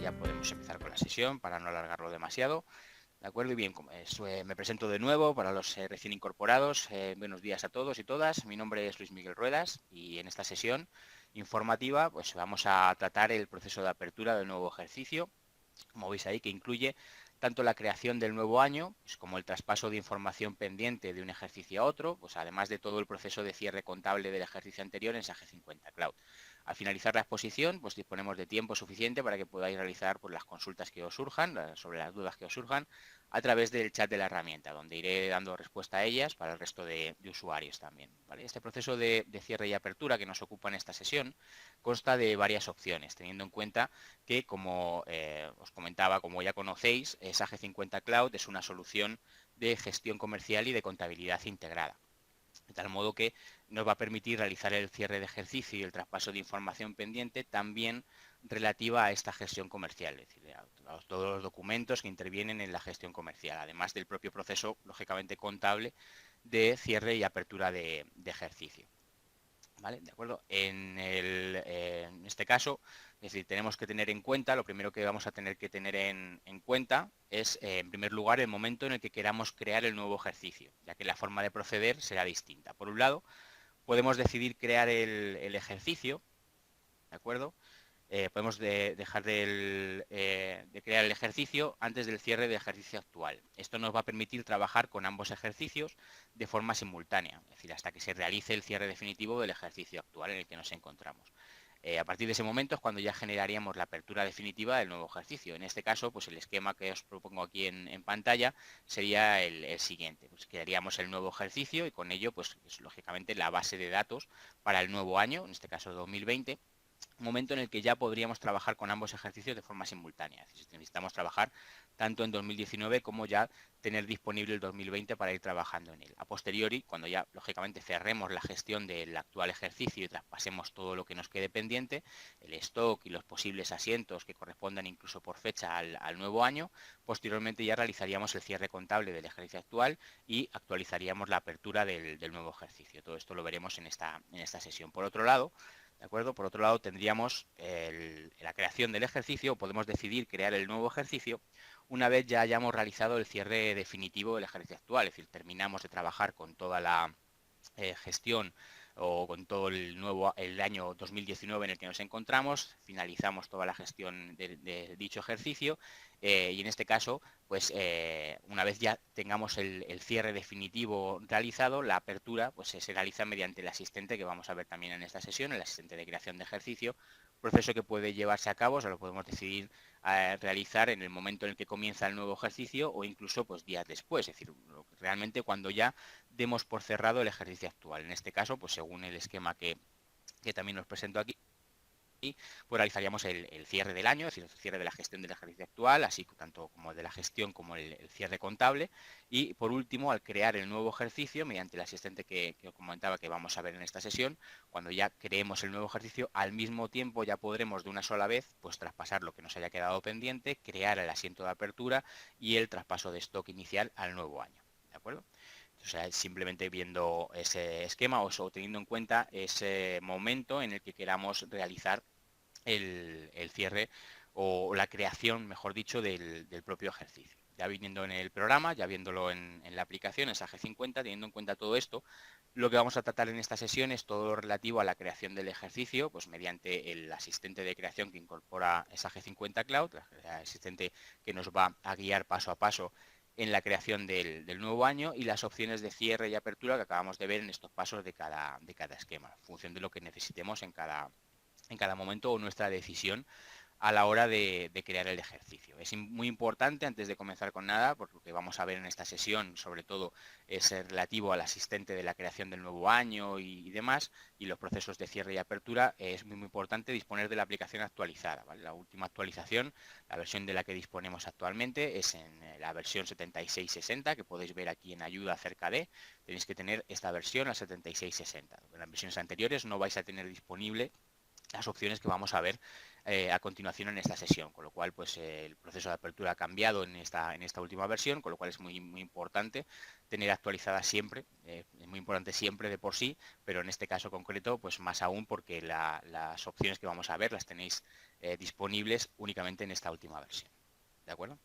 ya podemos empezar con la sesión para no alargarlo demasiado. ¿De acuerdo? Y bien, me presento de nuevo para los recién incorporados. Buenos días a todos y todas. Mi nombre es Luis Miguel Ruedas y en esta sesión informativa pues vamos a tratar el proceso de apertura del nuevo ejercicio, como veis ahí, que incluye tanto la creación del nuevo año, pues, como el traspaso de información pendiente de un ejercicio a otro, pues además de todo el proceso de cierre contable del ejercicio anterior en SAGE 50 Cloud. Al finalizar la exposición, pues disponemos de tiempo suficiente para que podáis realizar pues, las consultas que os surjan, sobre las dudas que os surjan, a través del chat de la herramienta, donde iré dando respuesta a ellas para el resto de usuarios también. ¿Vale? Este proceso de cierre y apertura que nos ocupa en esta sesión consta de varias opciones, teniendo en cuenta que, como os comentaba, como ya conocéis, SAGE 50 Cloud es una solución de gestión comercial y de contabilidad integrada. De tal modo que nos va a permitir realizar el cierre de ejercicio y el traspaso de información pendiente también relativa a esta gestión comercial, es decir, a todos los documentos que intervienen en la gestión comercial, además del propio proceso, lógicamente, contable de cierre y apertura de ejercicio. ¿Vale? ¿De acuerdo? En este caso, es decir, tenemos que tener en cuenta, lo primero que vamos a tener que tener en cuenta es, en primer lugar, el momento en el que queramos crear el nuevo ejercicio, ya que la forma de proceder será distinta. Por un lado, podemos decidir crear el ejercicio, ¿de acuerdo? Podemos dejar de crear el ejercicio antes del cierre del ejercicio actual. Esto nos va a permitir trabajar con ambos ejercicios de forma simultánea, es decir, hasta que se realice el cierre definitivo del ejercicio actual en el que nos encontramos. A partir de ese momento es cuando ya generaríamos la apertura definitiva del nuevo ejercicio. En este caso, pues el esquema que os propongo aquí en pantalla sería el siguiente. Pues crearíamos el nuevo ejercicio y con ello, pues es, lógicamente, la base de datos para el nuevo año, en este caso 2020, momento en el que ya podríamos trabajar con ambos ejercicios de forma simultánea. Es decir, necesitamos trabajar tanto en 2019 como ya tener disponible el 2020 para ir trabajando en él. A posteriori, cuando ya lógicamente cerremos la gestión del actual ejercicio y traspasemos todo lo que nos quede pendiente, el stock y los posibles asientos que correspondan incluso por fecha al nuevo año, posteriormente ya realizaríamos el cierre contable del ejercicio actual y actualizaríamos la apertura del nuevo ejercicio. Todo esto lo veremos en esta sesión. Por otro lado, ¿de acuerdo? Por otro lado, tendríamos la creación del ejercicio, podemos decidir crear el nuevo ejercicio una vez ya hayamos realizado el cierre definitivo del ejercicio actual, es decir, terminamos de trabajar con toda la gestión o con todo el año 2019 en el que nos encontramos, finalizamos toda la gestión de dicho ejercicio y en este caso, pues una vez ya tengamos el cierre definitivo realizado, la apertura pues se realiza mediante el asistente que vamos a ver también en esta sesión, el asistente de creación de ejercicio, proceso que puede llevarse a cabo, o sea, lo podemos decidir realizar en el momento en el que comienza el nuevo ejercicio o incluso pues días después, es decir, realmente cuando ya demos por cerrado el ejercicio actual. En este caso, pues según el esquema que también os presento aquí, pues realizaríamos el cierre del año, es decir, el cierre de la gestión del ejercicio actual, así tanto como de la gestión como el cierre contable. Y por último, al crear el nuevo ejercicio, mediante el asistente que os comentaba que vamos a ver en esta sesión, cuando ya creemos el nuevo ejercicio, al mismo tiempo ya podremos de una sola vez pues traspasar lo que nos haya quedado pendiente, crear el asiento de apertura y el traspaso de stock inicial al nuevo año. ¿De acuerdo? O sea, simplemente viendo ese esquema o teniendo en cuenta ese momento en el que queramos realizar el cierre o la creación, mejor dicho, del propio ejercicio. Ya viniendo en el programa, ya viéndolo en la aplicación, en SAGE 50, teniendo en cuenta todo esto, lo que vamos a tratar en esta sesión es todo lo relativo a la creación del ejercicio, pues mediante el asistente de creación que incorpora SAGE 50 Cloud, el asistente que nos va a guiar paso a paso en la creación del nuevo año y las opciones de cierre y apertura que acabamos de ver en estos pasos de cada esquema, en función de lo que necesitemos en cada momento o nuestra decisión a la hora de crear el ejercicio. Es muy importante, antes de comenzar con nada, porque lo que vamos a ver en esta sesión, sobre todo, es relativo al asistente de la creación del nuevo año y demás, y los procesos de cierre y apertura, es muy importante disponer de la aplicación actualizada, ¿vale? La última actualización, la versión de la que disponemos actualmente, es en la versión 7660, que podéis ver aquí en ayuda acerca de, tenéis que tener esta versión, la 7660. En las versiones anteriores no vais a tener disponible las opciones que vamos a ver a continuación en esta sesión, con lo cual pues el proceso de apertura ha cambiado en esta última versión, con lo cual es muy importante tener actualizada siempre, es muy importante siempre de por sí, pero en este caso concreto pues más aún porque las opciones que vamos a ver las tenéis disponibles únicamente en esta última versión. ¿De acuerdo?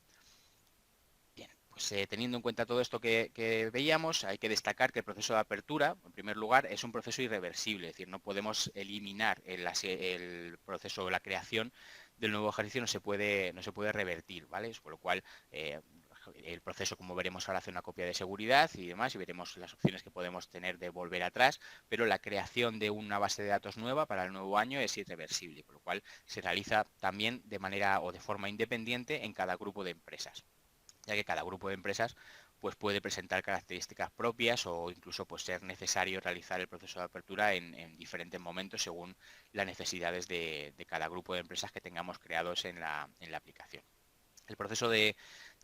Bien, pues teniendo en cuenta todo esto que veíamos, hay que destacar que el proceso de apertura, en primer lugar, es un proceso irreversible, es decir, no podemos eliminar el proceso de la creación del nuevo ejercicio, no se puede revertir, ¿vale? Con lo cual, el proceso, como veremos ahora, hace una copia de seguridad y demás, y veremos las opciones que podemos tener de volver atrás, pero la creación de una base de datos nueva para el nuevo año es irreversible, con lo cual se realiza también de manera o de forma independiente en cada grupo de empresas, ya que cada grupo de empresas pues puede presentar características propias o incluso pues ser necesario realizar el proceso de apertura en diferentes momentos según las necesidades de cada grupo de empresas que tengamos creados en la aplicación. El proceso de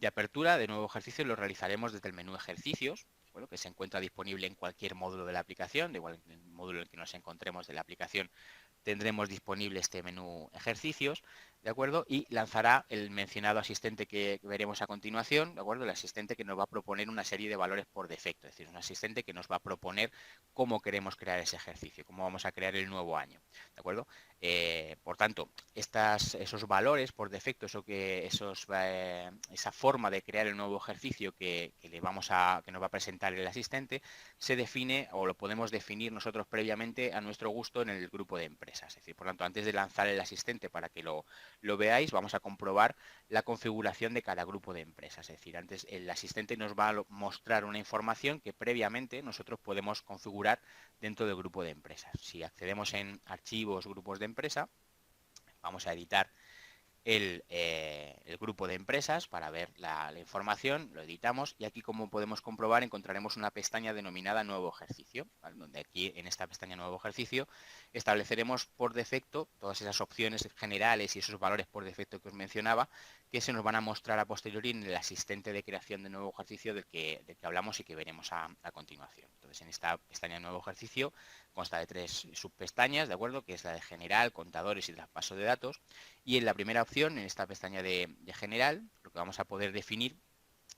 apertura de nuevo ejercicio lo realizaremos desde el menú ejercicios, bueno, que se encuentra disponible en cualquier módulo de la aplicación, de igual en el módulo en el que nos encontremos de la aplicación tendremos disponible este menú ejercicios, ¿de acuerdo? Y lanzará el mencionado asistente que veremos a continuación, ¿de acuerdo? El asistente que nos va a proponer una serie de valores por defecto, es decir, un asistente que nos va a proponer cómo queremos crear ese ejercicio, cómo vamos a crear el nuevo año, ¿de acuerdo? Por tanto, esos valores por defecto, esa forma de crear el nuevo ejercicio que nos va a presentar el asistente, se define o lo podemos definir nosotros previamente a nuestro gusto en el grupo de empresas. Es decir, por tanto, antes de lanzar el asistente para que lo veáis, vamos a comprobar la configuración de cada grupo de empresas. Es decir, antes el asistente nos va a mostrar una información que previamente nosotros podemos configurar dentro del grupo de empresas. Si accedemos en archivos, grupos de empresa, vamos a editar el grupo de empresas para ver la información, lo editamos y aquí, como podemos comprobar, encontraremos una pestaña denominada nuevo ejercicio, ¿vale? Donde aquí en esta pestaña nuevo ejercicio estableceremos por defecto todas esas opciones generales y esos valores por defecto que os mencionaba, que se nos van a mostrar a posteriori en el asistente de creación de nuevo ejercicio del que hablamos y que veremos a continuación. Entonces, en esta pestaña de nuevo ejercicio consta de 3 subpestañas, ¿de acuerdo? Que es la de general, contadores y traspaso de datos. Y en la primera opción, en esta pestaña de general, lo que vamos a poder definir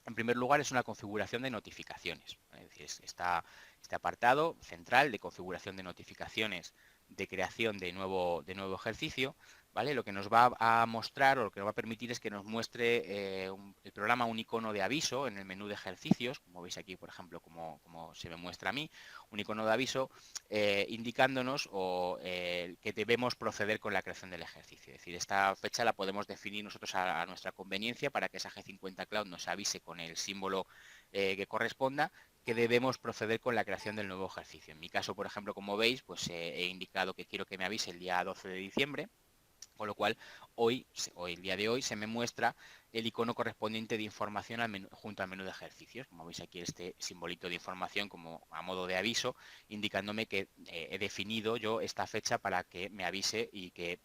en primer lugar es una configuración de notificaciones. Es decir, este apartado central de configuración de notificaciones de creación de nuevo ejercicio, ¿vale? Lo que nos va a mostrar o lo que nos va a permitir es que nos muestre el programa un icono de aviso en el menú de ejercicios, como veis aquí, por ejemplo, como se me muestra a mí, un icono de aviso indicándonos que debemos proceder con la creación del ejercicio. Es decir, esta fecha la podemos definir nosotros a nuestra conveniencia para que esa G50 Cloud nos avise con el símbolo que corresponda que debemos proceder con la creación del nuevo ejercicio. En mi caso, por ejemplo, como veis, pues he indicado que quiero que me avise el día 12 de diciembre, con lo cual hoy, el día de hoy, se me muestra el icono correspondiente de información junto al menú de ejercicios. Como veis aquí, este simbolito de información como a modo de aviso, indicándome que he definido yo esta fecha para que me avise y que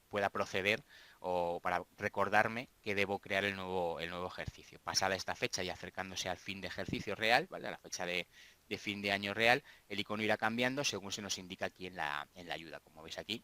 pueda proceder o para recordarme que debo crear el nuevo ejercicio. Pasada esta fecha y acercándose al fin de ejercicio real, ¿vale? A la fecha de fin de año real, el icono irá cambiando según se nos indica aquí en la ayuda. Como veis aquí,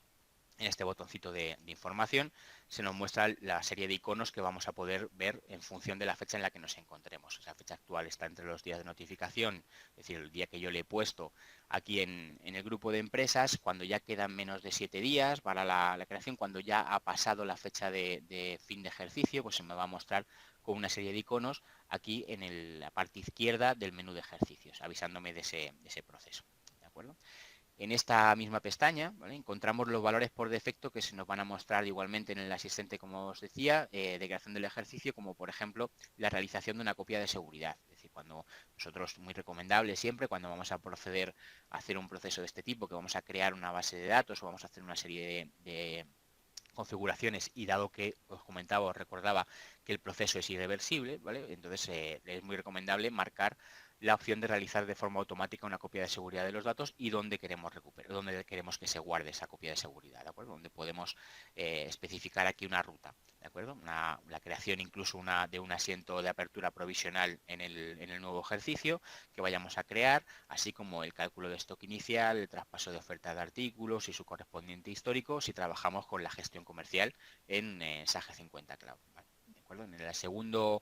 en este botoncito de información se nos muestra la serie de iconos que vamos a poder ver en función de la fecha en la que nos encontremos. Esa fecha actual está entre los días de notificación, es decir, el día que yo le he puesto aquí en el grupo de empresas, cuando ya quedan menos de 7 días para la creación, cuando ya ha pasado la fecha de fin de ejercicio, pues se me va a mostrar con una serie de iconos aquí en la parte izquierda del menú de ejercicios, avisándome de ese proceso. ¿De acuerdo? En esta misma pestaña, ¿vale?, encontramos los valores por defecto que se nos van a mostrar igualmente en el asistente, como os decía, de creación del ejercicio, como por ejemplo la realización de una copia de seguridad. Es decir, cuando nosotros, muy recomendable siempre, cuando vamos a proceder a hacer un proceso de este tipo, que vamos a crear una base de datos o vamos a hacer una serie de configuraciones, y dado que os comentaba, os recordaba que el proceso es irreversible, ¿vale?, entonces es muy recomendable marcar la opción de realizar de forma automática una copia de seguridad de los datos y dónde queremos recuperar, dónde queremos que se guarde esa copia de seguridad, ¿de acuerdo? Donde podemos especificar aquí una ruta, ¿de acuerdo? La creación incluso de un asiento de apertura provisional en el nuevo ejercicio que vayamos a crear, así como el cálculo de stock inicial, el traspaso de oferta de artículos y su correspondiente histórico si trabajamos con la gestión comercial en SAGE 50 Cloud, ¿vale? ¿De acuerdo? En el segundo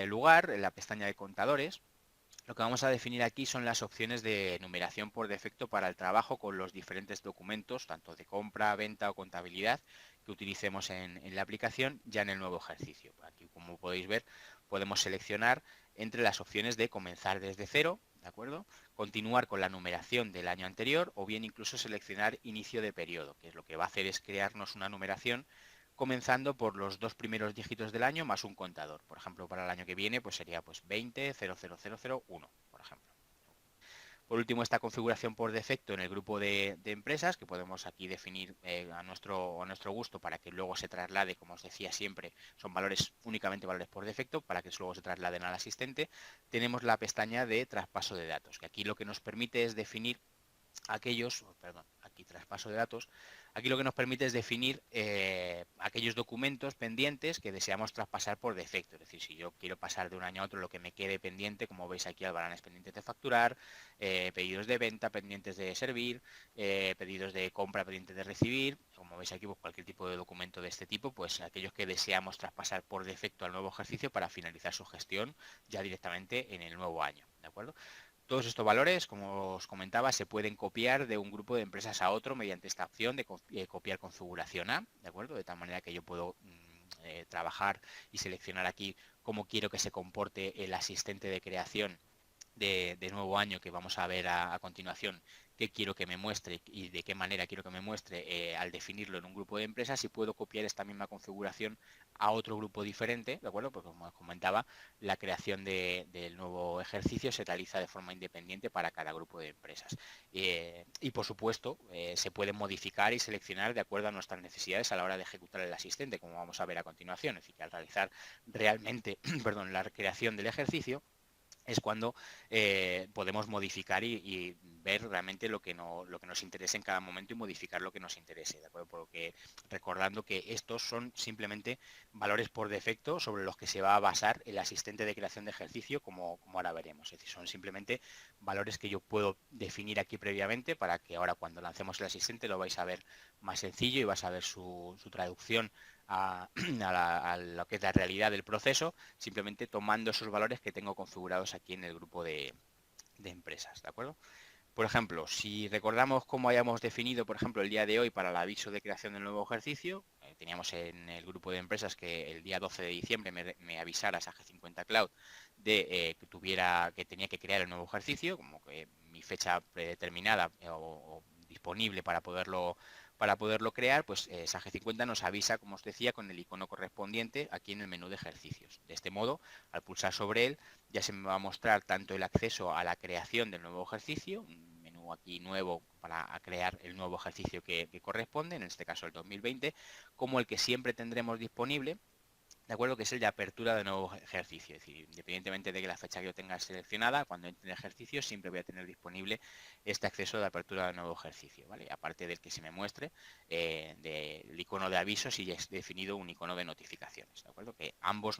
lugar, en la pestaña de contadores, lo que vamos a definir aquí son las opciones de numeración por defecto para el trabajo con los diferentes documentos, tanto de compra, venta o contabilidad, que utilicemos en la aplicación ya en el nuevo ejercicio. Aquí, como podéis ver, podemos seleccionar entre las opciones de comenzar desde cero, ¿de acuerdo? Continuar con la numeración del año anterior o bien incluso seleccionar inicio de periodo, que es lo que va a hacer es crearnos una numeración comenzando por los 2 primeros dígitos del año más un contador. Por ejemplo, para el año que viene pues sería pues 20 00001, por ejemplo. Por último, esta configuración por defecto en el grupo de empresas, que podemos aquí definir a nuestro gusto para que luego se traslade, como os decía siempre, son valores únicamente valores por defecto, para que luego se trasladen al asistente. Tenemos la pestaña de traspaso de datos, que aquí lo que nos permite es definir aquí traspaso de datos, aquí lo que nos permite es definir aquellos documentos pendientes que deseamos traspasar por defecto. Es decir, si yo quiero pasar de un año a otro lo que me quede pendiente, como veis aquí, albaranes pendientes de facturar, pedidos de venta pendientes de servir, pedidos de compra pendientes de recibir, como veis aquí, pues cualquier tipo de documento de este tipo, pues aquellos que deseamos traspasar por defecto al nuevo ejercicio para finalizar su gestión ya directamente en el nuevo año, ¿de acuerdo? Todos estos valores, como os comentaba, se pueden copiar de un grupo de empresas a otro mediante esta opción de copiar configuración A, ¿de acuerdo? De tal manera que yo puedo trabajar y seleccionar aquí cómo quiero que se comporte el asistente de creación de nuevo año que vamos a ver a continuación, qué quiero que me muestre y de qué manera quiero que me muestre al definirlo en un grupo de empresas, y puedo copiar esta misma configuración a otro grupo diferente, ¿de acuerdo? Porque como os comentaba, la creación del nuevo ejercicio se realiza de forma independiente para cada grupo de empresas. Y por supuesto, se puede modificar y seleccionar de acuerdo a nuestras necesidades a la hora de ejecutar el asistente, como vamos a ver a continuación. Es decir, que al realizar realmente perdón, la creación del ejercicio, es cuando podemos modificar y ver realmente lo que nos interese en cada momento y modificar lo que nos interese, ¿de acuerdo? Porque recordando que estos son simplemente valores por defecto sobre los que se va a basar el asistente de creación de ejercicio, como ahora veremos. Es decir, son simplemente valores que yo puedo definir aquí previamente para que ahora cuando lancemos el asistente lo vais a ver más sencillo y vais a ver su traducción a, a lo que es la realidad del proceso, simplemente tomando esos valores que tengo configurados aquí en el grupo de empresas, ¿de acuerdo? Por ejemplo, si recordamos cómo hayamos definido, por ejemplo, el día de hoy para el aviso de creación del nuevo ejercicio, teníamos en el grupo de empresas que el día 12 de diciembre me avisara SAG50 Cloud de que tenía que crear el nuevo ejercicio, como que mi fecha predeterminada o disponible para poderlo crear, pues SAG50 nos avisa, como os decía, con el icono correspondiente aquí en el menú de ejercicios. De este modo, al pulsar sobre él, ya se me va a mostrar tanto el acceso a la creación del nuevo ejercicio, un menú aquí nuevo para crear el nuevo ejercicio que corresponde, en este caso el 2020, como el que siempre tendremos disponible, de acuerdo, que es el de apertura de nuevo ejercicio. Es decir, independientemente de que la fecha que yo tenga seleccionada, cuando entre en ejercicio siempre voy a tener disponible este acceso de apertura de nuevo ejercicio, ¿vale? Aparte del que se me muestre del icono de avisos y ya es definido un icono de notificaciones, ¿de acuerdo? Que ambos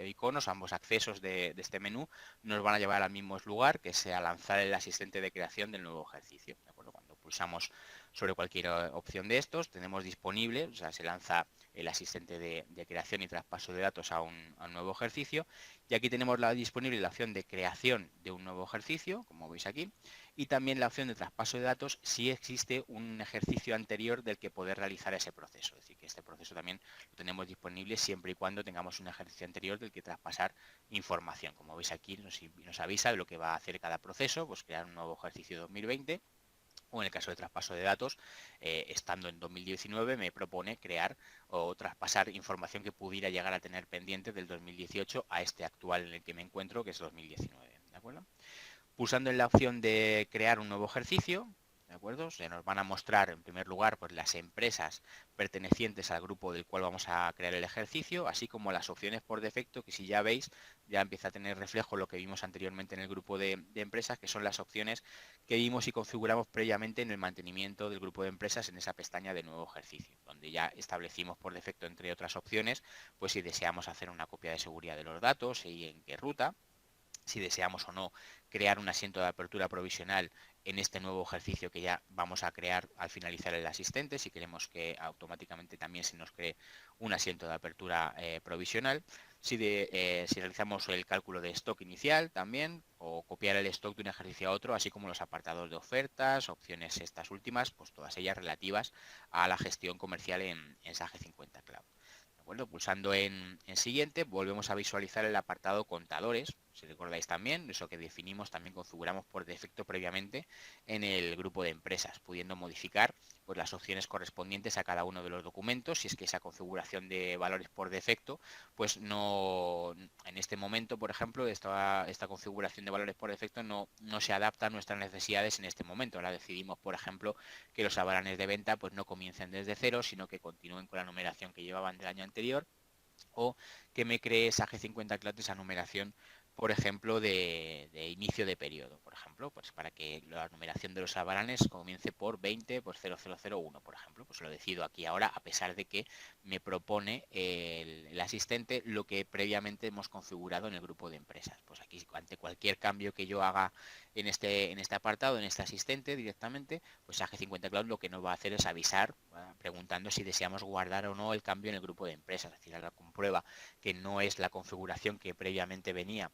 iconos, ambos accesos de este menú nos van a llevar al mismo lugar, que sea lanzar el asistente de creación del nuevo ejercicio, ¿de acuerdo? Cuando pulsamos sobre cualquier opción de estos, tenemos disponible, o sea, se lanza el asistente de creación y traspaso de datos a un nuevo ejercicio, y aquí tenemos disponible la opción de creación de un nuevo ejercicio, como veis aquí, y también la opción de traspaso de datos si existe un ejercicio anterior del que poder realizar ese proceso. Es decir, que este proceso también lo tenemos disponible siempre y cuando tengamos un ejercicio anterior del que traspasar información. Como veis aquí nos avisa de lo que va a hacer cada proceso, pues crear un nuevo ejercicio 2020, o en el caso de traspaso de datos, estando en 2019 me propone crear o traspasar información que pudiera llegar a tener pendiente del 2018 a este actual en el que me encuentro, que es 2019, ¿de acuerdo? Pulsando en la opción de crear un nuevo ejercicio, ¿de acuerdo? Se nos van a mostrar en primer lugar pues, las empresas pertenecientes al grupo del cual vamos a crear el ejercicio, así como las opciones por defecto, que si ya veis, ya empieza a tener reflejo lo que vimos anteriormente en el grupo de empresas, que son las opciones que vimos y configuramos previamente en el mantenimiento del grupo de empresas en esa pestaña de nuevo ejercicio, donde ya establecimos por defecto, entre otras opciones, pues si deseamos hacer una copia de seguridad de los datos y en qué ruta, si deseamos o no crear un asiento de apertura provisional en este nuevo ejercicio que ya vamos a crear al finalizar el asistente, si queremos que automáticamente también se nos cree un asiento de apertura provisional. si realizamos el cálculo de stock inicial también, o copiar el stock de un ejercicio a otro, así como los apartados de ofertas, opciones estas últimas, pues todas ellas relativas a la gestión comercial en Sage 50 Cloud. ¿De acuerdo? Pulsando en siguiente, volvemos a visualizar el apartado contadores. Si recordáis también, eso que definimos también configuramos por defecto previamente en el grupo de empresas, pudiendo modificar pues, las opciones correspondientes a cada uno de los documentos, si es que esa configuración de valores por defecto, pues no, en este momento, por ejemplo, esta configuración de valores por defecto no se adapta a nuestras necesidades en este momento. Ahora decidimos, por ejemplo, que los avalanes de venta pues no comiencen desde cero, sino que continúen con la numeración que llevaban del año anterior, o que me cree esa G50 Cloud esa numeración, por ejemplo, de inicio de periodo, por ejemplo, pues para que la numeración de los avalanes comience por 20, por 0001, por ejemplo, pues lo decido aquí ahora, a pesar de que me propone el asistente lo que previamente hemos configurado en el grupo de empresas. Pues aquí, ante cualquier cambio que yo haga en este apartado, en este asistente directamente, pues AG50 Cloud lo que nos va a hacer es avisar, preguntando si deseamos guardar o no el cambio en el grupo de empresas. Es decir, ahora comprueba que no es la configuración que previamente venía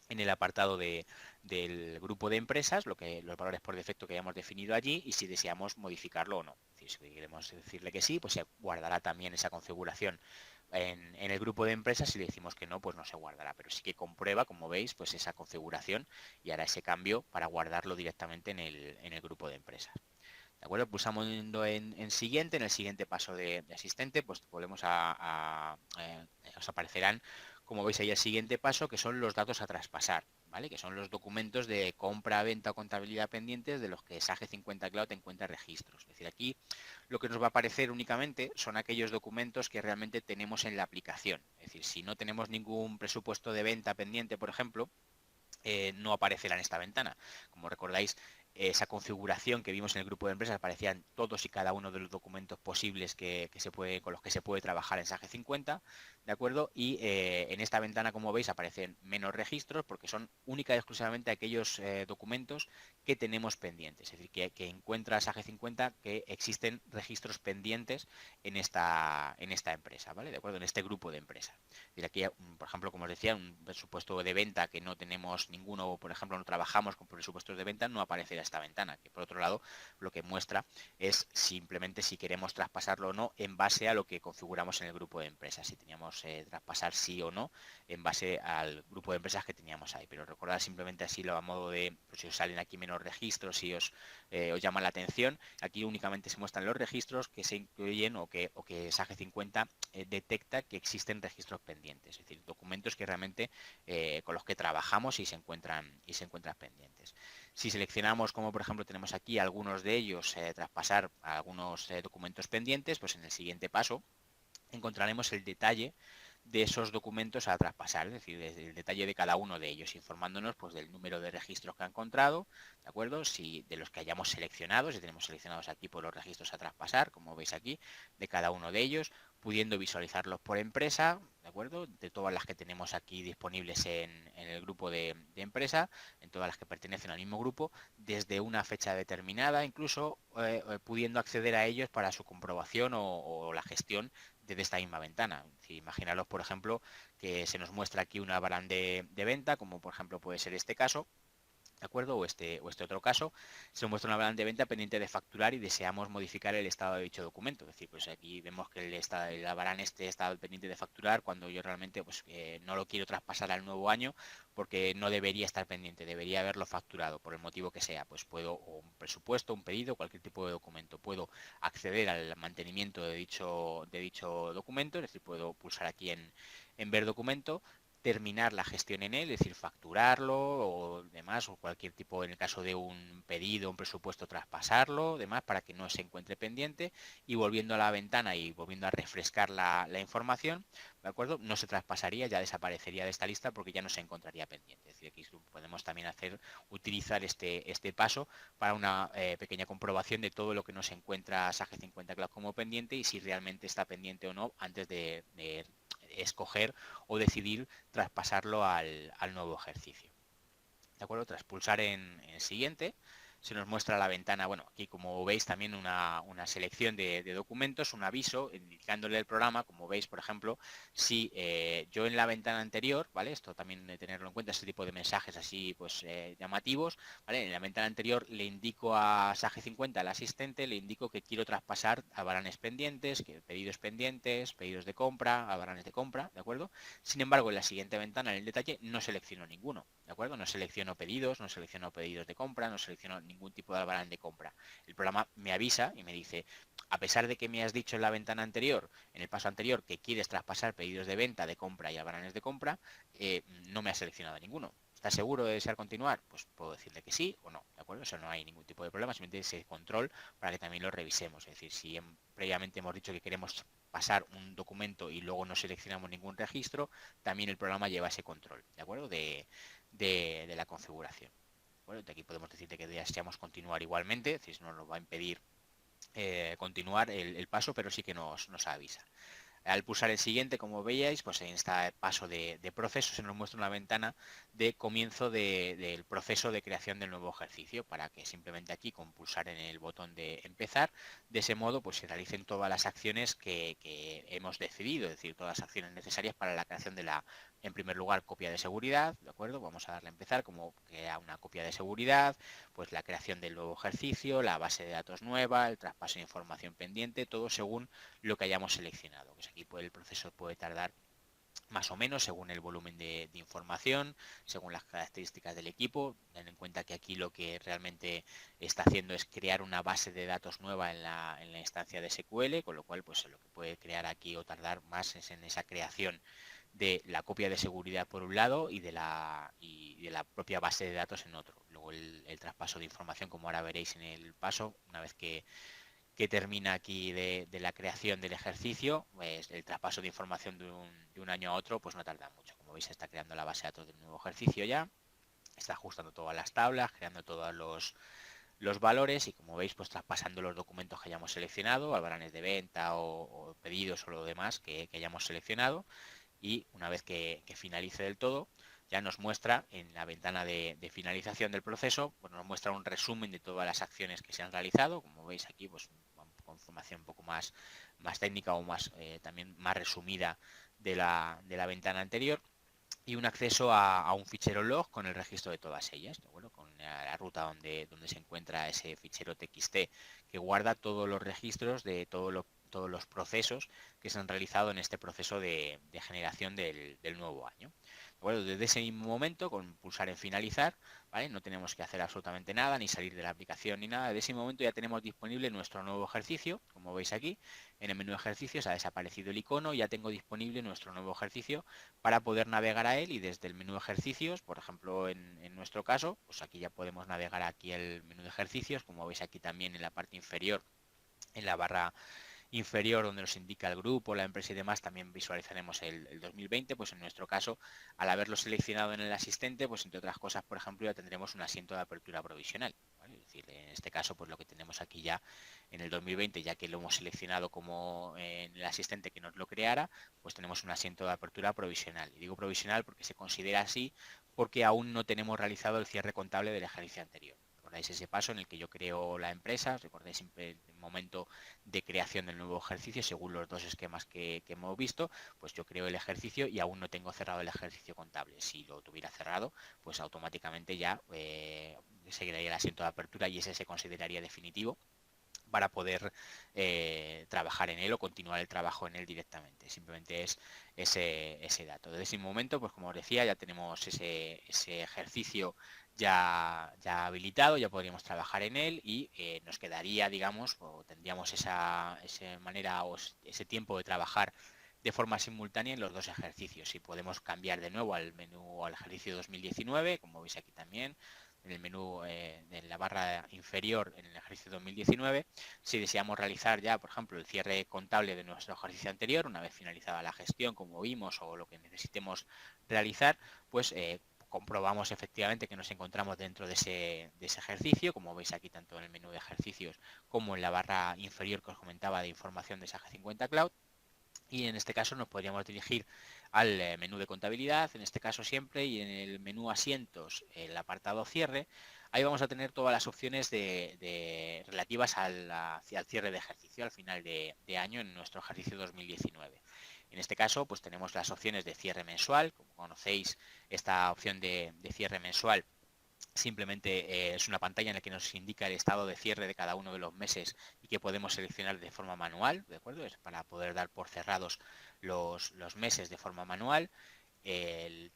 en el apartado del grupo de empresas, los valores por defecto que hayamos definido allí, y si deseamos modificarlo o no. Es decir, si queremos decirle que sí, pues se guardará también esa configuración en el grupo de empresas. Si le decimos que no, pues no se guardará, pero sí que comprueba, como veis, pues esa configuración y hará ese cambio para guardarlo directamente en el grupo de empresas. ¿De acuerdo? Pulsamos en siguiente, en el siguiente paso de asistente, pues volvemos os aparecerán, como veis ahí, el siguiente paso, que son los datos a traspasar, ¿vale? Que son los documentos de compra, venta o contabilidad pendientes de los que Sage 50 Cloud encuentra registros. Es decir, aquí lo que nos va a aparecer únicamente son aquellos documentos que realmente tenemos en la aplicación. Es decir, si no tenemos ningún presupuesto de venta pendiente, por ejemplo, no aparecerá en esta ventana. Como recordáis, esa configuración que vimos en el grupo de empresas aparecían todos y cada uno de los documentos posibles con los que se puede trabajar en Sage 50, ¿de acuerdo? Y en esta ventana, como veis, aparecen menos registros porque son única y exclusivamente aquellos documentos que tenemos pendientes. Es decir, que encuentra Sage 50 que existen registros pendientes en esta empresa, ¿vale? ¿De acuerdo? En este grupo de empresas. Es decir, aquí, por ejemplo, como os decía, un presupuesto de venta que no tenemos ninguno, por ejemplo, no trabajamos con presupuestos de venta, no aparecerá esta ventana, que por otro lado lo que muestra es simplemente si queremos traspasarlo o no en base a lo que configuramos en el grupo de empresas, si teníamos traspasar sí o no en base al grupo de empresas que teníamos ahí. Pero recordad simplemente así lo a modo de, pues si os salen aquí menos registros, si os llama la atención, aquí únicamente se muestran los registros que se incluyen o que Sage 50 detecta que existen registros pendientes, es decir, documentos que realmente con los que trabajamos y se encuentran pendientes. Si seleccionamos, como por ejemplo tenemos aquí algunos de ellos, traspasar a algunos documentos pendientes, pues en el siguiente paso encontraremos el detalle de esos documentos a traspasar, es decir, el detalle de cada uno de ellos, informándonos pues del número de registros que ha encontrado, ¿de acuerdo? Si de los que hayamos seleccionado, si tenemos seleccionados aquí por los registros a traspasar, como veis aquí, de cada uno de ellos, pudiendo visualizarlos por empresa, ¿de acuerdo? De todas las que tenemos aquí disponibles en el grupo de empresa, en todas las que pertenecen al mismo grupo, desde una fecha determinada, incluso pudiendo acceder a ellos para su comprobación o la gestión desde esta misma ventana. Si imaginaros, por ejemplo, que se nos muestra aquí una varán de venta, como por ejemplo puede ser este caso, ¿de acuerdo? O este otro caso, se nos muestra una balance de venta pendiente de facturar y deseamos modificar el estado de dicho documento. Es decir, pues aquí vemos que el abarán está pendiente de facturar cuando yo realmente pues no lo quiero traspasar al nuevo año porque no debería estar pendiente, debería haberlo facturado por el motivo que sea. Pues puedo, o un presupuesto, un pedido, cualquier tipo de documento, puedo acceder al mantenimiento de dicho documento, es decir, puedo pulsar aquí en ver documento, terminar la gestión en él, es decir, facturarlo o demás, o cualquier tipo, en el caso de un pedido, un presupuesto, traspasarlo, demás, para que no se encuentre pendiente, y volviendo a la ventana y volviendo a refrescar la información, ¿de acuerdo? No se traspasaría, ya desaparecería de esta lista porque ya no se encontraría pendiente. Es decir, aquí podemos también utilizar este paso para una pequeña comprobación de todo lo que nos encuentra Sage 50 Cloud como pendiente y si realmente está pendiente o no antes de escoger o decidir traspasarlo al nuevo ejercicio. ¿De acuerdo? Tras pulsar en siguiente, se nos muestra la ventana, bueno, aquí como veis también una selección de documentos, un aviso indicándole al programa, como veis, por ejemplo, si yo en la ventana anterior, ¿vale? Esto también de tenerlo en cuenta, este tipo de mensajes así pues llamativos, ¿vale? En la ventana anterior le indico a Sage50, al asistente, le indico que quiero traspasar a baranes pendientes, pedidos de compra, a baranes de compra, ¿de acuerdo? Sin embargo, en la siguiente ventana, en el detalle, no selecciono ninguno, ¿de acuerdo? No selecciono pedidos, no selecciono pedidos de compra, no selecciono ningún tipo de albarán de compra. El programa me avisa y me dice, a pesar de que me has dicho en la ventana anterior, en el paso anterior, que quieres traspasar pedidos de venta, de compra y albaranes de compra, no me has seleccionado ninguno. ¿Estás seguro de desear continuar? Pues puedo decirle que sí o no, ¿de acuerdo? Eso no hay ningún tipo de problema, simplemente ese control para que también lo revisemos. Es decir, si previamente hemos dicho que queremos pasar un documento y luego no seleccionamos ningún registro, también el programa lleva ese control, ¿de acuerdo? De la configuración. Bueno, de aquí podemos decirte que deseamos continuar igualmente, es decir, no nos va a impedir continuar el paso, pero sí que nos avisa. Al pulsar el siguiente, como veíais, pues en este paso de proceso se nos muestra una ventana de comienzo del proceso de creación del nuevo ejercicio, para que simplemente aquí con pulsar en el botón de empezar, de ese modo pues se realicen todas las acciones que hemos decidido, es decir, todas las acciones necesarias para la creación de la, en primer lugar, copia de seguridad, ¿de acuerdo? Vamos a darle a empezar como crea una copia de seguridad, pues la creación del nuevo ejercicio, la base de datos nueva, el traspaso de información pendiente, todo según lo que hayamos seleccionado. Pues aquí el proceso puede tardar más o menos según el volumen de información, según las características del equipo. Ten en cuenta que aquí lo que realmente está haciendo es crear una base de datos nueva en la instancia de SQL, con lo cual pues lo que puede crear aquí o tardar más es en esa creación de la copia de seguridad por un lado y de la propia base de datos en otro. Luego el traspaso de información, como ahora veréis en el paso, una vez que termina aquí de la creación del ejercicio, pues el traspaso de información de un año a otro pues no tarda mucho. Como veis, está creando la base de datos del nuevo ejercicio ya, está ajustando todas las tablas, creando todos los valores y como veis pues traspasando los documentos que hayamos seleccionado, albaranes de venta o pedidos o lo demás que hayamos seleccionado, y una vez que finalice del todo, ya nos muestra en la ventana de finalización del proceso, pues nos muestra un resumen de todas las acciones que se han realizado. Como veis aquí, pues con información un poco más técnica o más también más resumida de la ventana anterior, y un acceso a un fichero log con el registro de todas ellas, bueno, con la ruta donde se encuentra ese fichero TXT que guarda todos los registros de todos los procesos que se han realizado en este proceso de generación del nuevo año. Bueno, desde ese mismo momento, con pulsar en finalizar, ¿vale? No tenemos que hacer absolutamente nada, ni salir de la aplicación ni nada. Desde ese momento ya tenemos disponible nuestro nuevo ejercicio, como veis aquí, en el menú de ejercicios ha desaparecido el icono, ya tengo disponible nuestro nuevo ejercicio para poder navegar a él, y desde el menú de ejercicios, por ejemplo, en nuestro caso, pues aquí ya podemos navegar aquí el menú de ejercicios, como veis aquí también en la parte inferior, en la barra inferior donde nos indica el grupo, la empresa y demás, también visualizaremos el 2020, pues en nuestro caso, al haberlo seleccionado en el asistente, pues entre otras cosas, por ejemplo, ya tendremos un asiento de apertura provisional, ¿vale? Es decir, en este caso, pues lo que tenemos aquí ya en el 2020, ya que lo hemos seleccionado como en el asistente que nos lo creara, pues tenemos un asiento de apertura provisional. Y digo provisional porque se considera así porque aún no tenemos realizado el cierre contable del ejercicio anterior. ¿Recordáis ese paso en el que yo creo la empresa? ¿Recordáis siempre el momento de creación del nuevo ejercicio según los dos esquemas que hemos visto? Pues yo creo el ejercicio y aún no tengo cerrado el ejercicio contable. Si lo tuviera cerrado, pues automáticamente ya se crearía el asiento de apertura y ese se consideraría definitivo para poder trabajar en él o continuar el trabajo en él directamente. Simplemente es ese dato. Desde ese momento, pues como os decía, ya tenemos ese ejercicio ya habilitado, ya podríamos trabajar en él y nos quedaría, digamos, o tendríamos esa manera o ese tiempo de trabajar de forma simultánea en los dos ejercicios. Y podemos cambiar de nuevo al menú, al ejercicio 2019, como veis aquí también, en el menú de la barra inferior en el ejercicio 2019, si deseamos realizar ya, por ejemplo, el cierre contable de nuestro ejercicio anterior, una vez finalizada la gestión, como vimos, o lo que necesitemos realizar, pues comprobamos efectivamente que nos encontramos dentro de ese ejercicio, como veis aquí tanto en el menú de ejercicios como en la barra inferior que os comentaba de información de Sage 50 Cloud. Y en este caso nos podríamos dirigir al menú de contabilidad, en este caso siempre, y en el menú asientos, el apartado cierre, ahí vamos a tener todas las opciones relativas al cierre de ejercicio, al final de año en nuestro ejercicio 2019. En este caso, pues tenemos las opciones de cierre mensual. Como conocéis, esta opción de cierre mensual simplemente es una pantalla en la que nos indica el estado de cierre de cada uno de los meses y que podemos seleccionar de forma manual, ¿de acuerdo? Es para poder dar por cerrados los meses de forma manual.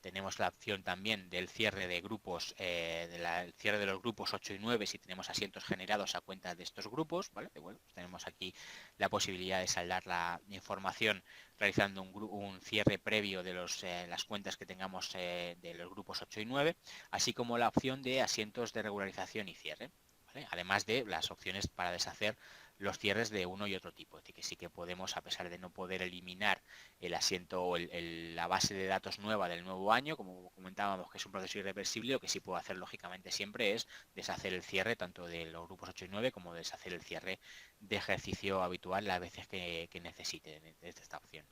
Tenemos la opción también del cierre de grupos, el cierre de los grupos 8 y 9 si tenemos asientos generados a cuenta de estos grupos, ¿vale? Bueno, pues tenemos aquí la posibilidad de saldar la información realizando un cierre previo de las cuentas que tengamos de los grupos 8 y 9, así como la opción de asientos de regularización y cierre, ¿vale? Además de las opciones para deshacer los cierres de uno y otro tipo. Es decir, que sí que podemos, a pesar de no poder eliminar el asiento o la base de datos nueva del nuevo año, como comentábamos que es un proceso irreversible, lo que sí puedo hacer lógicamente siempre es deshacer el cierre tanto de los grupos 8 y 9 como deshacer el cierre de ejercicio habitual las veces que necesite desde esta opción.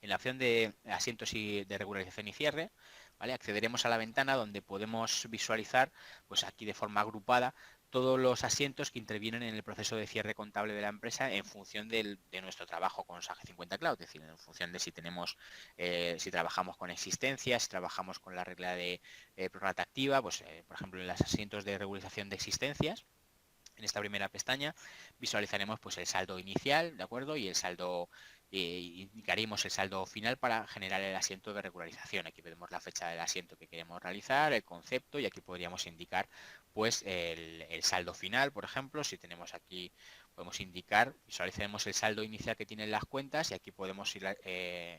En la opción de asientos y de regularización y cierre, ¿vale? Accederemos a la ventana donde podemos visualizar, pues aquí de forma agrupada, todos los asientos que intervienen en el proceso de cierre contable de la empresa en función de nuestro trabajo con SAG 50 Cloud, es decir, en función de si tenemos, si trabajamos con existencias, si trabajamos con la regla de prorrata activa, pues por ejemplo en los asientos de regularización de existencias. En esta primera pestaña visualizaremos pues el saldo inicial, ¿de acuerdo? Y el saldo, indicaremos el saldo final para generar el asiento de regularización. Aquí vemos la fecha del asiento que queremos realizar, el concepto, y aquí podríamos indicar pues el saldo final, por ejemplo. Si tenemos aquí, podemos indicar, visualizaremos el saldo inicial que tienen las cuentas y aquí podemos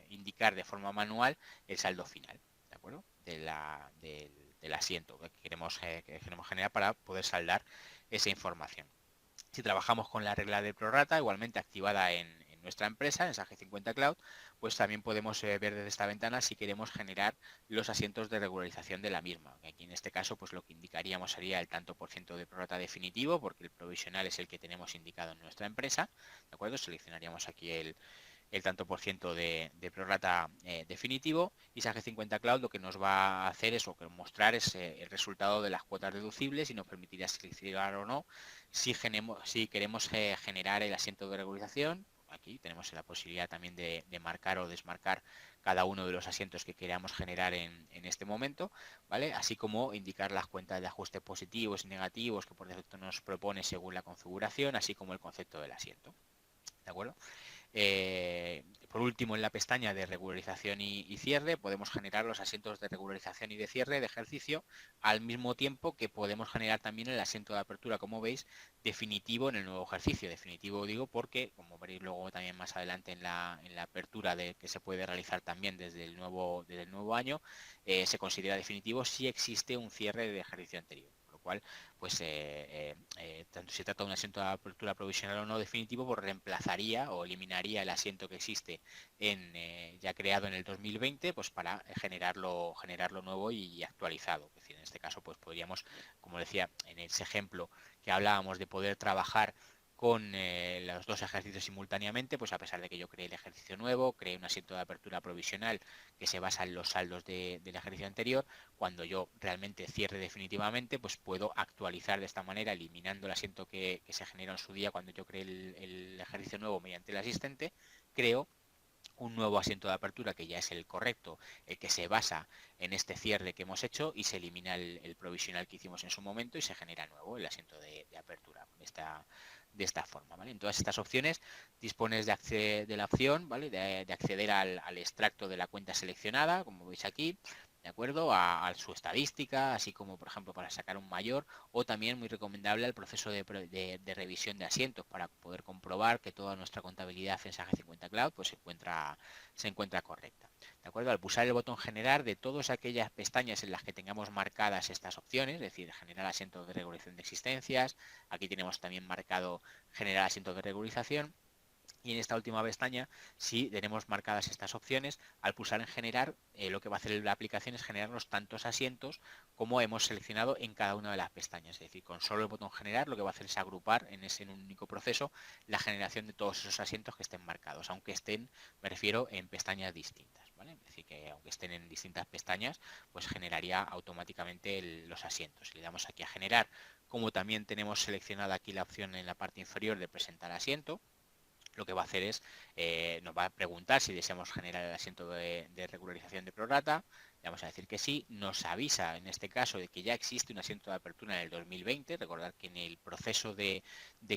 indicar de forma manual el saldo final, ¿de acuerdo? Del asiento que queremos generar para poder saldar esa información. Si trabajamos con la regla de prorrata, igualmente activada en nuestra empresa, en SAG 50 Cloud, pues también podemos ver desde esta ventana si queremos generar los asientos de regularización de la misma. Aquí en este caso, pues lo que indicaríamos sería el tanto por ciento de prorrata definitivo, porque el provisional es el que tenemos indicado en nuestra empresa, ¿de acuerdo? Seleccionaríamos aquí el tanto por ciento de prorrata definitivo, y SAG 50 Cloud lo que nos va a hacer es, o que mostrar es el resultado de las cuotas deducibles y nos permitirá seleccionar o no si queremos generar el asiento de regularización. Aquí tenemos la posibilidad también de marcar o desmarcar cada uno de los asientos que queramos generar en este momento, ¿vale? Así como indicar las cuentas de ajuste positivos y negativos que por defecto nos propone según la configuración, así como el concepto del asiento, ¿de acuerdo? Por último, en la pestaña de regularización y cierre podemos generar los asientos de regularización y de cierre de ejercicio al mismo tiempo que podemos generar también el asiento de apertura, como veis, definitivo en el nuevo ejercicio. Definitivo digo porque, como veréis luego también más adelante en la apertura que se puede realizar también desde el nuevo año, se considera definitivo si existe un cierre de ejercicio anterior. Lo cual, pues tanto si trata de un asiento de apertura provisional o no definitivo, pues reemplazaría o eliminaría el asiento que existe ya creado en el 2020, pues para generarlo nuevo y actualizado. Es decir, en este caso, pues podríamos, como decía, en ese ejemplo que hablábamos de poder trabajar con los dos ejercicios simultáneamente, pues a pesar de que yo creé el ejercicio nuevo, creé un asiento de apertura provisional que se basa en los saldos del ejercicio anterior, cuando yo realmente cierre definitivamente, pues puedo actualizar de esta manera, eliminando el asiento que se generó en su día cuando yo creé el ejercicio nuevo mediante el asistente, creo un nuevo asiento de apertura que ya es el correcto, el que se basa en este cierre que hemos hecho, y se elimina el provisional que hicimos en su momento y se genera nuevo el asiento de apertura de esta forma, ¿vale? En todas estas opciones dispones de la opción, ¿vale? De acceder al extracto de la cuenta seleccionada, como veis aquí, ¿de acuerdo? A su estadística, así como, por ejemplo, para sacar un mayor, o también muy recomendable al proceso de revisión de asientos para poder comprobar que toda nuestra contabilidad en SAG 50 Cloud pues, se encuentra correcta. ¿De acuerdo? Al pulsar el botón generar, de todas aquellas pestañas en las que tengamos marcadas estas opciones, es decir, generar asientos de regularización de existencias, aquí tenemos también marcado generar asientos de regularización, Y en esta última pestaña, si tenemos marcadas estas opciones, al pulsar en generar, lo que va a hacer la aplicación es generarnos tantos asientos como hemos seleccionado en cada una de las pestañas. Es decir, con solo el botón generar lo que va a hacer es agrupar en un único proceso la generación de todos esos asientos que estén marcados, aunque estén, me refiero, en pestañas distintas, ¿vale? Es decir, que aunque estén en distintas pestañas, pues generaría automáticamente los asientos. Si le damos aquí a generar, como también tenemos seleccionada aquí la opción en la parte inferior de presentar asiento, lo que va a hacer es, nos va a preguntar si deseamos generar el asiento de regularización de prorata, le vamos a decir que sí, nos avisa en este caso de que ya existe un asiento de apertura en el 2020, recordad que en el proceso de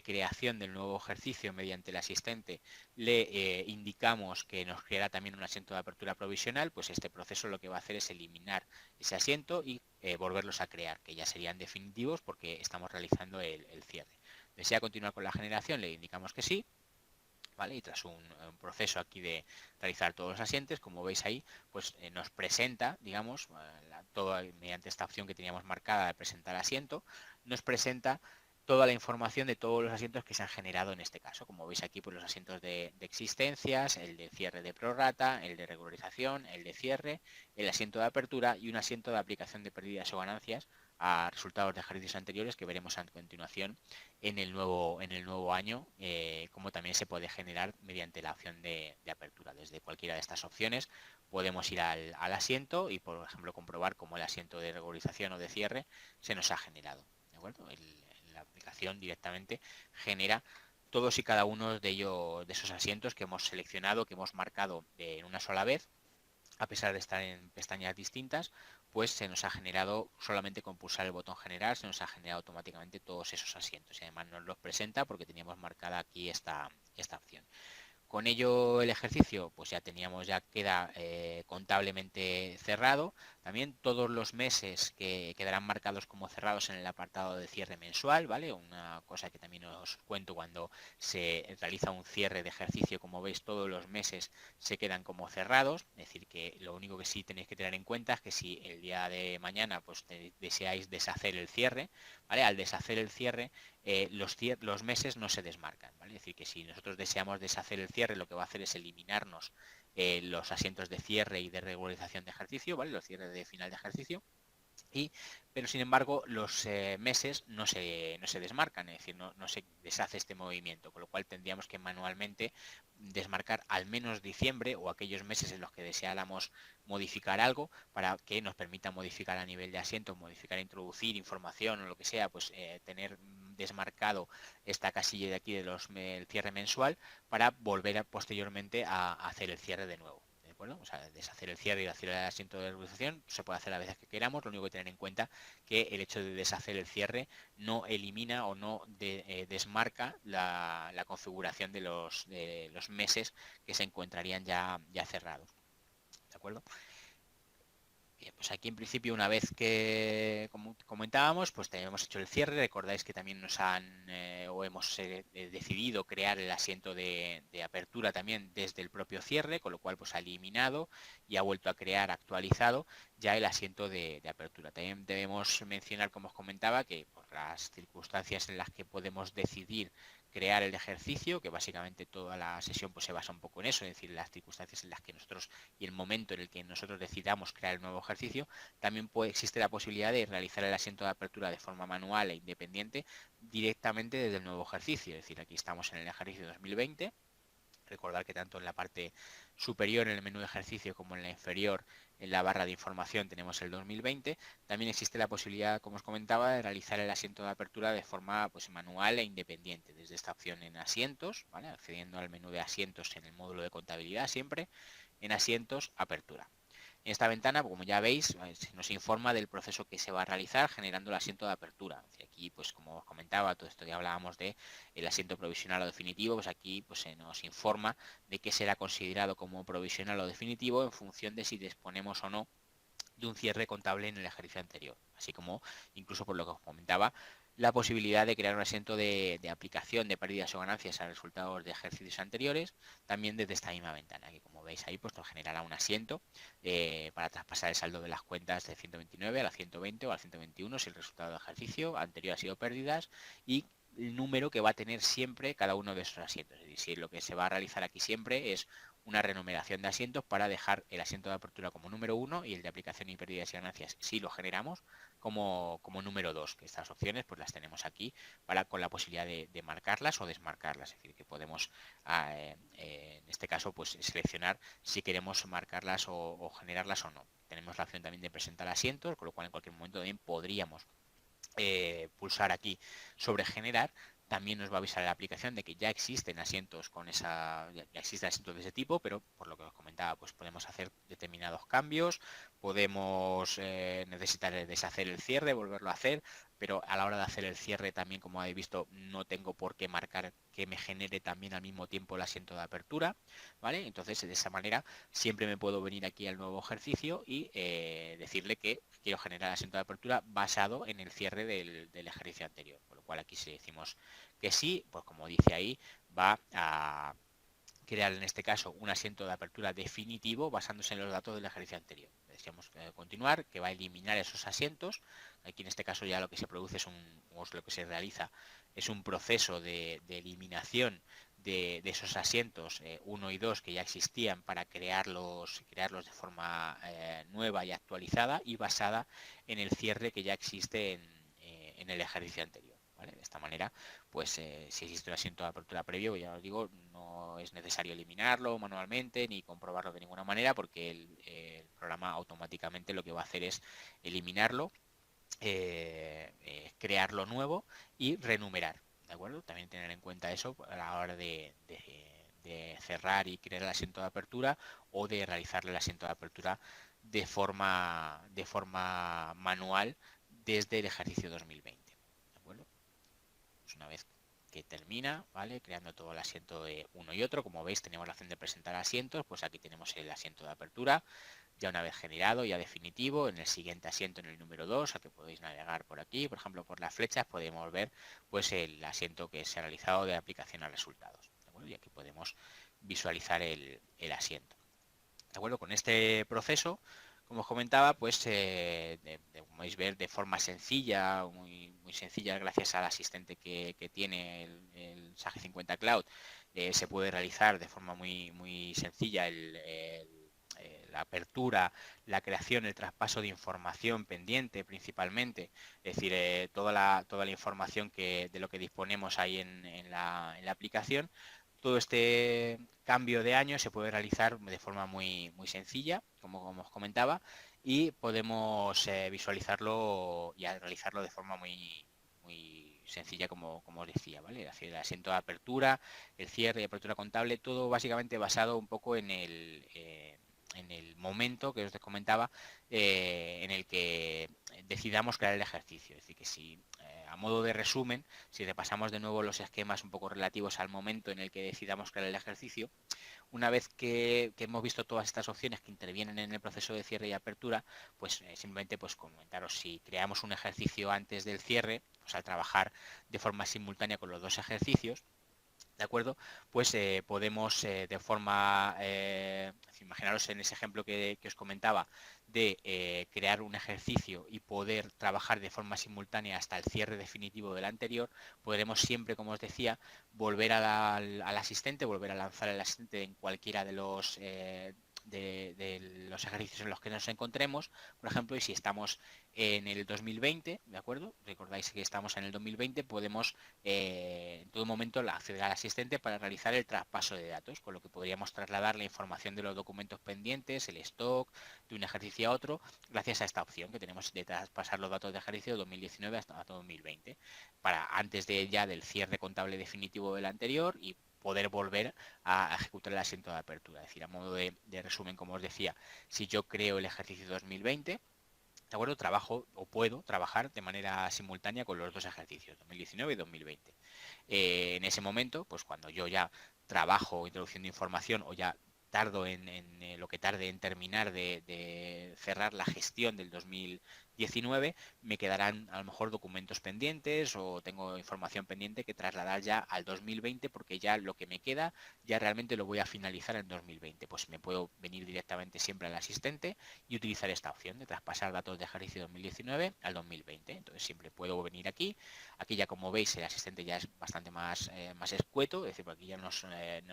creación del nuevo ejercicio mediante el asistente le indicamos que nos creará también un asiento de apertura provisional, pues este proceso lo que va a hacer es eliminar ese asiento y volverlos a crear, que ya serían definitivos porque estamos realizando el cierre. ¿Desea continuar con la generación? Le indicamos que sí. ¿Vale? Y tras un proceso aquí de realizar todos los asientos, como veis ahí, pues nos presenta, digamos, todo mediante esta opción que teníamos marcada de presentar asiento, nos presenta toda la información de todos los asientos que se han generado en este caso. Como veis aquí, pues los asientos de existencias, el de cierre de prorata, el de regularización, el de cierre, el asiento de apertura y un asiento de aplicación de pérdidas o ganancias a resultados de ejercicios anteriores que veremos a continuación en el nuevo año, como también se puede generar mediante la opción de apertura. Desde cualquiera de estas opciones podemos ir al asiento y, por ejemplo, comprobar cómo el asiento de regularización o de cierre se nos ha generado. ¿De acuerdo? La aplicación directamente genera todos y cada uno de ellos, de esos asientos que hemos seleccionado, que hemos marcado en una sola vez, a pesar de estar en pestañas distintas, pues se nos ha generado, solamente con pulsar el botón generar, se nos ha generado automáticamente todos esos asientos. Y además nos los presenta porque teníamos marcada aquí esta opción. Con ello el ejercicio pues ya queda contablemente cerrado. También todos los meses que quedarán marcados como cerrados en el apartado de cierre mensual, ¿vale? Una cosa que también os cuento: cuando se realiza un cierre de ejercicio, como veis, todos los meses se quedan como cerrados. Es decir, que lo único que sí tenéis que tener en cuenta es que si el día de mañana pues deseáis deshacer el cierre, ¿vale? Al deshacer el cierre, los meses no se desmarcan, ¿vale? Es decir, que si nosotros deseamos deshacer el cierre, lo que va a hacer es eliminarnos los asientos de cierre y de regularización de ejercicio, ¿vale? Los cierres de final de ejercicio. Pero sin embargo los meses no se desmarcan, es decir, no se deshace este movimiento, con lo cual tendríamos que manualmente desmarcar al menos diciembre o aquellos meses en los que deseáramos modificar algo, para que nos permita modificar a nivel de asientos, modificar, introducir información o lo que sea, pues tener desmarcado esta casilla de aquí el cierre mensual, para volver posteriormente a hacer el cierre de nuevo. Bueno, o sea, deshacer el cierre y hacer el asiento de regularización se puede hacer a veces que queramos. Lo único que tener en cuenta que el hecho de deshacer el cierre no elimina o no desmarca la configuración de los meses que se encontrarían ya cerrados. ¿De acuerdo? Bien, pues aquí en principio, una vez que, como comentábamos, pues hemos hecho el cierre. Recordáis que también nos han o hemos decidido crear el asiento de apertura también desde el propio cierre, con lo cual pues ha eliminado y ha vuelto a crear, actualizado ya el asiento de apertura. También debemos mencionar, como os comentaba, que por las circunstancias en las que podemos decidir crear el ejercicio, que básicamente toda la sesión pues se basa un poco en eso, es decir, las circunstancias en las que nosotros y el momento en el que nosotros decidamos crear el nuevo ejercicio, también existe la posibilidad de realizar el asiento de apertura de forma manual e independiente directamente desde el nuevo ejercicio. Es decir, aquí estamos en el ejercicio 2020. Recordar que tanto en la parte superior, en el menú de ejercicio, como en la inferior, en la barra de información, tenemos el 2020. También existe la posibilidad, como os comentaba, de realizar el asiento de apertura de forma pues manual e independiente, desde esta opción en asientos, ¿vale? Accediendo al menú de asientos en el módulo de contabilidad, siempre en asientos, apertura. En esta ventana, como ya veis, se nos informa del proceso que se va a realizar generando el asiento de apertura. Aquí, pues como os comentaba, todo esto ya hablábamos de el asiento provisional o definitivo, pues aquí pues se nos informa de qué será considerado como provisional o definitivo en función de si disponemos o no de un cierre contable en el ejercicio anterior, así como, incluso por lo que os comentaba, la posibilidad de crear un asiento de aplicación de pérdidas o ganancias a resultados de ejercicios anteriores, también desde esta misma ventana, que como veis ahí, pues nos generará un asiento para traspasar el saldo de las cuentas de 129 a la 120 o a la 121 si el resultado de ejercicio anterior ha sido pérdidas, y el número que va a tener siempre cada uno de esos asientos. Es decir, lo que se va a realizar aquí siempre es una renumeración de asientos para dejar el asiento de apertura como número 1 y el de aplicación y pérdidas y ganancias, si lo generamos, como número 2, que estas opciones pues las tenemos aquí con la posibilidad de marcarlas o desmarcarlas. Es decir, que podemos en este caso pues seleccionar si queremos marcarlas o generarlas o no. Tenemos la opción también de presentar asientos, con lo cual en cualquier momento también podríamos pulsar aquí sobre generar. También nos va a avisar la aplicación de que ya existen asientos ya existen asientos de ese tipo, pero por lo que os comentaba, pues podemos hacer determinados cambios, podemos necesitar deshacer el cierre, volverlo a hacer, pero a la hora de hacer el cierre también, como habéis visto, no tengo por qué marcar que me genere también al mismo tiempo el asiento de apertura, ¿vale? Entonces, de esa manera, siempre me puedo venir aquí al nuevo ejercicio y decirle que quiero generar asiento de apertura basado en el cierre del ejercicio anterior. Con lo cual aquí si decimos que sí, pues como dice ahí, va a crear en este caso un asiento de apertura definitivo basándose en los datos del ejercicio anterior. Decíamos continuar, que va a eliminar esos asientos. Aquí en este caso ya lo que se produce lo que se realiza es un proceso de eliminación de esos asientos 1 y 2 que ya existían para crearlos de forma nueva y actualizada y basada en el cierre que ya existe en el ejercicio anterior. ¿Vale? De esta manera, pues si existe un asiento de apertura previo, ya os digo, no es necesario eliminarlo manualmente ni comprobarlo de ninguna manera porque el programa automáticamente lo que va a hacer es eliminarlo, crearlo nuevo y renumerar. ¿De acuerdo? También tener en cuenta eso a la hora de cerrar y crear el asiento de apertura o de realizarle el asiento de apertura de forma manual desde el ejercicio 2020. ¿De acuerdo? Pues una vez que termina, ¿vale? Creando todo el asiento de uno y otro. Como veis, tenemos la opción de presentar asientos, pues aquí tenemos el asiento de apertura, ya una vez generado, ya definitivo. En el siguiente asiento, en el número 2, al que podéis navegar por aquí, por ejemplo, por las flechas, podemos ver pues el asiento que se ha realizado de aplicación a resultados. ¿De acuerdo? Y aquí podemos visualizar el asiento. ¿De acuerdo? Con este proceso, como os comentaba, pues como podéis ver de forma sencilla, muy sencilla, gracias al asistente que tiene el Sage 50 Cloud, se puede realizar de forma muy sencilla la apertura, la creación, el traspaso de información pendiente principalmente, es decir, toda la información de lo que disponemos ahí en la aplicación. Todo este cambio de año se puede realizar de forma muy sencilla, como os comentaba, y podemos visualizarlo y realizarlo de forma muy sencilla, como os decía, ¿vale? Hacer el asiento de apertura, el cierre y apertura contable, todo básicamente basado un poco en el momento que os comentaba, en el que decidamos crear el ejercicio. Es decir, que si a modo de resumen, si repasamos de nuevo los esquemas un poco relativos al momento en el que decidamos crear el ejercicio, una vez que hemos visto todas estas opciones que intervienen en el proceso de cierre y apertura, pues simplemente pues comentaros si creamos un ejercicio antes del cierre, pues al trabajar de forma simultánea con los dos ejercicios, ¿de acuerdo? Pues podemos de forma, imaginaros en ese ejemplo que os comentaba, de crear un ejercicio y poder trabajar de forma simultánea hasta el cierre definitivo del anterior, podremos siempre, como os decía, volver al asistente, volver a lanzar el asistente en cualquiera de los ejercicios en los que nos encontremos, por ejemplo, y si estamos en el 2020, ¿de acuerdo? Recordáis que estamos en el 2020, podemos en todo momento acceder al asistente para realizar el traspaso de datos, con lo que podríamos trasladar la información de los documentos pendientes, el stock, de un ejercicio a otro, gracias a esta opción que tenemos de traspasar los datos de ejercicio de 2019 hasta 2020, para antes del cierre contable definitivo del anterior y poder volver a ejecutar el asiento de apertura. Es decir, a modo de resumen, como os decía, si yo creo el ejercicio 2020, ¿de acuerdo? Trabajo o puedo trabajar de manera simultánea con los dos ejercicios, 2019 y 2020. En ese momento, pues cuando yo ya trabajo introduciendo información o ya tardo en lo que tarde en terminar de cerrar la gestión del 2019 me quedarán a lo mejor documentos pendientes o tengo información pendiente que trasladar ya al 2020 porque ya lo que me queda ya realmente lo voy a finalizar en 2020. Pues me puedo venir directamente siempre al asistente y utilizar esta opción de traspasar datos de ejercicio 2019 al 2020. Entonces siempre puedo venir aquí. Aquí ya como veis el asistente ya es bastante más escueto, es decir, aquí ya no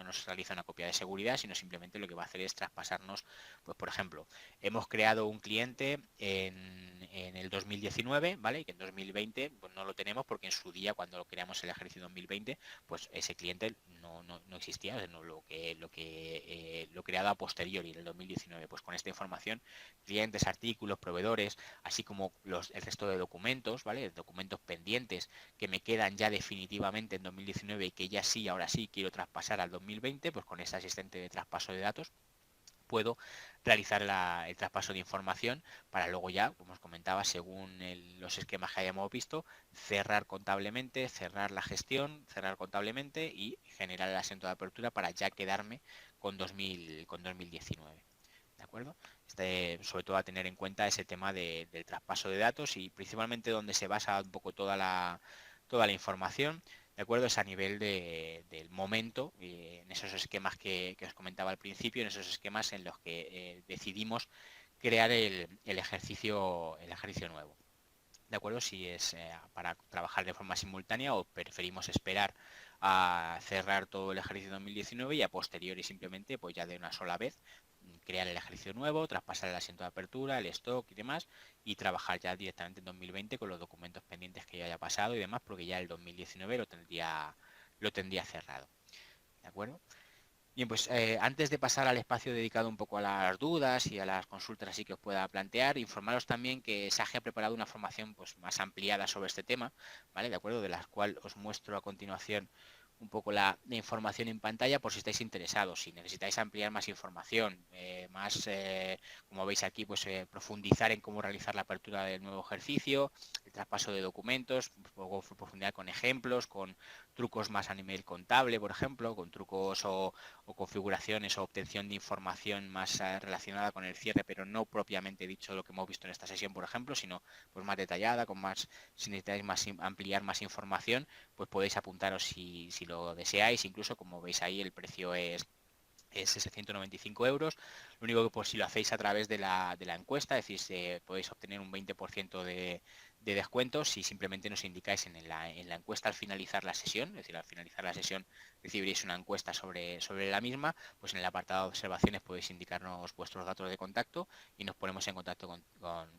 nos realiza una copia de seguridad, sino simplemente lo que va a hacer es traspasarnos, pues por ejemplo, hemos creado un cliente en el 2019, ¿vale? Y que en 2020 pues, no lo tenemos porque en su día, cuando creamos el ejercicio 2020, pues ese cliente no existía, o sea, no, lo creado a posteriori en el 2019. Pues con esta información, clientes, artículos, proveedores, así como el resto de documentos, ¿vale? Documentos pendientes que me quedan ya definitivamente en 2019 y que ya sí, ahora sí quiero traspasar al 2020, pues con este asistente de traspaso de datos puedo realizar el traspaso de información para luego ya, como os comentaba, según los esquemas que hayamos visto, cerrar contablemente, cerrar la gestión, cerrar contablemente y generar el asiento de apertura para ya quedarme con 2019. ¿De acuerdo? Sobre todo a tener en cuenta ese tema del traspaso de datos y principalmente donde se basa un poco toda la información. ¿De acuerdo? Es a nivel del momento, en esos esquemas que os comentaba al principio, en esos esquemas en los que decidimos crear el ejercicio nuevo. ¿De acuerdo? Si es para trabajar de forma simultánea o preferimos esperar a cerrar todo el ejercicio 2019 y a posteriori simplemente, pues ya de una sola vez, crear el ejercicio nuevo, traspasar el asiento de apertura, el stock y demás, y trabajar ya directamente en 2020 con los documentos pendientes que ya haya pasado y demás, porque ya el 2019 lo tendría cerrado. ¿De acuerdo? Bien, pues antes de pasar al espacio dedicado un poco a las dudas y a las consultas así que os pueda plantear, informaros también que Sage ha preparado una formación pues, más ampliada sobre este tema, ¿vale? De acuerdo, de la cual os muestro a continuación un poco la información en pantalla por si estáis interesados. Si necesitáis ampliar más información, como veis aquí, pues profundizar en cómo realizar la apertura del nuevo ejercicio, el traspaso de documentos, luego profundizar con ejemplos, con trucos más a nivel contable, por ejemplo, con trucos o configuraciones o obtención de información más relacionada con el cierre, pero no propiamente dicho lo que hemos visto en esta sesión, por ejemplo, sino pues más detallada, si necesitáis ampliar más información, pues podéis apuntaros si lo deseáis, incluso como veis ahí el precio es 195 euros. Lo único que pues, si lo hacéis a través de la encuesta, es decir, podéis obtener un 20% de descuento si simplemente nos indicáis en la encuesta al finalizar la sesión, es decir, al finalizar la sesión recibiréis una encuesta sobre la misma, pues en el apartado de observaciones podéis indicarnos vuestros datos de contacto y nos ponemos en contacto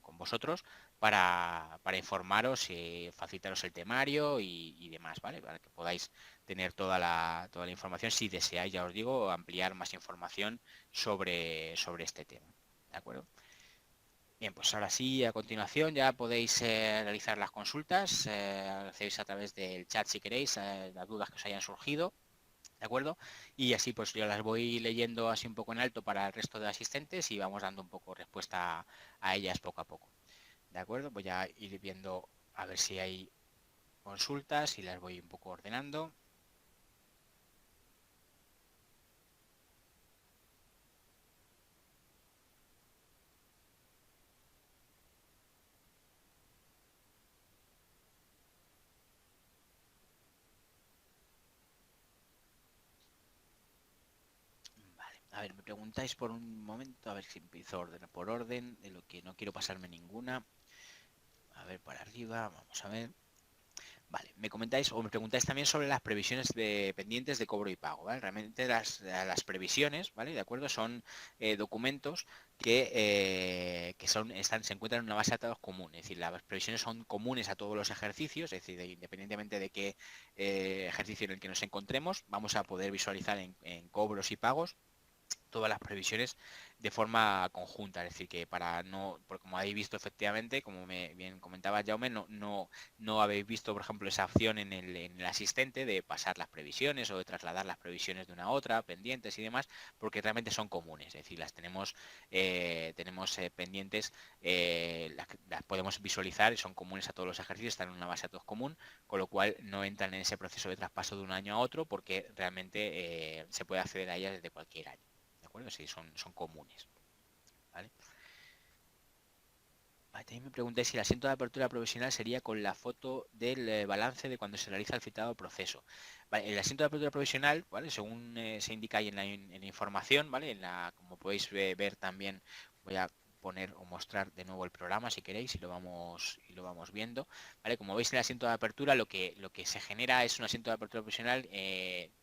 con vosotros para informaros y facilitaros el temario y demás, ¿vale? Para que podáis tener toda la información si deseáis, ya os digo, ampliar más información sobre este tema. ¿De acuerdo? Bien, pues ahora sí, a continuación ya podéis realizar las consultas, hacéis a través del chat si queréis, las dudas que os hayan surgido, ¿de acuerdo? Y así pues yo las voy leyendo así un poco en alto para el resto de asistentes y vamos dando un poco respuesta a ellas poco a poco, ¿de acuerdo? Voy a ir viendo a ver si hay consultas y las voy un poco ordenando. Vale, a ver, me preguntáis por un momento, a ver si empiezo a ordenar por orden, de lo que no quiero pasarme ninguna. A ver, para arriba, vamos a ver. Vale, me comentáis o me preguntáis también sobre las previsiones pendientes de cobro y pago, ¿vale? Realmente las previsiones, ¿vale? De acuerdo, son documentos que se encuentran en una base de datos común, es decir, las previsiones son comunes a todos los ejercicios, es decir, independientemente de qué ejercicio en el que nos encontremos, vamos a poder visualizar en cobros y pagos todas las previsiones de forma conjunta, es decir, que porque como habéis visto efectivamente, como bien comentaba Jaume, no habéis visto, por ejemplo, esa opción en el asistente de pasar las previsiones o de trasladar las previsiones de una a otra, pendientes y demás, porque realmente son comunes, es decir, las tenemos pendientes, las podemos visualizar y son comunes a todos los ejercicios, están en una base de datos común, con lo cual no entran en ese proceso de traspaso de un año a otro porque realmente se puede acceder a ellas desde cualquier año. ¿De acuerdo? Sí, son comunes. ¿Vale? También me pregunté si el asiento de apertura provisional sería con la foto del balance de cuando se realiza el citado proceso. Vale, el asiento de apertura provisional, ¿vale? Según se indica ahí en la información, ¿vale? Como podéis ver también, voy a poner o mostrar de nuevo el programa si queréis y lo vamos viendo. ¿Vale? Como veis en el asiento de apertura lo que se genera es un asiento de apertura provisional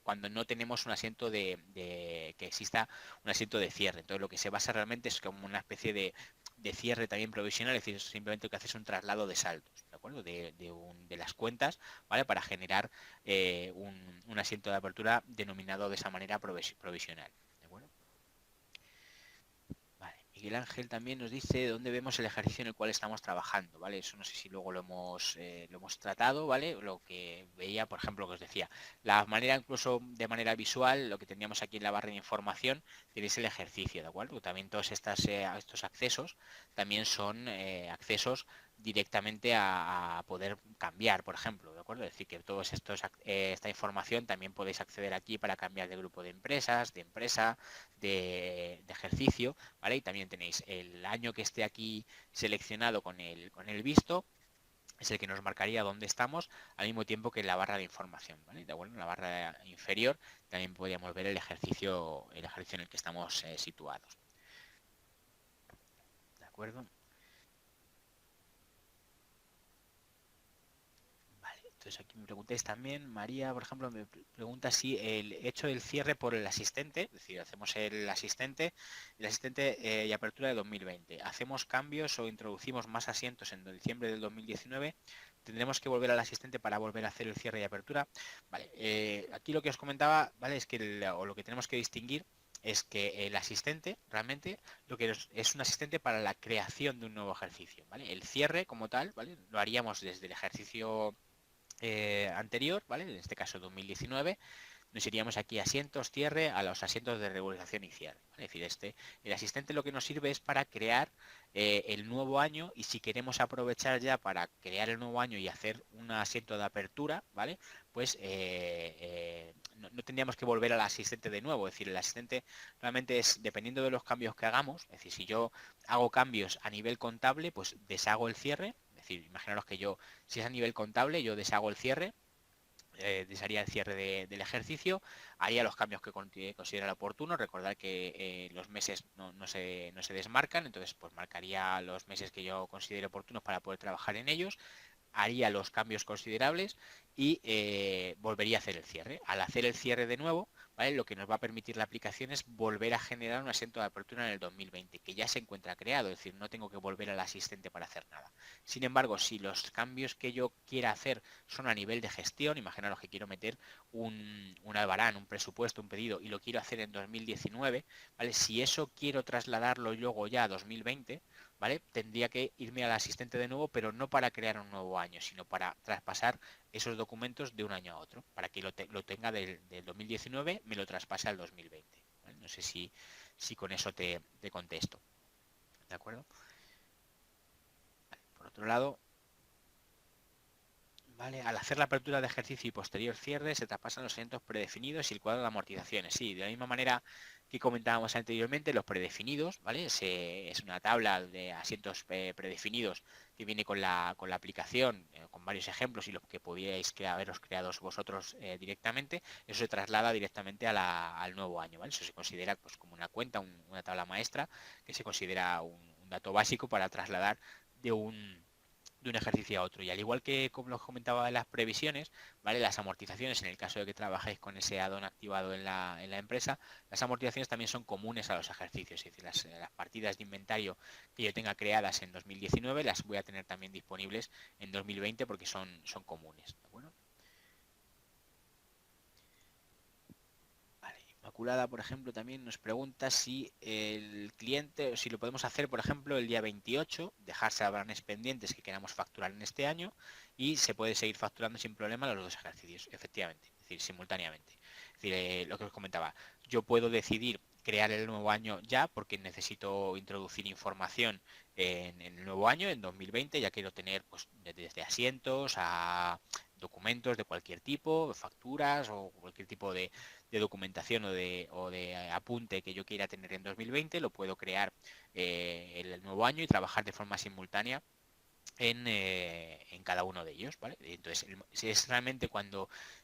cuando no tenemos un asiento que exista un asiento de cierre. Entonces lo que se basa realmente es como una especie de cierre también provisional, es decir, simplemente lo que hace es un traslado de saldos, ¿de acuerdo? De las cuentas, ¿vale? Para generar un asiento de apertura denominado de esa manera provisional, ¿de acuerdo? Vale. Miguel Ángel también nos dice dónde vemos el ejercicio en el cual estamos trabajando, ¿vale? Eso no sé si luego lo hemos tratado, ¿vale? Lo que veía, por ejemplo, lo que os decía, la manera, incluso de manera visual, lo que teníamos aquí en la barra de información, tenéis el ejercicio, ¿de acuerdo? También todos estos accesos también son accesos directamente a poder cambiar, por ejemplo, ¿de acuerdo? Es decir, que esta información también podéis acceder aquí para cambiar de grupo de empresas, de empresa, de ejercicio, ¿vale? Y también tenéis el año que esté aquí seleccionado con el visto, es el que nos marcaría dónde estamos, al mismo tiempo que en la barra de información, ¿vale? De acuerdo, en la barra inferior también podríamos ver el ejercicio en el que estamos situados. ¿De acuerdo? Entonces aquí me preguntáis también, María, por ejemplo, me pregunta si el hecho del cierre por el asistente, es decir, hacemos el asistente y apertura de 2020, hacemos cambios o introducimos más asientos en diciembre del 2019, tendremos que volver al asistente para volver a hacer el cierre y apertura. Vale, aquí lo que os comentaba, ¿vale? Es que lo que tenemos que distinguir es que el asistente realmente lo que es un asistente para la creación de un nuevo ejercicio, ¿vale? El cierre como tal, ¿vale? Lo haríamos desde el ejercicio anterior, ¿vale? En este caso 2019, nos iríamos aquí a asientos, cierre, a los asientos de regularización y cierre, ¿vale? Es decir, el asistente lo que nos sirve es para crear el nuevo año, y si queremos aprovechar ya para crear el nuevo año y hacer un asiento de apertura, ¿vale? Pues no tendríamos que volver al asistente de nuevo, es decir, el asistente realmente es, dependiendo de los cambios que hagamos, es decir, si yo hago cambios a nivel contable, pues deshago el cierre, es decir, imaginaros que si es a nivel contable, yo deshago el cierre, desharía el cierre del ejercicio, haría los cambios que considera oportuno. Recordad que los meses no se desmarcan, entonces pues marcaría los meses que yo considere oportunos para poder trabajar en ellos, haría los cambios considerables y volvería a hacer el cierre. Al hacer el cierre de nuevo, ¿vale? Lo que nos va a permitir la aplicación es volver a generar un asiento de apertura en el 2020, que ya se encuentra creado, es decir, no tengo que volver al asistente para hacer nada. Sin embargo, si los cambios que yo quiera hacer son a nivel de gestión, imaginaros que quiero meter un albarán, un presupuesto, un pedido, y lo quiero hacer en 2019, ¿vale? Si eso quiero trasladarlo luego ya a 2020, ¿vale? Tendría que irme al asistente de nuevo, pero no para crear un nuevo año, sino para traspasar esos documentos de un año a otro, para que lo tenga del 2019, me lo traspase al 2020. ¿Vale? No sé si con eso te contesto. ¿De acuerdo? Vale. Por otro lado, ¿vale? Al hacer la apertura de ejercicio y posterior cierre, se traspasan los asientos predefinidos y el cuadro de amortizaciones. Sí, de la misma manera que comentábamos anteriormente, los predefinidos, ¿vale? Es una tabla de asientos predefinidos que viene con la aplicación, con varios ejemplos y los que podíais haberos creado vosotros directamente. Eso se traslada directamente al nuevo año, ¿vale? Eso se considera pues, como una cuenta, una tabla maestra, que se considera un dato básico para trasladar de un ejercicio a otro. Y al igual que como os comentaba en las previsiones, ¿vale? Las amortizaciones, en el caso de que trabajéis con ese add-on activado en la empresa, las amortizaciones también son comunes a los ejercicios. Es decir, las partidas de inventario que yo tenga creadas en 2019 las voy a tener también disponibles en 2020 porque son comunes. ¿De acuerdo? Vale. Inmaculada, por ejemplo, también nos pregunta si el cliente, si lo podemos hacer, por ejemplo, el día 28, dejarse abranes pendientes que queramos facturar en este año y se puede seguir facturando sin problema los dos ejercicios, efectivamente, es decir, simultáneamente. Es decir, lo que os comentaba, yo puedo decidir crear el nuevo año ya porque necesito introducir información en el nuevo año, en 2020, ya quiero tener pues, desde asientos a documentos de cualquier tipo, facturas o cualquier tipo de documentación o de apunte que yo quiera tener en 2020, lo puedo crear el nuevo año y trabajar de forma simultánea en cada uno de ellos, ¿vale? Entonces, si es realmente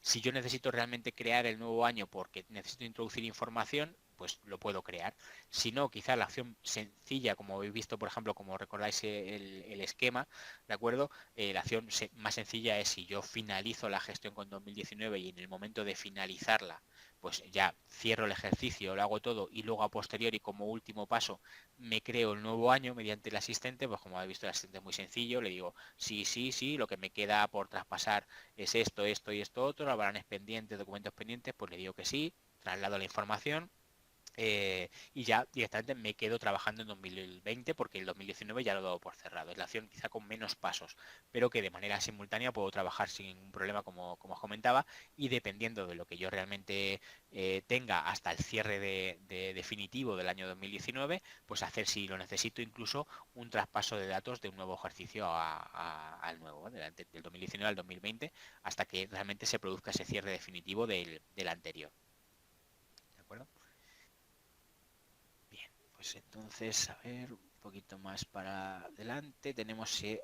si yo necesito realmente crear el nuevo año porque necesito introducir información, pues lo puedo crear. Si no, quizá la acción sencilla, como habéis visto, por ejemplo, como recordáis el esquema, ¿de acuerdo? La acción más sencilla es si yo finalizo la gestión con 2019 y en el momento de finalizarla, pues ya cierro el ejercicio, lo hago todo y luego a posteriori, como último paso, me creo el nuevo año mediante el asistente, pues como habéis visto el asistente es muy sencillo, le digo sí, sí, sí, lo que me queda por traspasar es esto, esto y esto otro, balanes pendientes, documentos pendientes, pues le digo que sí, traslado la información y ya directamente me quedo trabajando en 2020 porque el 2019 ya lo he dado por cerrado. Es la acción quizá con menos pasos, pero que de manera simultánea puedo trabajar sin ningún problema como os comentaba y dependiendo de lo que yo realmente tenga hasta el cierre definitivo del año 2019, pues hacer si lo necesito incluso un traspaso de datos de un nuevo ejercicio al nuevo, ¿vale? Del 2019 al 2020 hasta que realmente se produzca ese cierre definitivo del anterior. ¿De acuerdo? Bien, pues entonces, a ver, un poquito más para adelante, tenemos si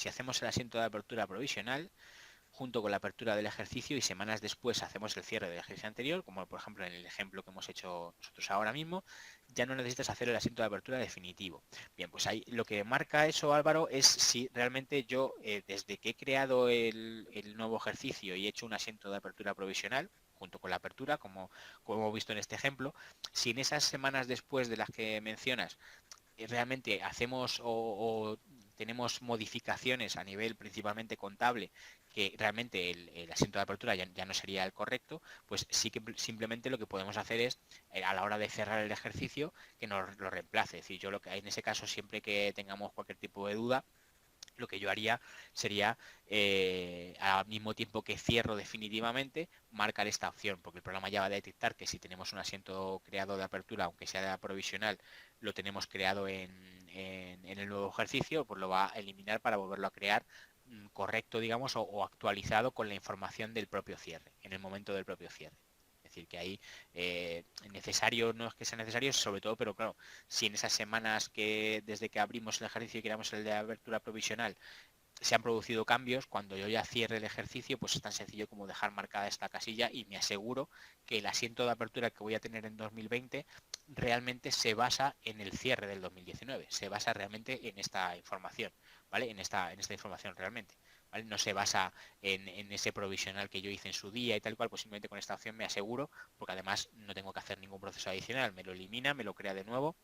hacemos el asiento de apertura provisional, junto con la apertura del ejercicio y semanas después hacemos el cierre del ejercicio anterior, como por ejemplo en el ejemplo que hemos hecho nosotros ahora mismo, ya no necesitas hacer el asiento de apertura definitivo. Bien, pues ahí lo que marca eso, Álvaro, es si realmente yo, desde que he creado el nuevo ejercicio y he hecho un asiento de apertura provisional, junto con la apertura, como hemos visto en este ejemplo, si en esas semanas después de las que mencionas realmente hacemos o tenemos modificaciones a nivel principalmente contable que realmente el asiento de apertura ya no sería el correcto, pues sí que simplemente lo que podemos hacer es a la hora de cerrar el ejercicio que nos lo reemplace. Es decir, yo lo que en ese caso siempre que tengamos cualquier tipo de duda, lo que yo haría sería, al mismo tiempo que cierro definitivamente, marcar esta opción, porque el programa ya va a detectar que si tenemos un asiento creado de apertura, aunque sea provisional, lo tenemos creado en el nuevo ejercicio, pues lo va a eliminar para volverlo a crear correcto, digamos, o actualizado con la información del propio cierre, en el momento del propio cierre. Es decir, que ahí necesario no es que sea necesario, sobre todo, pero claro, si en esas semanas que desde que abrimos el ejercicio y creamos el de apertura provisional se han producido cambios, cuando yo ya cierre el ejercicio, pues es tan sencillo como dejar marcada esta casilla y me aseguro que el asiento de apertura que voy a tener en 2020 realmente se basa en el cierre del 2019, se basa realmente en esta información, ¿vale? En esta información realmente. ¿Vale? No se basa en ese provisional que yo hice en su día y tal cual, pues simplemente con esta opción me aseguro, porque además no tengo que hacer ningún proceso adicional, me lo elimina, me lo crea de nuevo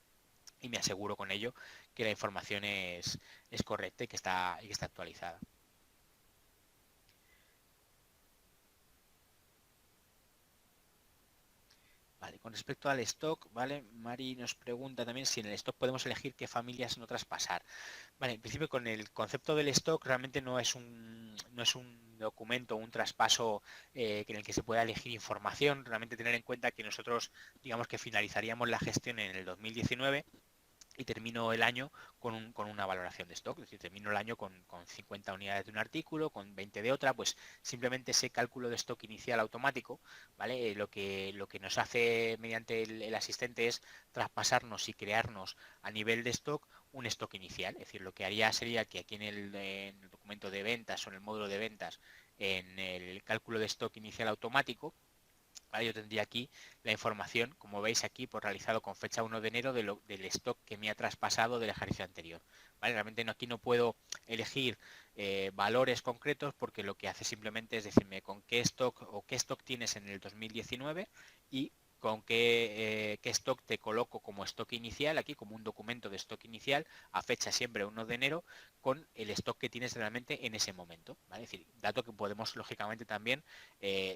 y me aseguro con ello que la información es correcta y que está actualizada. Vale, con respecto al stock, ¿vale? Mari nos pregunta también si en el stock podemos elegir qué familias no traspasar. Vale, en principio con el concepto del stock realmente no es un documento, un traspaso en el que se pueda elegir información. Realmente tener en cuenta que nosotros, digamos que finalizaríamos la gestión en el 2019 y termino el año con una valoración de stock, es decir, termino el año con 50 unidades de un artículo, con 20 de otra, pues simplemente ese cálculo de stock inicial automático, ¿vale? Lo que nos hace mediante el asistente es traspasarnos y crearnos a nivel de stock un stock inicial, es decir, lo que haría sería que aquí en el documento de ventas o en el módulo de ventas, en el cálculo de stock inicial automático, ¿vale? Yo tendría aquí la información, como veis aquí, por realizado con fecha 1 de enero del stock que me ha traspasado del ejercicio anterior. ¿Vale? Realmente aquí no puedo elegir valores concretos porque lo que hace simplemente es decirme con qué stock o qué stock tienes en el 2019 y con qué stock te coloco como stock inicial, aquí como un documento de stock inicial, a fecha siempre 1 de enero, con el stock que tienes realmente en ese momento. ¿Vale? Es decir, dato que podemos lógicamente también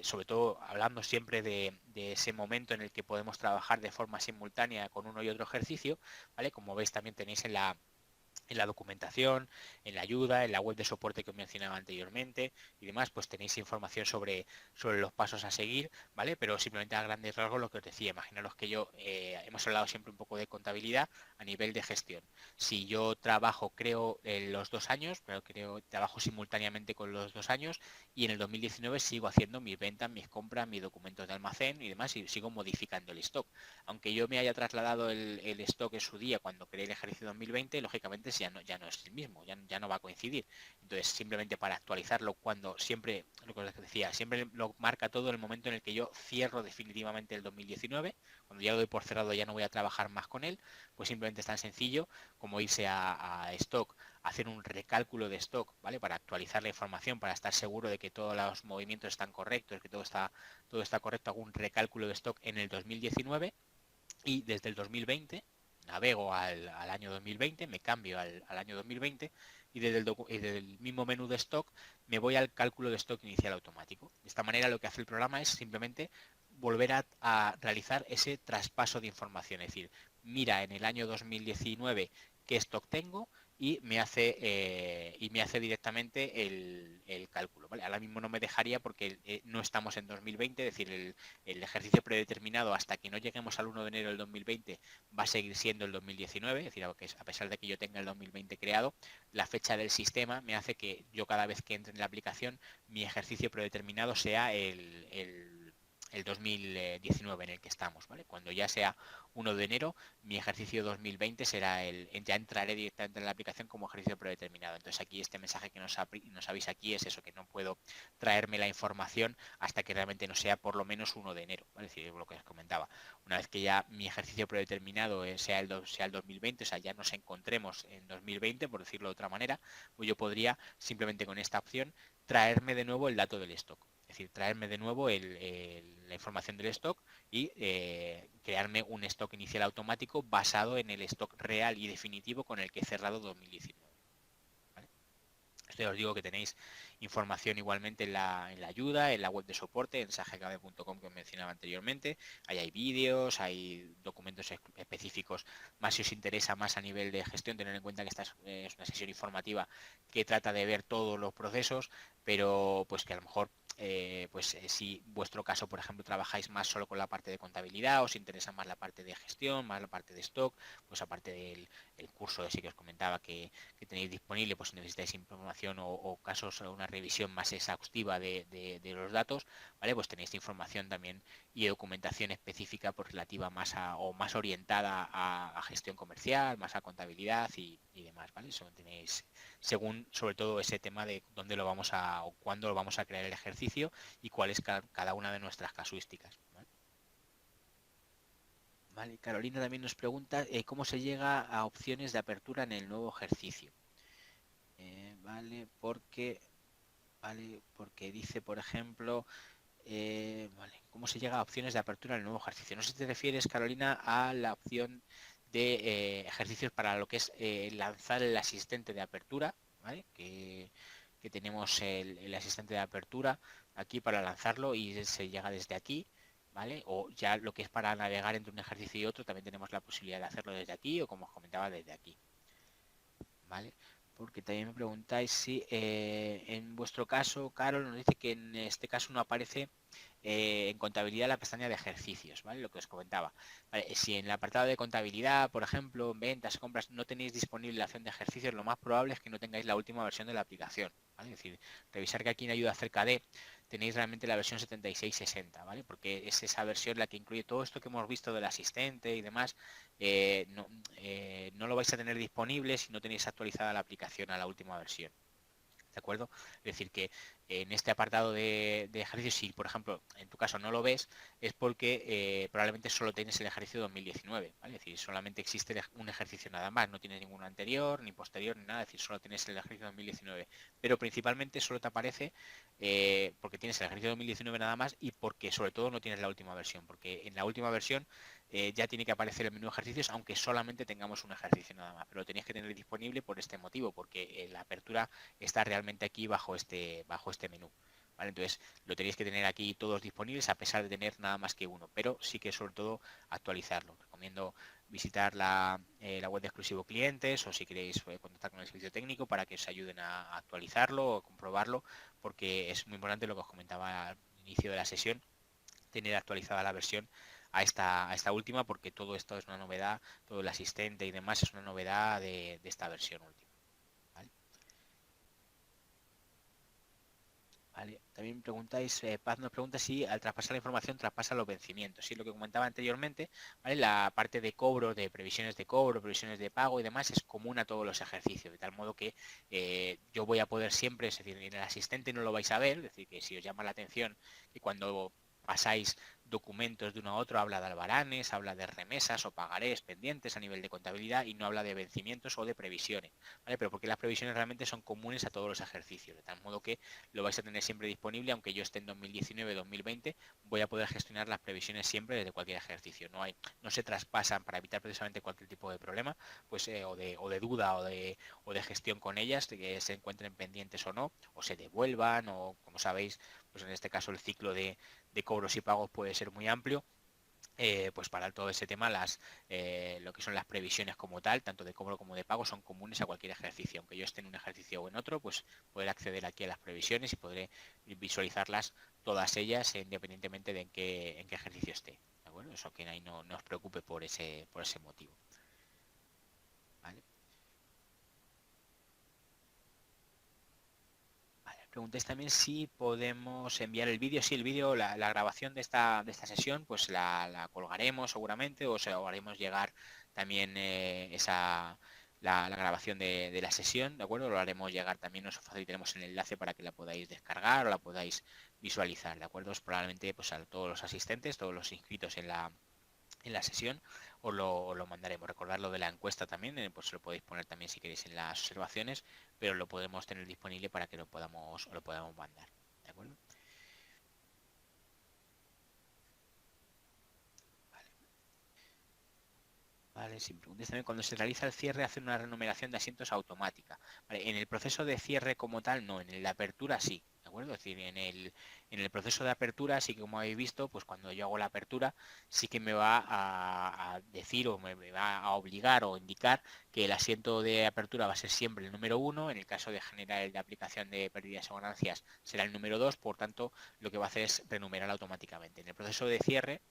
sobre todo hablando siempre de ese momento en el que podemos trabajar de forma simultánea con uno y otro ejercicio, ¿vale? Como veis también tenéis en la documentación, en la ayuda, en la web de soporte que os mencionaba anteriormente y demás, pues tenéis información sobre los pasos a seguir, ¿vale? Pero simplemente a grandes rasgos lo que os decía, imaginaros que yo, hemos hablado siempre un poco de contabilidad a nivel de gestión. Si yo creo los 2 años, pero trabajo simultáneamente con los 2 años y en el 2019 sigo haciendo mis ventas, mis compras, mis documentos de almacén y demás y sigo modificando el stock. Aunque yo me haya trasladado el stock en su día cuando creé el ejercicio 2020, lógicamente si ya no es el mismo, ya no va a coincidir. Entonces, simplemente para actualizarlo cuando siempre, lo que os decía, siempre lo marca todo en el momento en el que yo cierro definitivamente el 2019, cuando ya lo doy por cerrado ya no voy a trabajar más con él, pues simplemente es tan sencillo como irse a stock, hacer un recálculo de stock, ¿vale? Para actualizar la información, para estar seguro de que todos los movimientos están correctos, que todo está correcto, hago un recálculo de stock en el 2019 y desde el 2020 navego al año 2020, me cambio al año 2020 y desde el mismo menú de stock me voy al cálculo de stock inicial automático. De esta manera lo que hace el programa es simplemente volver a realizar ese traspaso de información, es decir, mira en el año 2019 qué stock tengo y me hace directamente el cálculo. ¿Vale? Ahora mismo no me dejaría porque no estamos en 2020, es decir, el ejercicio predeterminado hasta que no lleguemos al 1 de enero del 2020 va a seguir siendo el 2019, es decir, a pesar de que yo tenga el 2020 creado, la fecha del sistema me hace que yo cada vez que entre en la aplicación mi ejercicio predeterminado sea el 2019 en el que estamos, ¿vale? Cuando ya sea 1 de enero, mi ejercicio 2020 será ya entraré directamente en la aplicación como ejercicio predeterminado. Entonces aquí este mensaje que nos avisa aquí es eso, que no puedo traerme la información hasta que realmente no sea por lo menos 1 de enero, ¿vale? Es decir, lo que os comentaba. Una vez que ya mi ejercicio predeterminado sea el 2020, o sea, ya nos encontremos en 2020, por decirlo de otra manera, pues yo podría simplemente con esta opción traerme de nuevo el dato del stock. Es decir, traerme de nuevo la información del stock y crearme un stock inicial automático basado en el stock real y definitivo con el que he cerrado 2019. ¿Vale? Esto ya os digo que tenéis información igualmente en la ayuda, en la web de soporte, en sagecabe.com que os mencionaba anteriormente. Ahí hay vídeos, hay documentos específicos, más si os interesa más a nivel de gestión, tener en cuenta que esta es una sesión informativa que trata de ver todos los procesos, pero pues que a lo mejor si vuestro caso, por ejemplo, trabajáis más solo con la parte de contabilidad, os interesa más la parte de gestión, más la parte de stock, pues aparte del curso ese que os comentaba que tenéis disponible, pues si necesitáis información o casos o una revisión más exhaustiva de los datos, ¿vale? Pues tenéis información también y documentación específica pues, relativa más o más orientada a gestión comercial, más a contabilidad y demás, ¿vale? Eso tenéis según sobre todo ese tema de dónde lo vamos o cuándo lo vamos a crear el ejercicio y cuál es cada una de nuestras casuísticas. ¿Vale? Vale, Carolina también nos pregunta cómo se llega a opciones de apertura en el nuevo ejercicio. Porque dice, por ejemplo, ¿cómo se llega a opciones de apertura en el nuevo ejercicio? No sé si te refieres, Carolina, a la opción de ejercicios para lo que es lanzar el asistente de apertura, ¿vale? Que tenemos el asistente de apertura aquí para lanzarlo y se llega desde aquí, ¿vale? O ya lo que es para navegar entre un ejercicio y otro, también tenemos la posibilidad de hacerlo desde aquí o como os comentaba, desde aquí, ¿vale? Porque también me preguntáis si en vuestro caso, Carol nos dice que en este caso no aparece en contabilidad la pestaña de ejercicios, ¿vale? Lo que os comentaba. Vale, si en el apartado de contabilidad, por ejemplo, en ventas, compras, no tenéis disponible la opción de ejercicios, lo más probable es que no tengáis la última versión de la aplicación, ¿vale? Es decir, revisar que aquí en ayuda acerca de tenéis realmente la versión 7660, ¿vale? Porque es esa versión la que incluye todo esto que hemos visto del asistente y demás. No lo vais a tener disponible si no tenéis actualizada la aplicación a la última versión. ¿De acuerdo? Es decir, que en este apartado de ejercicios, si por ejemplo en tu caso no lo ves, es porque probablemente solo tienes el ejercicio 2019, ¿vale? Es decir, solamente existe un ejercicio nada más, no tienes ninguno anterior, ni posterior, ni nada, es decir, solo tienes el ejercicio 2019. Pero principalmente solo te aparece porque tienes el ejercicio 2019 nada más y porque sobre todo no tienes la última versión, porque en la última versión ya tiene que aparecer el menú ejercicios, aunque solamente tengamos un ejercicio nada más, pero lo tenéis que tener disponible por este motivo, porque la apertura está realmente aquí bajo este menú. ¿Vale? Entonces lo tenéis que tener aquí todos disponibles a pesar de tener nada más que uno, pero sí que sobre todo actualizarlo. Recomiendo visitar la web de exclusivo clientes o si queréis contactar con el servicio técnico para que os ayuden a actualizarlo o comprobarlo, porque es muy importante lo que os comentaba al inicio de la sesión, tener actualizada la versión a esta última, porque todo esto es una novedad, todo el asistente y demás es una novedad de esta versión última. ¿Vale? ¿Vale? También preguntáis, Paz nos pregunta si al traspasar la información traspasa los vencimientos. Sí, lo que comentaba anteriormente, ¿vale? La parte de cobro, de previsiones de cobro, previsiones de pago y demás es común a todos los ejercicios, de tal modo que yo voy a poder siempre, es decir, en el asistente no lo vais a ver, es decir, que si os llama la atención que cuando pasáis documentos de uno a otro, habla de albaranes, habla de remesas o pagarés pendientes a nivel de contabilidad y no habla de vencimientos o de previsiones, ¿vale? Pero porque las previsiones realmente son comunes a todos los ejercicios, de tal modo que lo vais a tener siempre disponible, aunque yo esté en 2019-2020, voy a poder gestionar las previsiones siempre desde cualquier ejercicio. No se traspasan para evitar precisamente cualquier tipo de problema, pues o de duda o de gestión con ellas, de que se encuentren pendientes o no, o se devuelvan, o como sabéis, pues en este caso el ciclo de cobros y pagos puede ser muy amplio. Pues para todo ese tema lo que son las previsiones como tal, tanto de cobro como de pago, son comunes a cualquier ejercicio. Aunque yo esté en un ejercicio o en otro, pues poder acceder aquí a las previsiones y podré visualizarlas todas ellas independientemente de en qué ejercicio esté. ¿De acuerdo? Eso que ahí no os preocupe por ese motivo. ¿Vale? Preguntáis también si podemos enviar el vídeo. Sí, el vídeo, la grabación de esta sesión, pues la colgaremos seguramente o se lo haremos llegar también la grabación de la sesión, ¿de acuerdo? Lo haremos llegar también, os facilitaremos el enlace para que la podáis descargar o la podáis visualizar, ¿de acuerdo? Probablemente pues a todos los asistentes, todos los inscritos en la sesión os lo mandaremos. Recordad lo de la encuesta también, pues lo podéis poner también si queréis en las observaciones, pero lo podemos tener disponible para que lo podamos mandar. ¿De acuerdo? Vale. Vale, sin preguntas también, cuando se realiza el cierre, hace una renumeración de asientos automática. Vale, en el proceso de cierre como tal, no, en el de apertura sí, ¿de acuerdo? Es decir, en el proceso de apertura, sí que como habéis visto, pues cuando yo hago la apertura, sí que me va a decir o me va a obligar o indicar que el asiento de apertura va a ser siempre el número 1, en el caso de generar el de aplicación de pérdidas o ganancias será el número 2, por tanto, lo que va a hacer es renumerar automáticamente. En el proceso de cierre,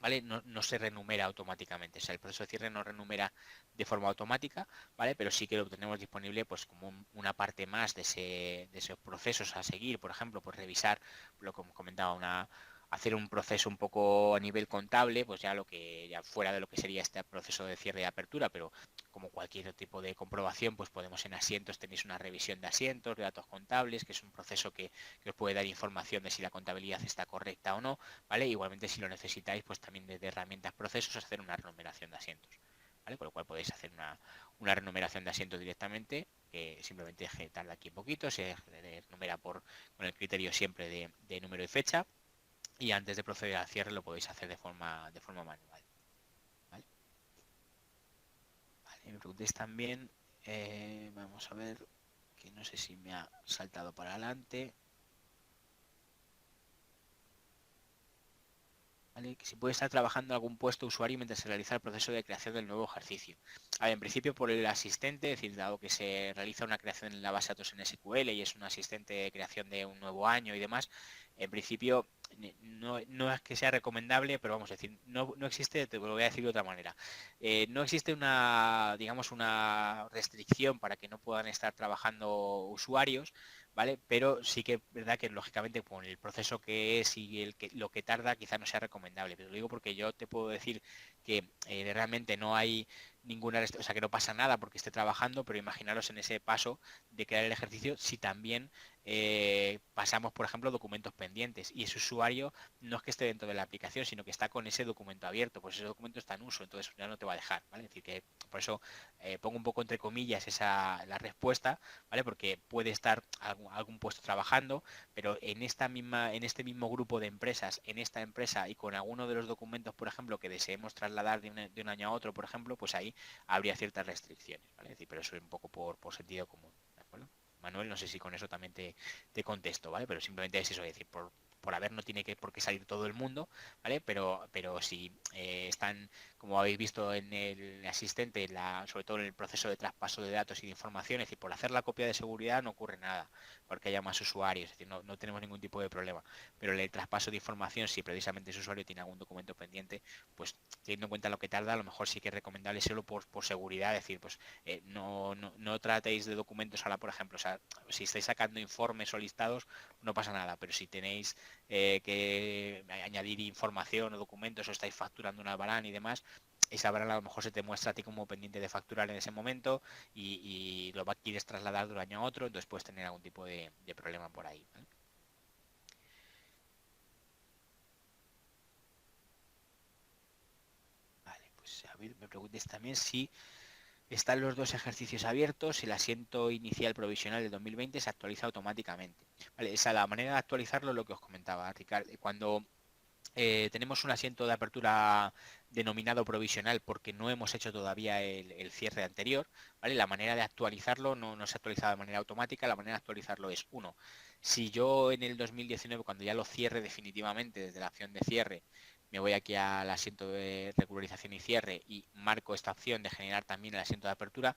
¿vale? No se renumera automáticamente, o sea, el proceso de cierre no renumera de forma automática, ¿vale? Pero sí que lo tenemos disponible pues como una parte más de esos procesos a seguir, por ejemplo, pues revisar, lo que comentaba, hacer un proceso un poco a nivel contable, pues ya fuera de lo que sería este proceso de cierre y apertura, pero como cualquier tipo de comprobación, pues podemos en asientos, tenéis una revisión de asientos, de datos contables, que es un proceso que os puede dar información de si la contabilidad está correcta o no, ¿vale? Igualmente si lo necesitáis, pues también desde herramientas procesos hacer una renumeración de asientos, ¿vale? Con lo cual podéis hacer una renumeración de asientos directamente, que simplemente tarda aquí un poquito, se renumera con el criterio siempre de número y fecha, y antes de proceder al cierre lo podéis hacer de forma manual, ¿vale? Vale, me preguntéis también, vamos a ver, que no sé si me ha saltado para adelante. ¿Vale? Que si puede estar trabajando en algún puesto usuario mientras se realiza el proceso de creación del nuevo ejercicio. A ver, en principio por el asistente, es decir, dado que se realiza una creación en la base de datos en SQL y es un asistente de creación de un nuevo año y demás, en principio no es que sea recomendable, pero vamos a decir, no existe, te lo voy a decir de otra manera, no existe digamos, una restricción para que no puedan estar trabajando usuarios, ¿vale? Pero sí que es verdad que lógicamente con el proceso que es y lo que tarda quizá no sea recomendable. Pero lo digo porque yo te puedo decir que realmente no hay o sea, que no pasa nada porque esté trabajando, pero imaginaros en ese paso de crear el ejercicio si también pasamos, por ejemplo, documentos pendientes y ese usuario no es que esté dentro de la aplicación, sino que está con ese documento abierto, pues ese documento está en uso, entonces ya no te va a dejar, ¿vale? Es decir, que por eso pongo un poco entre comillas la respuesta, ¿vale? Porque puede estar algún puesto trabajando, pero en este mismo grupo de empresas, en esta empresa y con alguno de los documentos, por ejemplo, que deseemos trasladar de un año a otro, por ejemplo, pues ahí habría ciertas restricciones, ¿vale? Es decir, pero eso es un poco por sentido común, ¿de acuerdo? Manuel, no sé si con eso también te contesto, ¿vale? Pero simplemente es eso, es decir, por haber no tiene por qué salir todo el mundo, ¿vale? Pero si están, como habéis visto en el asistente, sobre todo en el proceso de traspaso de datos y de información, es decir, por hacer la copia de seguridad no ocurre nada, porque haya más usuarios, es decir, no tenemos ningún tipo de problema. Pero en el traspaso de información, si precisamente ese usuario tiene algún documento pendiente, pues teniendo en cuenta lo que tarda, a lo mejor sí que es recomendable solo por seguridad, decir, pues no tratéis de documentos ahora, por ejemplo, o sea, si estáis sacando informes o listados, no pasa nada, pero si tenéis que añadir información o documentos o estáis facturando una varán y demás, esa varán a lo mejor se te muestra a ti como pendiente de facturar en ese momento y lo quieres trasladar de un año a otro, entonces puedes tener algún tipo de problema por ahí, ¿vale? Vale, pues a ver, me preguntes también si están los dos ejercicios abiertos, el asiento inicial provisional de 2020 se actualiza automáticamente. Vale, esa la manera de actualizarlo, lo que os comentaba, Ricardo. Cuando tenemos un asiento de apertura denominado provisional porque no hemos hecho todavía el cierre anterior, ¿vale? La manera de actualizarlo no se ha actualizado de manera automática, la manera de actualizarlo es, uno, si yo en el 2019, cuando ya lo cierre definitivamente desde la opción de cierre, me voy aquí al asiento de regularización y cierre y marco esta opción de generar también el asiento de apertura,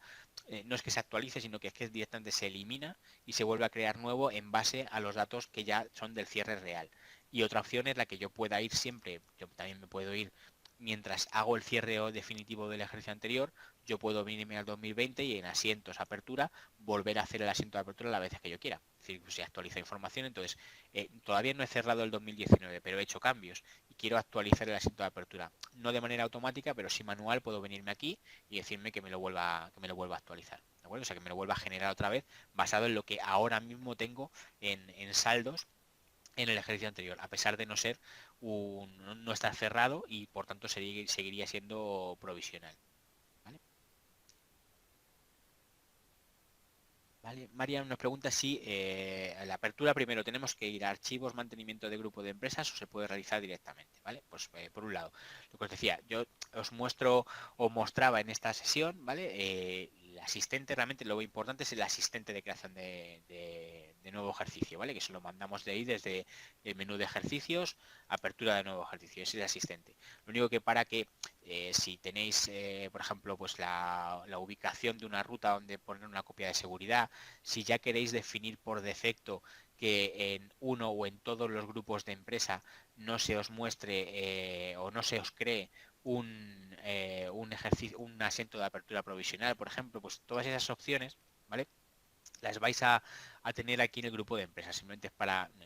no es que se actualice, sino que es que directamente se elimina y se vuelve a crear nuevo en base a los datos que ya son del cierre real. Y otra opción es la que yo pueda ir siempre, yo también me puedo ir mientras hago el cierre definitivo del ejercicio anterior, yo puedo venirme al 2020 y en asientos apertura volver a hacer el asiento de apertura las veces que yo quiera. Es decir, se actualiza información, entonces todavía no he cerrado el 2019, pero he hecho cambios y quiero actualizar el asiento de apertura. No de manera automática, pero sí manual, puedo venirme aquí y decirme que me lo vuelva a actualizar. ¿De acuerdo? O sea, que me lo vuelva a generar otra vez basado en lo que ahora mismo tengo en saldos en el ejercicio anterior, a pesar de no estar cerrado y por tanto seguiría siendo provisional. ¿Vale? Vale. Marian nos pregunta si en la apertura primero tenemos que ir a archivos, mantenimiento de grupo de empresas o se puede realizar directamente. ¿Vale? Pues por un lado, lo que os decía, yo os mostraba en esta sesión, ¿vale? El asistente, realmente lo importante es el asistente de creación de nuevo ejercicio, ¿vale? Que se lo mandamos de ahí desde el menú de ejercicios, apertura de nuevo ejercicio, ese es el asistente. Lo único que para que si tenéis, por ejemplo, pues la ubicación de una ruta donde poner una copia de seguridad, si ya queréis definir por defecto que en uno o en todos los grupos de empresa no se os muestre o no se os cree un ejercicio, un asiento de apertura provisional, por ejemplo, pues todas esas opciones, ¿vale? Las vais a tener aquí en el grupo de empresas. Simplemente es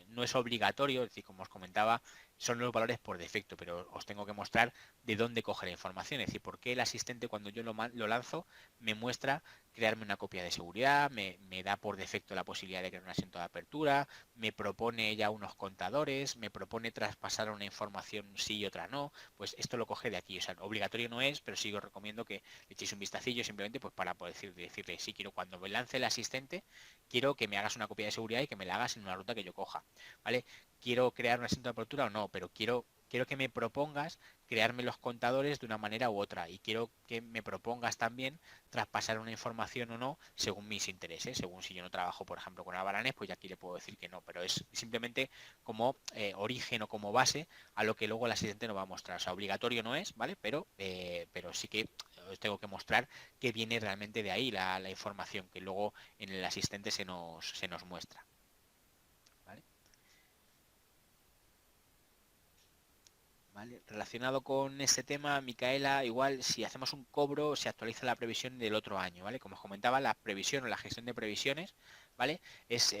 no es obligatorio, es decir, como os comentaba, son los valores por defecto, pero os tengo que mostrar de dónde coge la información. Es decir, por qué el asistente cuando yo lo lanzo me muestra crearme una copia de seguridad, me da por defecto la posibilidad de crear un asiento de apertura, me propone ya unos contadores, me propone traspasar una información sí y otra no. Pues esto lo coge de aquí. O sea, obligatorio no es, pero sí os recomiendo que le echéis un vistacillo simplemente pues para poder decirle, sí, quiero cuando me lance el asistente, quiero que me hagas una copia de seguridad y que me la hagas en una ruta que yo coja, ¿vale? Quiero crear un asiento de apertura o no, pero quiero que me propongas crearme los contadores de una manera u otra y quiero que me propongas también traspasar una información o no según mis intereses, según si yo no trabajo, por ejemplo, con Avaranes, pues ya aquí le puedo decir que no, pero es simplemente como origen o como base a lo que luego el asistente nos va a mostrar. O sea, obligatorio no es, ¿vale? Pero sí que os tengo que mostrar que viene realmente de ahí la información que luego en el asistente se nos muestra. ¿Vale? ¿Vale? Relacionado con este tema, Micaela, igual si hacemos un cobro se actualiza la previsión del otro año, ¿vale? Como os comentaba, la previsión o la gestión de previsiones, ¿vale? Es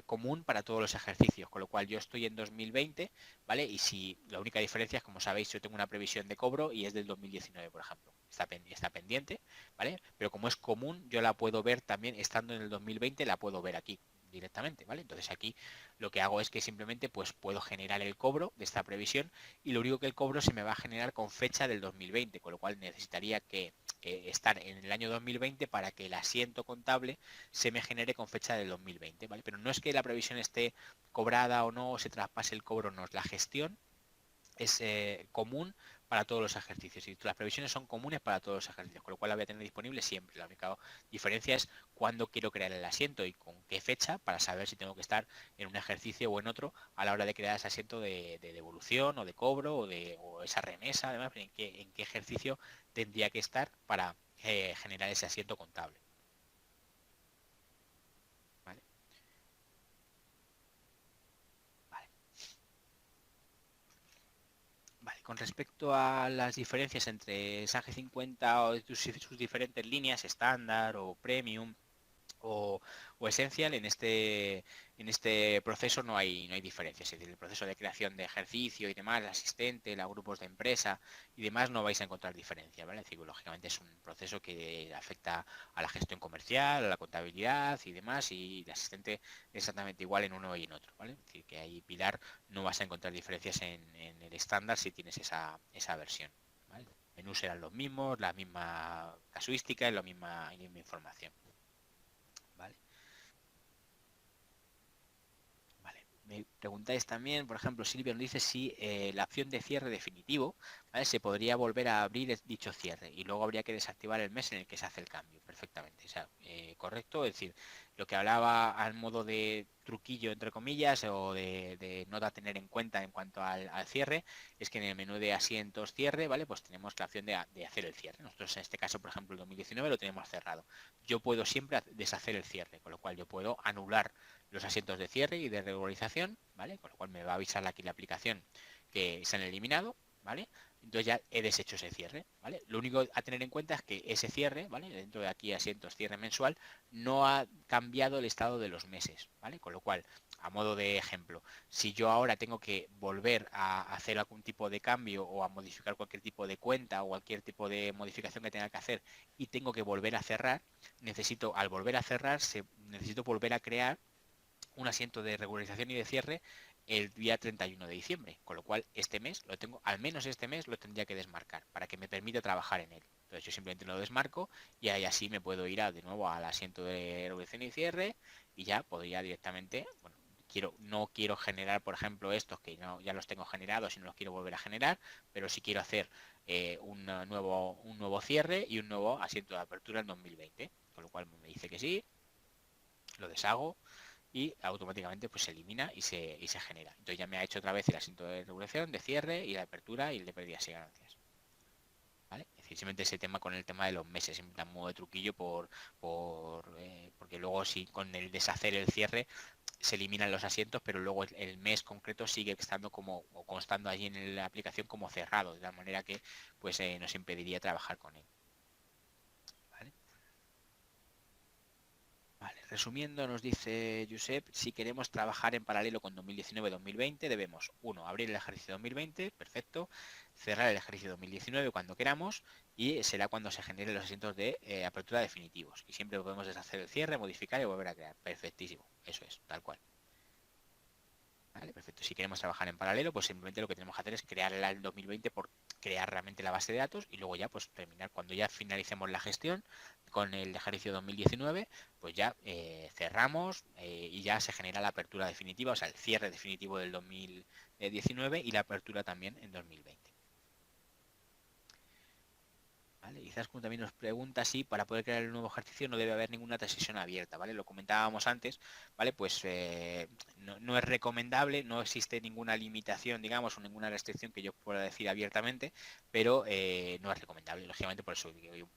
común para todos los ejercicios, con lo cual yo estoy en 2020, ¿vale? Y si la única diferencia es, como sabéis, yo tengo una previsión de cobro y es del 2019, por ejemplo. Está pendiente, ¿vale? Pero como es común, yo la puedo ver también, estando en el 2020, la puedo ver aquí directamente, ¿vale? Entonces aquí lo que hago es que simplemente pues puedo generar el cobro de esta previsión y lo único que el cobro se me va a generar con fecha del 2020, con lo cual necesitaría que estar en el año 2020 para que el asiento contable se me genere con fecha del 2020, ¿vale? Pero no es que la previsión esté cobrada o no, o se traspase el cobro, no, es la gestión es común para todos los ejercicios y las previsiones son comunes para todos los ejercicios, con lo cual la voy a tener disponible siempre. La única diferencia es cuándo quiero crear el asiento y con qué fecha para saber si tengo que estar en un ejercicio o en otro a la hora de crear ese asiento de devolución o de cobro o esa remesa, además, en qué ejercicio tendría que estar para generar ese asiento contable. ¿Vale? Vale. Vale, con respecto a las diferencias entre SAGE 50 o sus diferentes líneas, estándar o premium o Essential, en este proceso no hay diferencias. Es decir, el proceso de creación de ejercicio y demás, el asistente, los grupos de empresa y demás, no vais a encontrar diferencia, ¿vale? Es decir, lógicamente es un proceso que afecta a la gestión comercial, a la contabilidad y demás, y el asistente es exactamente igual en uno y en otro, ¿vale? Es decir, que ahí, Pilar, no vas a encontrar diferencias en el estándar si tienes esa versión, ¿vale? Los menús serán los mismos, la misma casuística y la misma información. ¿Vale? Vale. Me preguntáis también, por ejemplo, Silvia nos dice si la opción de cierre definitivo, ¿vale? Se podría volver a abrir dicho cierre y luego habría que desactivar el mes en el que se hace el cambio. Perfectamente. O sea, correcto. Es decir, lo que hablaba al modo de truquillo, entre comillas, o de nota a tener en cuenta en cuanto al cierre, es que en el menú de asientos cierre, ¿vale? Pues tenemos la opción de hacer el cierre. Nosotros en este caso, por ejemplo, el 2019 lo tenemos cerrado. Yo puedo siempre deshacer el cierre, con lo cual yo puedo anular los asientos de cierre y de regularización, ¿vale? Con lo cual me va a avisar aquí la aplicación que se han eliminado, ¿vale? Entonces ya he deshecho ese cierre, ¿vale? Lo único a tener en cuenta es que ese cierre, ¿vale? Dentro de aquí asientos cierre mensual, no ha cambiado el estado de los meses, ¿vale? Con lo cual, a modo de ejemplo, si yo ahora tengo que volver a hacer algún tipo de cambio o a modificar cualquier tipo de cuenta o cualquier tipo de modificación que tenga que hacer y tengo que volver a cerrar, necesito, al volver a cerrar, necesito volver a crear un asiento de regularización y de cierre el día 31 de diciembre, con lo cual este mes lo tengo, al menos este mes lo tendría que desmarcar para que me permita trabajar en él. Entonces yo simplemente lo desmarco y ahí así me puedo ir de nuevo al asiento de regulación y cierre y ya podría directamente, bueno, no quiero generar, por ejemplo, estos que no, ya los tengo generados y no los quiero volver a generar, pero sí quiero hacer un nuevo cierre y un nuevo asiento de apertura en 2020, con lo cual me dice que sí, lo deshago y automáticamente pues se elimina y se genera. Entonces ya me ha hecho otra vez el asiento de regulación, de cierre y de apertura y el de pérdidas y ganancias. ¿Vale? Es decir, simplemente ese tema con el tema de los meses, siempre un modo de truquillo porque luego si con el deshacer el cierre se eliminan los asientos, pero luego el mes concreto sigue estando como o constando allí en la aplicación como cerrado, de la manera que pues nos impediría trabajar con él. ¿Vale? Vale, resumiendo, nos dice Josep, si queremos trabajar en paralelo con 2019-2020, debemos, 1, abrir el ejercicio 2020, perfecto, cerrar el ejercicio 2019 cuando queramos y será cuando se generen los asientos de apertura definitivos. Y siempre podemos deshacer el cierre, modificar y volver a crear. Perfectísimo, eso es, tal cual. Vale, perfecto. Si queremos trabajar en paralelo, pues simplemente lo que tenemos que hacer es crear el 2020 por crear realmente la base de datos y luego ya pues terminar cuando ya finalicemos la gestión con el ejercicio 2019, pues ya cerramos y ya se genera la apertura definitiva, o sea, el cierre definitivo del 2019 y la apertura también en 2020. ¿Vale? Izaskun también nos pregunta si para poder crear el nuevo ejercicio no debe haber ninguna sesión abierta, ¿vale? Lo comentábamos antes, ¿vale? Pues no es recomendable, no existe ninguna limitación, digamos, o ninguna restricción que yo pueda decir abiertamente, pero no es recomendable, lógicamente, por eso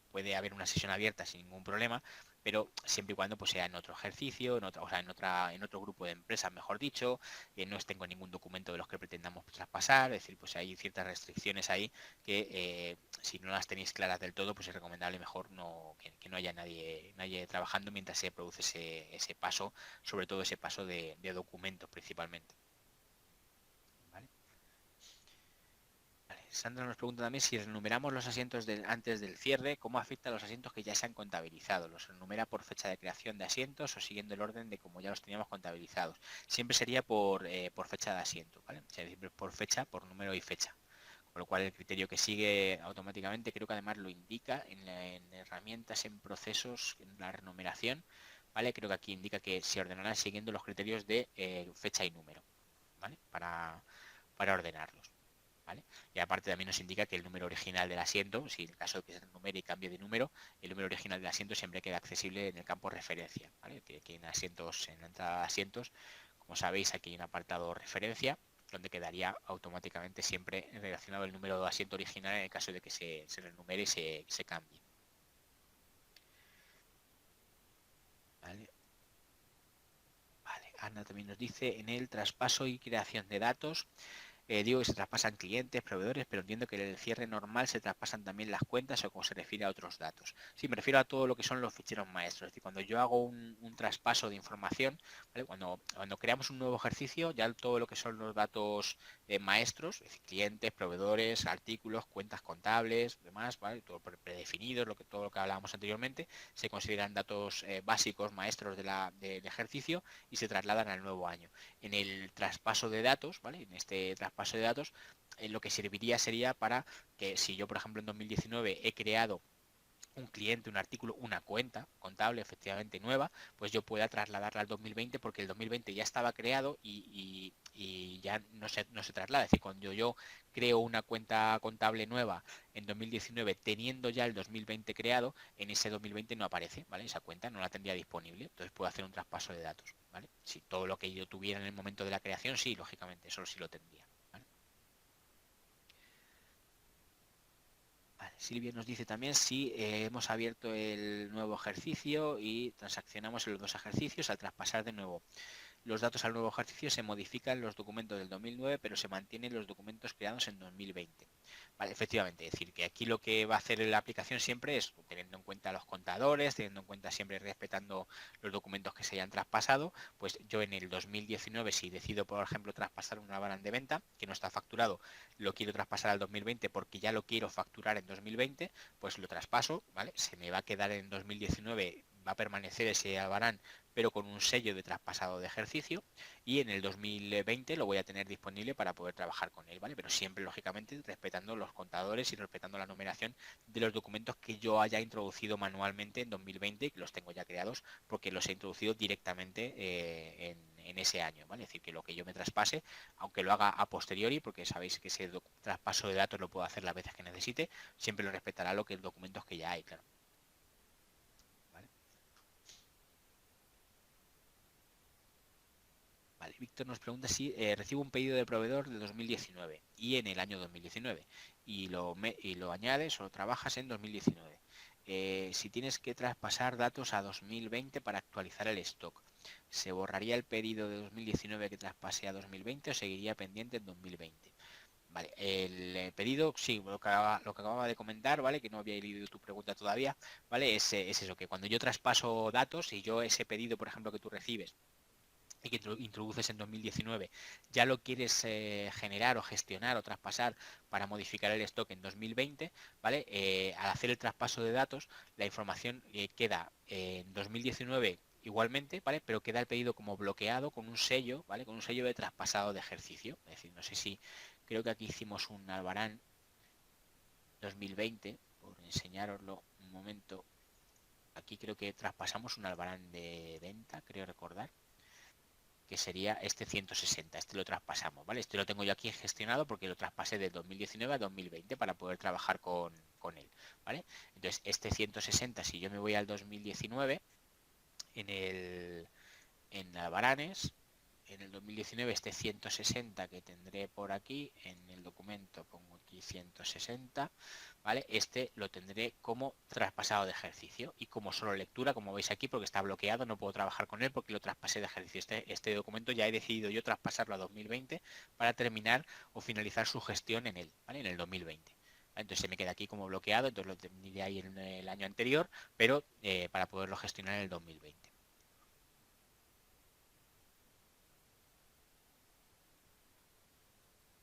puede haber una sesión abierta sin ningún problema, pero siempre y cuando pues, sea en otro ejercicio, o sea, en otro grupo de empresas, mejor dicho, no estén con ningún documento de los que pretendamos traspasar, es decir, pues hay ciertas restricciones ahí que si no las tenéis claras del todo, pues es recomendable mejor que no haya nadie trabajando mientras se produce ese paso, sobre todo ese paso de documentos principalmente. ¿Vale? Vale. Sandra nos pregunta también si renumeramos los asientos antes del cierre, ¿cómo afecta a los asientos que ya se han contabilizado? ¿Los renumera por fecha de creación de asientos o siguiendo el orden de como ya los teníamos contabilizados? Siempre sería por fecha de asiento, ¿vale? O sea, siempre por fecha, por número y fecha. Con lo cual el criterio que sigue automáticamente, creo que además lo indica en herramientas, en procesos, en la renumeración, ¿vale? Creo que aquí indica que se ordenará siguiendo los criterios de fecha y número, ¿vale? Para ordenarlos. ¿vale? Y aparte también nos indica que el número original del asiento, si en el caso de que se renumere y cambie de número, el número original del asiento siempre queda accesible en el campo referencia, ¿vale? Que aquí en asientos, en la entrada de asientos, como sabéis, aquí hay un apartado referencia donde quedaría automáticamente siempre relacionado el número de asiento original en el caso de que se renumere y se cambie. ¿Vale? Vale. Ana también nos dice, en el traspaso y creación de datos, digo que se traspasan clientes, proveedores, pero entiendo que en el cierre normal se traspasan también las cuentas o como se refiere a otros datos. Sí, me refiero a todo lo que son los ficheros maestros. Es decir, cuando yo hago un traspaso de información, ¿vale? Cuando creamos un nuevo ejercicio, ya todo lo que son los datos maestros, es decir, clientes, proveedores, artículos, cuentas contables, demás, ¿vale? Todo predefinidos, todo lo que hablábamos anteriormente, se consideran datos básicos maestros del ejercicio y se trasladan al nuevo año. En el traspaso de datos, ¿vale? En este traspaso de datos, lo que serviría sería para que si yo, por ejemplo, en 2019 he creado un cliente, un artículo, una cuenta contable efectivamente nueva, pues yo pueda trasladarla al 2020 porque el 2020 ya estaba creado y ya no se traslada. Es decir, cuando yo creo una cuenta contable nueva en 2019 teniendo ya el 2020 creado, en ese 2020 no aparece, ¿vale? Esa cuenta no la tendría disponible, entonces puedo hacer un traspaso de datos, ¿vale? Si todo lo que yo tuviera en el momento de la creación, sí, lógicamente, eso sí lo tendría. ¿Vale? Vale, Silvia nos dice también si hemos abierto el nuevo ejercicio y transaccionamos en los dos ejercicios al traspasar de nuevo los datos al nuevo ejercicio se modifican los documentos del 2009, pero se mantienen los documentos creados en 2020. Vale, efectivamente, es decir, que aquí lo que va a hacer la aplicación siempre es, teniendo en cuenta los contadores, teniendo en cuenta siempre respetando los documentos que se hayan traspasado, pues yo en el 2019, si decido, por ejemplo, traspasar un albarán de venta, que no está facturado, lo quiero traspasar al 2020 porque ya lo quiero facturar en 2020, pues lo traspaso, ¿vale? Se me va a quedar en 2019, va a permanecer ese albarán pero con un sello de traspasado de ejercicio y en el 2020 lo voy a tener disponible para poder trabajar con él, ¿vale? Pero siempre, lógicamente, respetando los contadores y respetando la numeración de los documentos que yo haya introducido manualmente en 2020 y que los tengo ya creados porque los he introducido directamente en ese año, ¿vale? Es decir, que lo que yo me traspase, aunque lo haga a posteriori, porque sabéis que ese traspaso de datos lo puedo hacer las veces que necesite, siempre lo respetará lo que los documentos que ya hay, claro. ¿Vale? Vale, Víctor nos pregunta si recibo un pedido de proveedor de 2019 y en el año 2019 y lo añades o lo trabajas en 2019. Si tienes que traspasar datos a 2020 para actualizar el stock, ¿se borraría el pedido de 2019 que traspase a 2020 o seguiría pendiente en 2020? Vale, el pedido, sí, lo que acababa de comentar, ¿vale? Que no había leído tu pregunta todavía, ¿vale? Es eso, que cuando yo traspaso datos y yo ese pedido, por ejemplo, que tú recibes, y que introduces en 2019, ya lo quieres generar o gestionar o traspasar para modificar el stock en 2020, ¿vale? Al hacer el traspaso de datos, la información queda en 2019 igualmente, ¿vale? Pero queda el pedido como bloqueado con un sello, ¿vale? Con un sello de traspasado de ejercicio. Es decir, no sé si, creo que aquí hicimos un Albarán 2020, por enseñaroslo un momento. Aquí creo que traspasamos un Albarán de venta, creo recordar que sería este 160. Este lo traspasamos, ¿vale? Este lo tengo yo aquí gestionado porque lo traspasé de 2019 a 2020 para poder trabajar con él, ¿vale? Entonces, este 160, si yo me voy al 2019, en Albaranes, en el 2019 este 160 que tendré por aquí, en el documento pongo aquí 160, ¿vale? Este lo tendré como traspasado de ejercicio y como solo lectura, como veis aquí, porque está bloqueado, no puedo trabajar con él porque lo traspasé de ejercicio. Este documento ya he decidido yo traspasarlo a 2020 para terminar o finalizar su gestión en él, ¿vale? En el 2020. Entonces se me queda aquí como bloqueado, entonces lo tendré ahí en el año anterior, pero para poderlo gestionar en el 2020.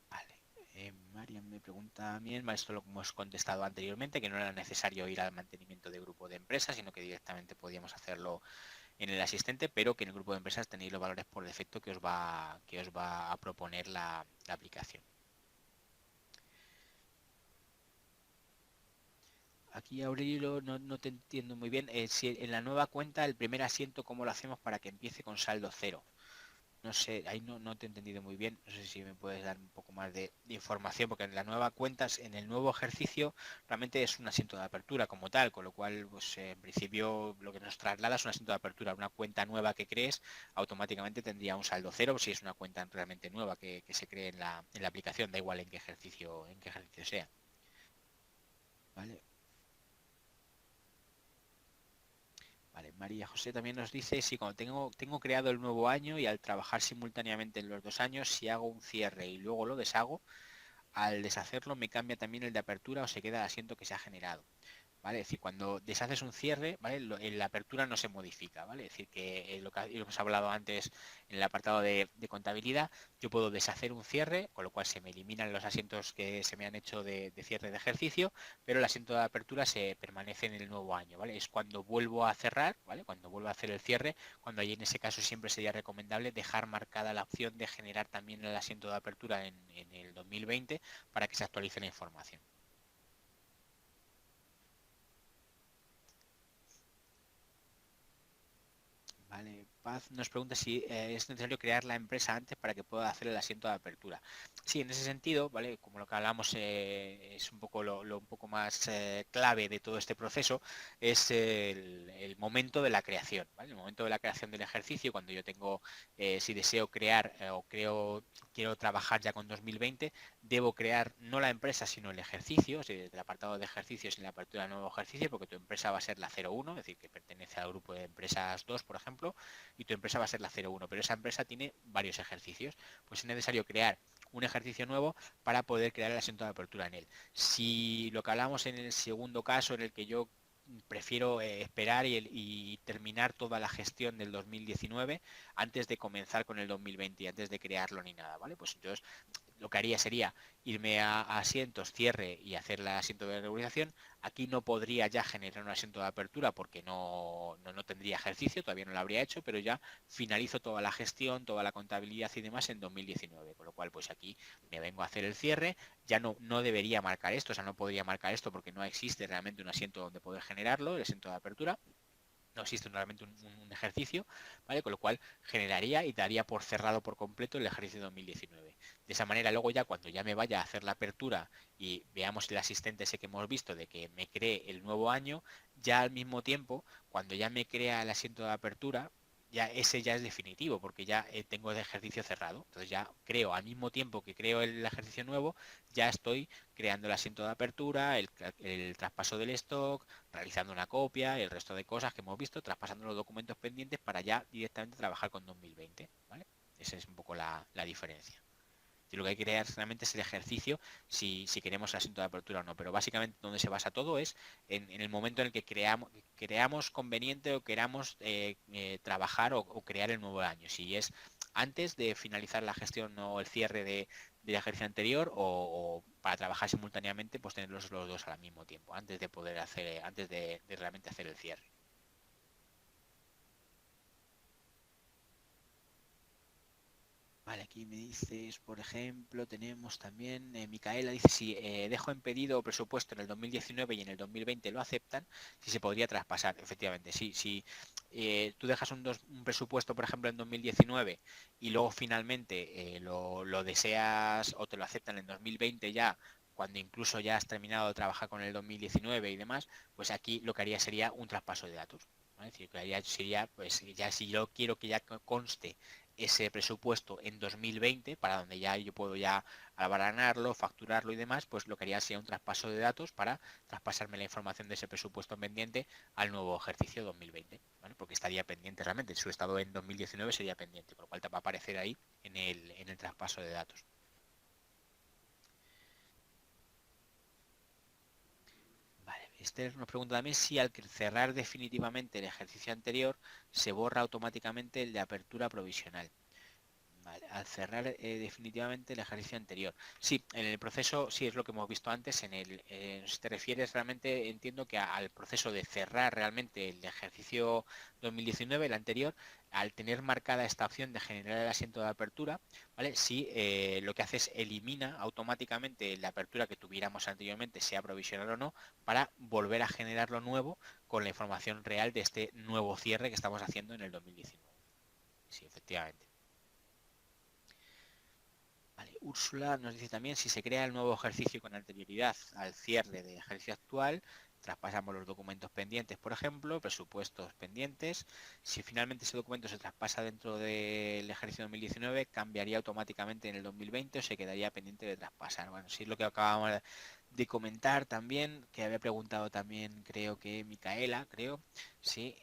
Vale. Marian me pregunta también, esto lo hemos contestado anteriormente, que no era necesario ir al mantenimiento de grupo de empresas, sino que directamente podíamos hacerlo en el asistente, pero que en el grupo de empresas tenéis los valores por defecto que os va a proponer la aplicación. Aquí, Aurelio, no te entiendo muy bien. Si en la nueva cuenta el primer asiento, ¿cómo lo hacemos para que empiece con saldo cero? No sé, ahí no te he entendido muy bien. No sé si me puedes dar un poco más de información, porque en la nueva cuentas, en el nuevo ejercicio, realmente es un asiento de apertura como tal, con lo cual, pues en principio lo que nos traslada es un asiento de apertura. Una cuenta nueva que crees, automáticamente tendría un saldo cero si es una cuenta realmente nueva que se cree en la aplicación, da igual en qué ejercicio sea. ¿Vale? Vale, María José también nos dice, si cuando tengo creado el nuevo año y al trabajar simultáneamente en los 2 años, si hago un cierre y luego lo deshago, al deshacerlo me cambia también el de apertura o se queda el asiento que se ha generado. ¿Vale? Es decir, cuando deshaces un cierre, ¿vale? En la apertura no se modifica, ¿vale? Es decir, que lo que hemos hablado antes en el apartado de contabilidad, yo puedo deshacer un cierre, con lo cual se me eliminan los asientos que se me han hecho de cierre de ejercicio, pero el asiento de apertura se permanece en el nuevo año, ¿vale? Es cuando vuelvo a cerrar, ¿vale? Cuando vuelvo a hacer el cierre, cuando ahí en ese caso siempre sería recomendable dejar marcada la opción de generar también el asiento de apertura en el 2020 para que se actualice la información. Vale, Paz nos pregunta si es necesario crear la empresa antes para que pueda hacer el asiento de apertura. Sí, en ese sentido, ¿vale? Como lo que hablamos es un poco lo un poco más clave de todo este proceso, es el momento de la creación, ¿vale? El momento de la creación del ejercicio, cuando yo tengo, si deseo crear quiero trabajar ya con 2020, debo crear no la empresa, sino el ejercicio, es decir, desde el apartado de ejercicios en la apertura del nuevo ejercicio, porque tu empresa va a ser la 01, es decir, que pertenece al grupo de empresas 2, por ejemplo, y tu empresa va a ser la 01, pero esa empresa tiene varios ejercicios, pues es necesario crear un ejercicio nuevo para poder crear el asiento de apertura en él. Si lo que hablamos en el segundo caso, en el que yo prefiero esperar y terminar toda la gestión del 2019 antes de comenzar con el 2020 y antes de crearlo ni nada, ¿vale? Pues entonces lo que haría sería irme a asientos, cierre y hacer el asiento de regularización. Aquí no podría ya generar un asiento de apertura porque no tendría ejercicio, todavía no lo habría hecho, pero ya finalizo toda la gestión, toda la contabilidad y demás en 2019, con lo cual pues aquí me vengo a hacer el cierre, ya no debería marcar esto, o sea, no podría marcar esto porque no existe realmente un asiento donde poder generarlo, el asiento de apertura, no existe realmente un ejercicio, ¿vale? Con lo cual generaría y daría por cerrado por completo el ejercicio 2019. De esa manera, luego ya cuando ya me vaya a hacer la apertura y veamos el asistente ese que hemos visto de que me cree el nuevo año, ya al mismo tiempo, cuando ya me crea el asiento de apertura, ya ese ya es definitivo, porque ya tengo el ejercicio cerrado. Entonces ya creo, al mismo tiempo que creo el ejercicio nuevo, ya estoy creando el asiento de apertura, el traspaso del stock, realizando una copia, el resto de cosas que hemos visto, traspasando los documentos pendientes para ya directamente trabajar con 2020, ¿vale? Esa es un poco la diferencia. Y lo que hay que crear realmente es el ejercicio si queremos el asiento de apertura o no. Pero básicamente donde se basa todo es en el momento en el que creamos conveniente o queramos trabajar o crear el nuevo año. Si es antes de finalizar la gestión o el cierre del ejercicio anterior o para trabajar simultáneamente, pues tenerlos los dos al mismo tiempo, antes de poder hacer, antes de realmente hacer el cierre. Vale, aquí me dices, por ejemplo, tenemos también, Micaela dice, si dejo en pedido o presupuesto en el 2019 y en el 2020 lo aceptan, si se podría traspasar. Efectivamente, sí, si tú dejas un presupuesto, por ejemplo, en 2019 y luego finalmente lo deseas o te lo aceptan en 2020 ya, cuando incluso ya has terminado de trabajar con el 2019 y demás, pues aquí lo que haría sería un traspaso de datos. ¿Vale? Es decir, que haría sería, pues ya si yo quiero que ya conste ese presupuesto en 2020, para donde ya yo puedo ya albaranarlo, facturarlo y demás, pues lo que haría sería un traspaso de datos para traspasarme la información de ese presupuesto pendiente al nuevo ejercicio 2020, ¿vale? Porque estaría pendiente realmente, su estado en 2019 sería pendiente, con lo cual te va a aparecer ahí en el traspaso de datos. Vale, Esther nos pregunta también si al cerrar definitivamente el ejercicio anterior se borra automáticamente el de apertura provisional. Vale, al cerrar definitivamente el ejercicio anterior. Sí, en el proceso, sí es lo que hemos visto antes, si te refieres realmente, entiendo que al proceso de cerrar realmente el ejercicio 2019, el anterior, al tener marcada esta opción de generar el asiento de apertura, ¿vale? Sí, lo que hace es elimina automáticamente la apertura que tuviéramos anteriormente, sea provisional o no, para volver a generar lo nuevo con la información real de este nuevo cierre que estamos haciendo en el 2019. Sí, efectivamente. Úrsula nos dice también, si se crea el nuevo ejercicio con anterioridad al cierre del ejercicio actual, traspasamos los documentos pendientes, por ejemplo, presupuestos pendientes. Si finalmente ese documento se traspasa dentro del ejercicio 2019, cambiaría automáticamente en el 2020 o se quedaría pendiente de traspasar. Bueno, sí es lo que acabamos de comentar también, que había preguntado también, creo que Micaela, sí,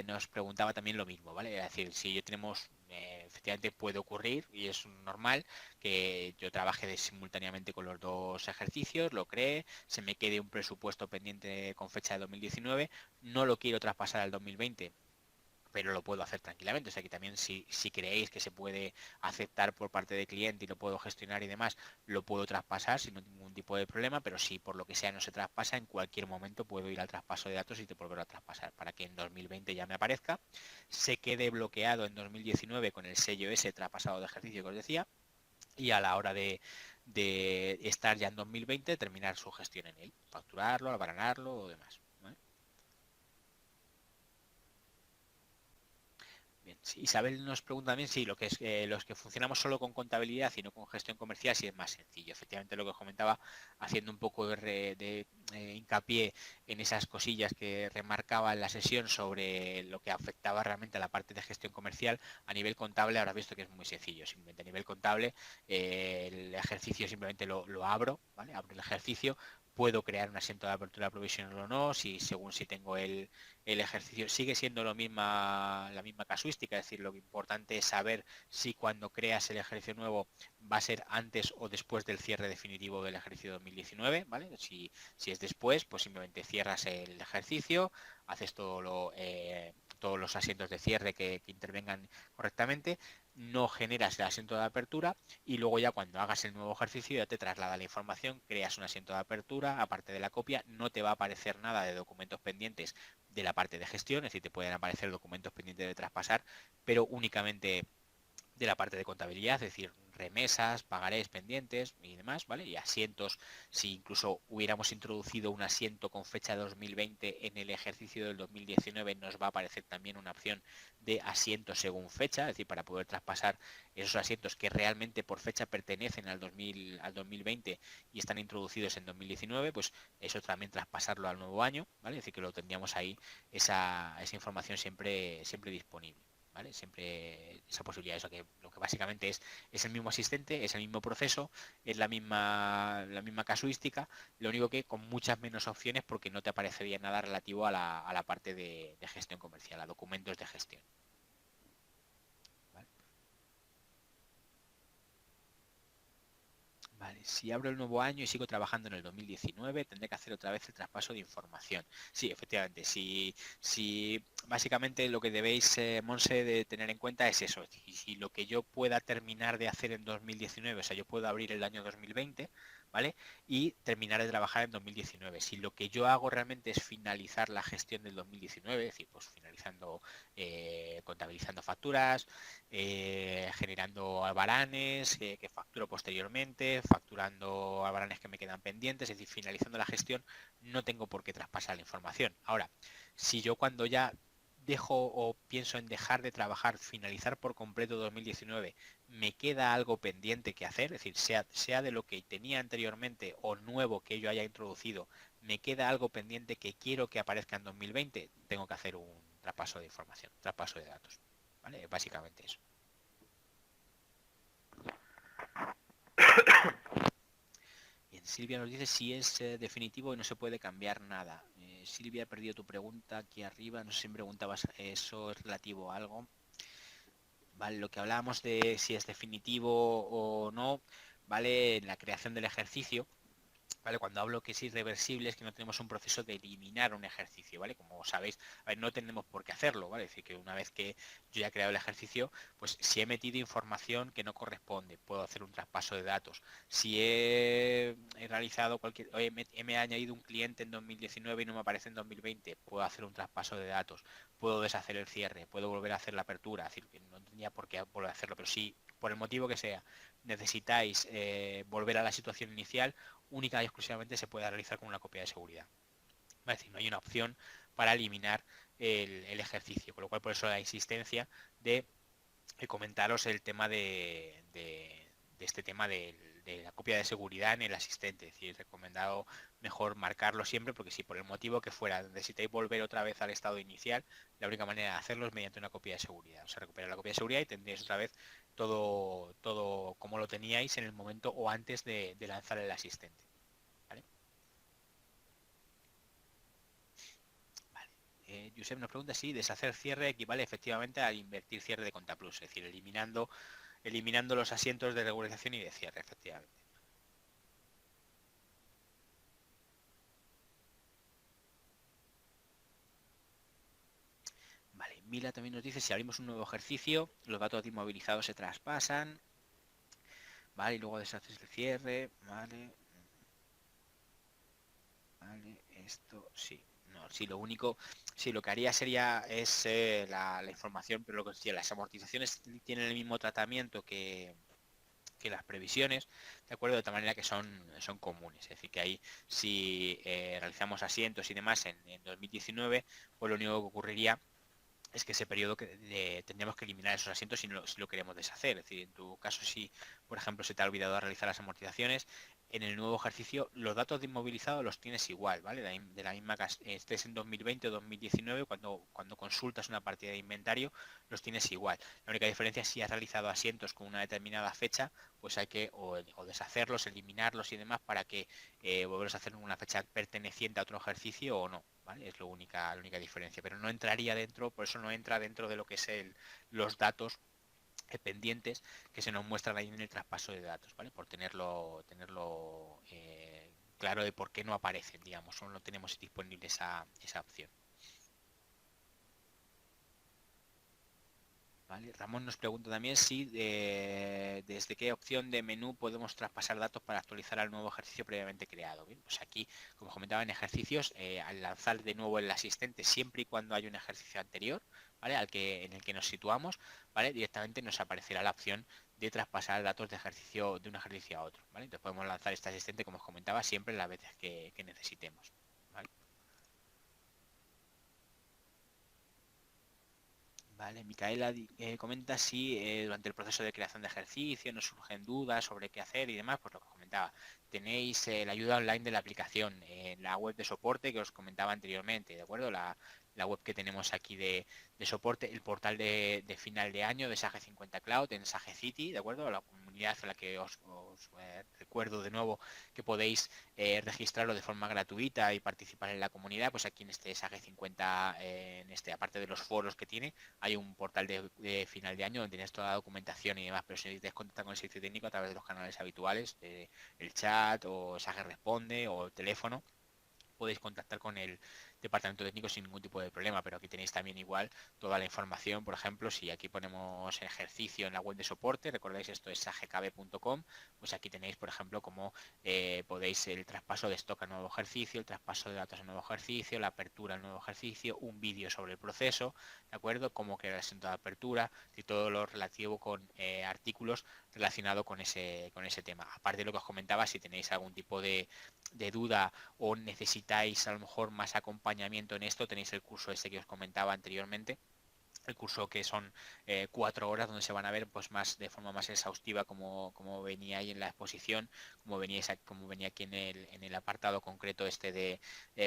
nos preguntaba también lo mismo, ¿vale? Es decir, si yo tenemos, efectivamente puede ocurrir y es normal que yo trabaje simultáneamente con los dos ejercicios, lo cree, se me quede un presupuesto pendiente con fecha de 2019, no lo quiero traspasar al 2020, pero lo puedo hacer tranquilamente. O sea que también si creéis que se puede aceptar por parte del cliente y lo puedo gestionar y demás, lo puedo traspasar sin ningún tipo de problema, pero si por lo que sea no se traspasa, en cualquier momento puedo ir al traspaso de datos y te volverlo a traspasar para que en 2020 ya me aparezca, se quede bloqueado en 2019 con el sello ese traspasado de ejercicio que os decía y a la hora de estar ya en 2020 terminar su gestión en él, facturarlo, albaranarlo o demás. ¿Vale? Bien, sí, Isabel nos pregunta también si lo que es los que funcionamos solo con contabilidad y no con gestión comercial, si es más sencillo. Efectivamente, lo que os comentaba, haciendo un poco de hincapié en esas cosillas que remarcaba en la sesión sobre lo que afectaba realmente a la parte de gestión comercial, a nivel contable habrás visto que es muy sencillo. Simplemente a nivel contable, el ejercicio simplemente lo abro, ¿vale? Abro el ejercicio, puedo crear un asiento de apertura provisional o no, según si tengo el ejercicio. Sigue siendo la misma casuística, es decir, lo importante es saber si cuando creas el ejercicio nuevo va a ser antes o después del cierre definitivo del ejercicio 2019, ¿vale? Si es después, pues simplemente cierras el ejercicio, haces todos los asientos de cierre que intervengan correctamente, no generas el asiento de apertura y luego ya cuando hagas el nuevo ejercicio ya te traslada la información, creas un asiento de apertura, aparte de la copia, no te va a aparecer nada de documentos pendientes de la parte de gestión, es decir, te pueden aparecer documentos pendientes de traspasar, pero únicamente de la parte de contabilidad, es decir, remesas, pagarés pendientes y demás, ¿vale? Y asientos, si incluso hubiéramos introducido un asiento con fecha 2020 en el ejercicio del 2019, nos va a aparecer también una opción de asientos según fecha, es decir, para poder traspasar esos asientos que realmente por fecha pertenecen al 2020 y están introducidos en 2019, pues eso también traspasarlo al nuevo año, ¿vale? Es decir, que lo tendríamos ahí esa información siempre disponible. ¿Vale? Siempre esa posibilidad, eso que lo que básicamente es el mismo asistente, es el mismo proceso, es la misma casuística, lo único que con muchas menos opciones porque no te aparecería nada relativo a la parte de gestión comercial, a documentos de gestión. ¿Vale? Vale, si abro el nuevo año y sigo trabajando en el 2019, tendré que hacer otra vez el traspaso de información. Sí, efectivamente, si básicamente lo que debéis, Monse, de tener en cuenta es eso. Si lo que yo pueda terminar de hacer en 2019, o sea, yo puedo abrir el año 2020, ¿vale? Y terminar de trabajar en 2019. Si lo que yo hago realmente es finalizar la gestión del 2019, es decir, pues finalizando, contabilizando facturas, generando albaranes que facturo posteriormente, facturando albaranes que me quedan pendientes, es decir, finalizando la gestión, no tengo por qué traspasar la información. Ahora, si yo cuando ya dejo o pienso en dejar de trabajar, finalizar por completo 2019, me queda algo pendiente que hacer, es decir, sea de lo que tenía anteriormente o nuevo que yo haya introducido, me queda algo pendiente que quiero que aparezca en 2020, tengo que hacer un traspaso de información, traspaso de datos. ¿Vale? Básicamente eso. Bien, Silvia nos dice si es definitivo y no se puede cambiar nada. Silvia, he perdido tu pregunta aquí arriba. No sé si me preguntabas eso es relativo a algo. Vale, lo que hablábamos de si es definitivo o no, vale, en la creación del ejercicio. ¿Vale? Cuando hablo que es irreversible es que no tenemos un proceso de eliminar un ejercicio, ¿vale? Como sabéis, a ver, no tenemos por qué hacerlo, ¿vale? Es decir, que una vez que yo ya he creado el ejercicio, pues si he metido información que no corresponde, puedo hacer un traspaso de datos. Si he realizado oye, me he añadido un cliente en 2019 y no me aparece en 2020, puedo hacer un traspaso de datos, puedo deshacer el cierre, puedo volver a hacer la apertura, es decir, que no tendría por qué volver a hacerlo, pero si por el motivo que sea necesitáis volver a la situación inicial, única y exclusivamente se puede realizar con una copia de seguridad. Es decir, no hay una opción para eliminar el ejercicio, con lo cual por eso la insistencia de comentaros el tema este tema de la copia de seguridad en el asistente. Es decir, recomendado mejor marcarlo siempre, porque si por el motivo que fuera necesitáis volver otra vez al estado inicial, la única manera de hacerlo es mediante una copia de seguridad. O sea, recuperar la copia de seguridad y tendréis otra vez todo como lo teníais en el momento o antes de lanzar el asistente. ¿Vale? Vale. Josep nos pregunta si deshacer cierre equivale efectivamente a invertir cierre de ContaPlus, es decir, eliminando los asientos de regularización y de cierre, efectivamente. Vale, Mila también nos dice si abrimos un nuevo ejercicio, los datos inmovilizados se traspasan, vale, y luego deshaces el cierre, vale, vale, esto sí. No, sí, lo único, sí, lo que haría es la información, pero lo que decía, las amortizaciones tienen el mismo tratamiento que las previsiones, ¿de acuerdo? De tal manera que son comunes. Es decir, que ahí si realizamos asientos y demás en 2019, pues lo único que ocurriría es que ese periodo tendríamos que eliminar esos asientos si lo queremos deshacer. Es decir, en tu caso, si por ejemplo se te ha olvidado realizar las amortizaciones, en el nuevo ejercicio los datos de inmovilizado los tienes igual, ¿vale? De la misma estés en 2020 o 2019, cuando consultas una partida de inventario, los tienes igual. La única diferencia es si has realizado asientos con una determinada fecha, pues hay que o deshacerlos, eliminarlos y demás para que volverlos a hacer en una fecha perteneciente a otro ejercicio o no. ¿Vale? Es la única diferencia, pero no entraría dentro, por eso no entra dentro de lo que es los datos pendientes que se nos muestran ahí en el traspaso de datos, ¿vale? Por tenerlo claro de por qué no aparecen, digamos, o no tenemos disponible esa opción. ¿Vale? Ramón nos pregunta también si desde qué opción de menú podemos traspasar datos para actualizar al nuevo ejercicio previamente creado. Bien, pues aquí, como comentaba en ejercicios, al lanzar de nuevo el asistente, siempre y cuando haya un ejercicio anterior, ¿vale? En el que nos situamos, ¿vale? Directamente nos aparecerá la opción de traspasar datos de un ejercicio a otro, ¿vale? Entonces podemos lanzar este asistente, como os comentaba, siempre las veces que necesitemos. ¿Vale? Vale, Micaela comenta si durante el proceso de creación de ejercicio nos surgen dudas sobre qué hacer y demás, pues lo que os comentaba, tenéis la ayuda online de la aplicación en la web de soporte que os comentaba anteriormente, ¿de acuerdo? La web que tenemos aquí de soporte, el portal de final de año de Sage 50 Cloud en Sage City, ¿de acuerdo? La comunidad a la que os recuerdo de nuevo que podéis registrarlo de forma gratuita y participar en la comunidad, pues aquí en este Sage 50, aparte de los foros que tiene, hay un portal de final de año donde tienes toda la documentación y demás, pero si necesitas contactar con el servicio técnico a través de los canales habituales, el chat o Sage Responde o el teléfono, podéis contactar con el departamento técnico sin ningún tipo de problema, pero aquí tenéis también igual toda la información. Por ejemplo, si aquí ponemos ejercicio en la web de soporte, recordáis esto es sagkb.com, pues aquí tenéis, por ejemplo, cómo podéis el traspaso de stock al nuevo ejercicio, el traspaso de datos al nuevo ejercicio, la apertura al nuevo ejercicio, un vídeo sobre el proceso, ¿de acuerdo? Cómo crear el asiento de apertura y todo lo relativo con artículos relacionados con ese tema. Aparte de lo que os comentaba, si tenéis algún tipo de duda o necesitáis a lo mejor más acompañamiento en esto, tenéis el curso este que os comentaba anteriormente, el curso que son 4 horas donde se van a ver pues más de forma más exhaustiva como venía ahí en la exposición, como venía aquí en el apartado concreto este de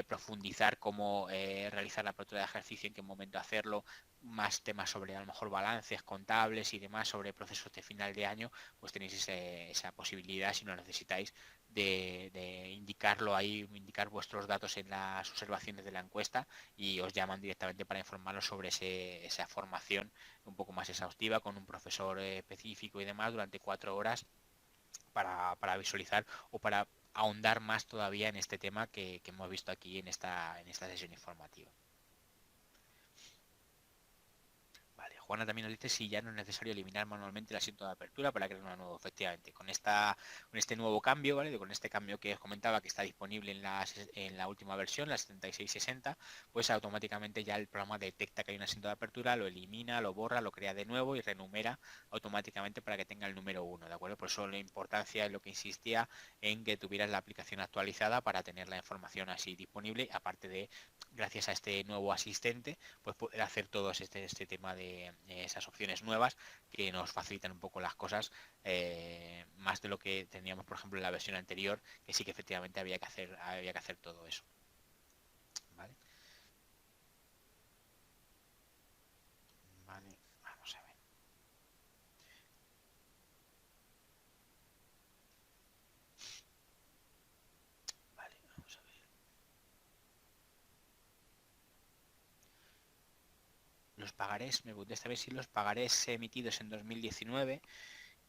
profundizar cómo realizar la apertura de ejercicio, en qué momento hacerlo, más temas sobre a lo mejor balances contables y demás sobre procesos de final de año, pues tenéis esa posibilidad si lo necesitáis de indicarlo ahí, indicar vuestros datos en las observaciones de la encuesta y os llaman directamente para informaros sobre esa formación un poco más exhaustiva con un profesor específico y demás durante 4 horas para visualizar o para ahondar más todavía en este tema que hemos visto aquí en esta sesión informativa. Vale, Juana también nos dice si ya no es necesario eliminar manualmente el asiento de apertura para crear una nueva. Efectivamente, con este nuevo cambio, ¿vale? Con este cambio que os comentaba que está disponible en la última versión, la 7660, pues automáticamente ya el programa detecta que hay un asiento de apertura, lo elimina, lo borra, lo crea de nuevo y renumera automáticamente para que tenga el número 1, ¿de acuerdo? Por eso la importancia es lo que insistía en que tuvieras la aplicación actualizada para tener la información así disponible, aparte de, gracias a este nuevo asistente, pues poder hacer todo este tema esas opciones nuevas que nos facilitan un poco las cosas, más de lo que teníamos, por ejemplo, en la versión anterior, que sí que efectivamente había que hacer todo eso. ¿Vale? Vale, vamos a ver. Vale, vamos a ver. Los pagarés, me gustaría saber si los pagarés emitidos en 2019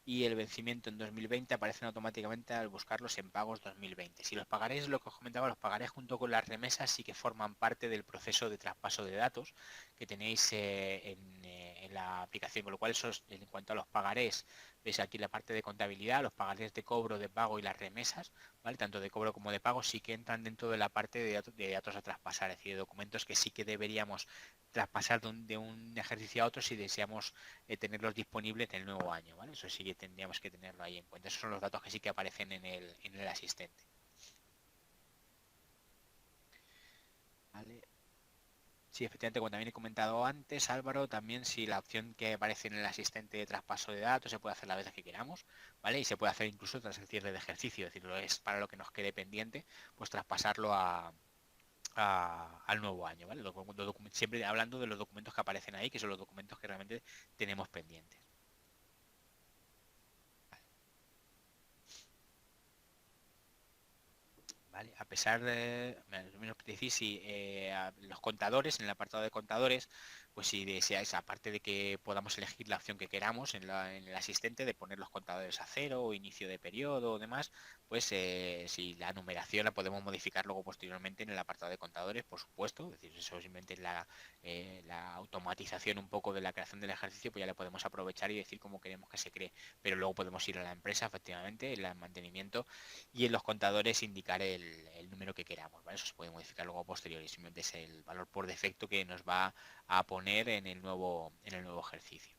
y el vencimiento en 2020 aparecen automáticamente al buscarlos en pagos 2020. Si los pagarés, lo que os comentaba, los pagarés junto con las remesas sí que forman parte del proceso de traspaso de datos que tenéis en la aplicación, con lo cual eso en cuanto a los pagarés, veis aquí la parte de contabilidad, los pagarés de cobro, de pago y las remesas, ¿vale? Tanto de cobro como de pago sí que entran dentro de la parte de datos a traspasar, es decir, de documentos que sí que deberíamos traspasar de un ejercicio a otro si deseamos tenerlos disponibles en el nuevo año, ¿vale? Eso sí que tendríamos que tenerlo ahí en cuenta. Esos son los datos que sí que aparecen en el asistente. ¿Vale? Sí, efectivamente, como también he comentado antes, Álvaro, también si la opción que aparece en el asistente de traspaso de datos se puede hacer las veces que queramos, ¿vale? Y se puede hacer incluso tras el cierre de ejercicio, es decir, es para lo que nos quede pendiente, pues traspasarlo al nuevo año, ¿vale? Siempre hablando de los documentos que aparecen ahí, que son los documentos que realmente tenemos pendientes. ¿Vale? A pesar de, menos decir, si los contadores, en el apartado de contadores, pues si deseáis, aparte de que podamos elegir la opción que queramos en el asistente, de poner los contadores a cero o inicio de periodo o demás, pues si la numeración la podemos modificar luego posteriormente en el apartado de contadores, por supuesto, es decir, eso simplemente es la automatización un poco de la creación del ejercicio, pues ya le podemos aprovechar y decir cómo queremos que se cree, pero luego podemos ir a la empresa, efectivamente, en el mantenimiento y en los contadores indicar el número que queramos, ¿vale? Eso se puede modificar luego a posteriori, simplemente es el valor por defecto que nos va a poner en el nuevo ejercicio.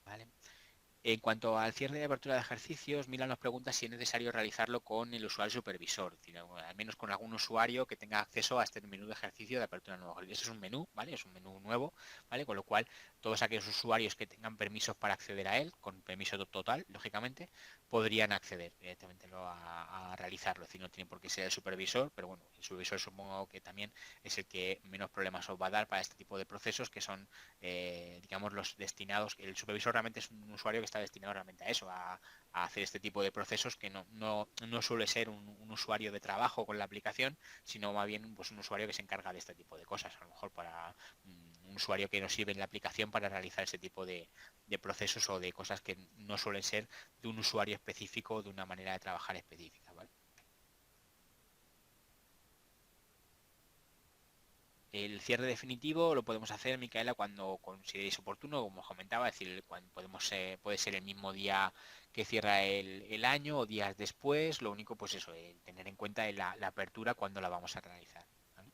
¿Vale? En cuanto al cierre de apertura de ejercicios, Mila nos pregunta si es necesario realizarlo con el usuario supervisor, es decir, al menos con algún usuario que tenga acceso a este menú de ejercicio de apertura de nuevo ejercicio. Eso es un menú, ¿vale? Es un menú nuevo, ¿vale? Con lo cual, todos aquellos usuarios que tengan permisos para acceder a él, con permiso total, lógicamente, podrían acceder directamente a realizarlo. Es decir, no tiene por qué ser el supervisor, pero bueno, el supervisor supongo que también es el que menos problemas os va a dar para este tipo de procesos que son digamos, los destinados, el supervisor realmente es un usuario que está destinado realmente a eso, a hacer este tipo de procesos que no suele ser un usuario de trabajo con la aplicación, sino más bien pues, un usuario que se encarga de este tipo de cosas, a lo mejor para un usuario que nos sirve en la aplicación para realizar ese tipo de procesos o de cosas que no suelen ser de un usuario específico o de una manera de trabajar específica, ¿vale? El cierre definitivo lo podemos hacer, Micaela, cuando consideréis oportuno, como os comentaba, es decir, cuando puede ser el mismo día que cierra el año o días después, lo único pues eso, tener en cuenta la apertura cuando la vamos a realizar. ¿Vale?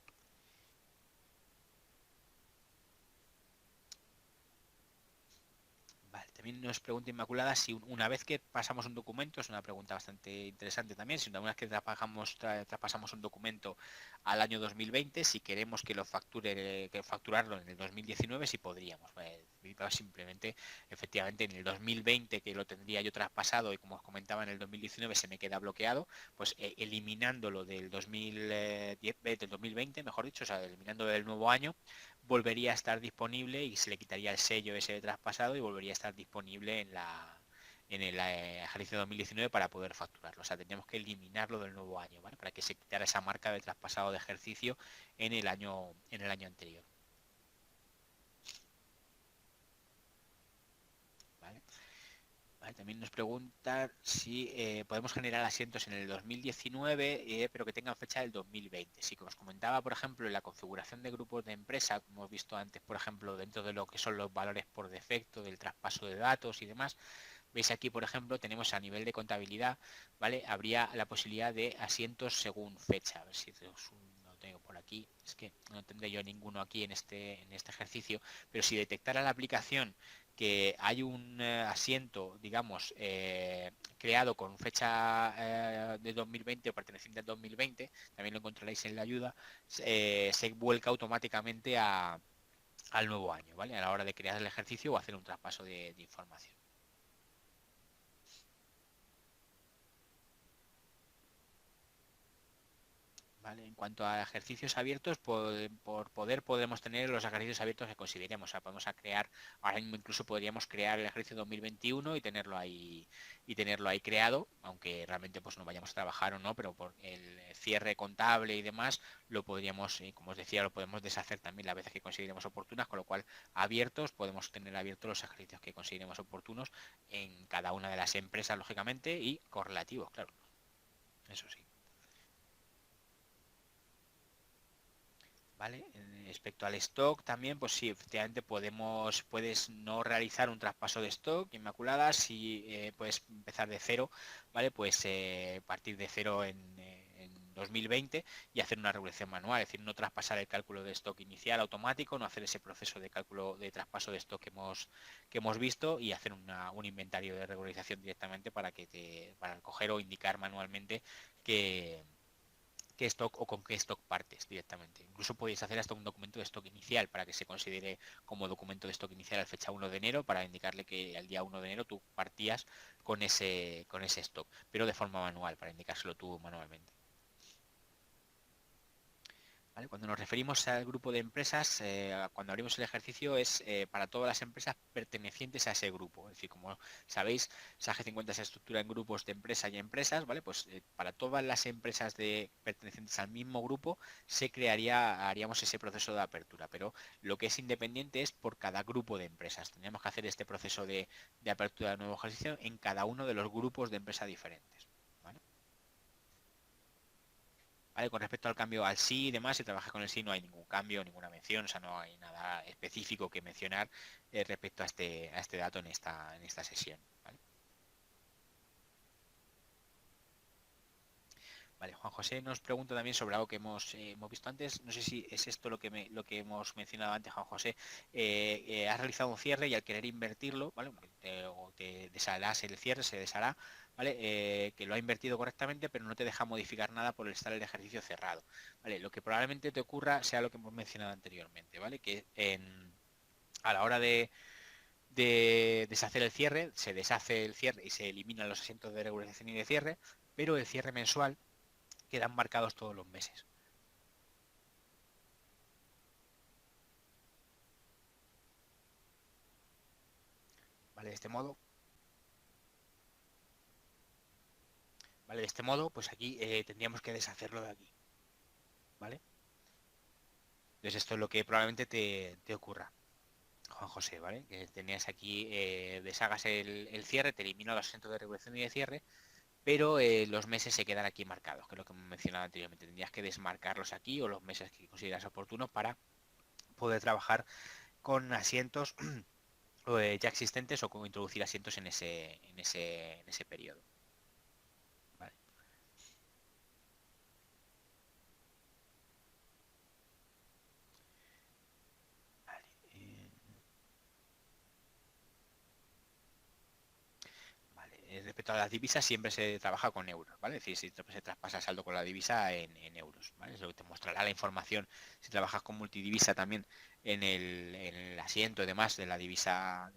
Vale, también nos pregunta Inmaculada si una vez que pasamos un documento, es una pregunta bastante interesante también, si una vez que traspasamos un documento al año 2020, si queremos que lo que facturarlo en el 2019, si podríamos. Vale, simplemente, efectivamente, en el 2020 que lo tendría yo traspasado y como os comentaba en el 2019 se me queda bloqueado, pues eliminándolo del 2020, mejor dicho, o sea, eliminándolo del nuevo año, volvería a estar disponible y se le quitaría el sello ese de traspasado y volvería a estar disponible en el ejercicio 2019 para poder facturarlo. O sea, tendríamos que eliminarlo del nuevo año, ¿vale? Para que se quitara esa marca de traspasado de ejercicio en el año anterior. ¿Vale? Vale, también nos pregunta si podemos generar asientos en el 2019, pero que tengan fecha del 2020. Si como os comentaba, por ejemplo, en la configuración de grupos de empresa, como hemos visto antes, por ejemplo, dentro de lo que son los valores por defecto del traspaso de datos y demás, veis aquí, por ejemplo, tenemos a nivel de contabilidad, ¿vale? Habría la posibilidad de asientos según fecha. A ver si lo tengo por aquí. Es que no tendré yo ninguno aquí en este ejercicio, pero si detectara la aplicación que hay un asiento, digamos, creado con fecha de 2020 o perteneciente al 2020, también lo encontraréis en la ayuda, se vuelca automáticamente al nuevo año, ¿vale? A la hora de crear el ejercicio o hacer un traspaso de información. ¿Vale? En cuanto a ejercicios abiertos, por poder podemos tener los ejercicios abiertos que consideremos. O sea, podemos crear, ahora mismo incluso podríamos crear el ejercicio 2021 y tenerlo ahí creado, aunque realmente pues no vayamos a trabajar o no, pero por el cierre contable y demás, lo podríamos, como os decía, lo podemos deshacer también las veces que consideremos oportunas, con lo cual abiertos, podemos tener abiertos los ejercicios que consideremos oportunos en cada una de las empresas, lógicamente, y correlativos, claro. Eso sí. ¿Vale? Respecto al stock también, pues sí, efectivamente puedes no realizar un traspaso de stock inmaculada si puedes empezar de cero, ¿vale? Pues partir de cero en 2020 y hacer una regulación manual, es decir, no traspasar el cálculo de stock inicial automático, no hacer ese proceso de cálculo de traspaso de stock que hemos visto y hacer un inventario de regularización directamente para coger o indicar manualmente que qué stock o con qué stock partes directamente. Incluso podéis hacer hasta un documento de stock inicial para que se considere como documento de stock inicial a fecha 1 de enero para indicarle que al día 1 de enero tú partías con ese stock, pero de forma manual, para indicárselo tú manualmente. ¿Vale? Cuando nos referimos al grupo de empresas, cuando abrimos el ejercicio es para todas las empresas pertenecientes a ese grupo. Es decir, como sabéis, SAGE 50 se estructura en grupos de empresas y empresas, ¿vale? Pues para todas las empresas pertenecientes al mismo grupo haríamos ese proceso de apertura, pero lo que es independiente es por cada grupo de empresas. Tendríamos que hacer este proceso de apertura de nuevo ejercicio en cada uno de los grupos de empresas diferentes. ¿Vale? ¿Vale? Con respecto al cambio al sí y demás, si trabajas con el sí no hay ningún cambio, ninguna mención, o sea, no hay nada específico que mencionar respecto a este dato en esta sesión. ¿Vale? Vale, Juan José nos pregunta también sobre algo que hemos visto antes. No sé si es esto lo que hemos mencionado antes, Juan José. Has realizado un cierre y al querer invertirlo, ¿vale? O te desharás el cierre, se deshará, ¿vale? Que lo ha invertido correctamente, pero no te deja modificar nada por estar el ejercicio cerrado. ¿Vale? Lo que probablemente te ocurra sea lo que hemos mencionado anteriormente, ¿vale? Que a la hora de deshacer el cierre, se deshace el cierre y se eliminan los asientos de regularización y de cierre, pero el cierre mensual quedan marcados todos los meses. ¿Vale? De este modo, pues aquí tendríamos que deshacerlo de aquí. ¿Vale? Entonces esto es lo que probablemente te ocurra, Juan José, ¿vale? Que tenías aquí, deshagas el cierre, te elimina los asientos de regulación y de cierre, pero los meses se quedan aquí marcados, que es lo que hemos mencionado anteriormente. Tendrías que desmarcarlos aquí o los meses que consideras oportunos para poder trabajar con asientos ya existentes o con introducir asientos en ese periodo. ¿Vale? Vale. Vale. Respecto a las divisas, siempre se trabaja con euros, ¿vale? Es decir, si se traspasa saldo con la divisa en euros, ¿vale? Es lo que te mostrará la información. Si trabajas con multidivisa también en el asiento y demás de la divisa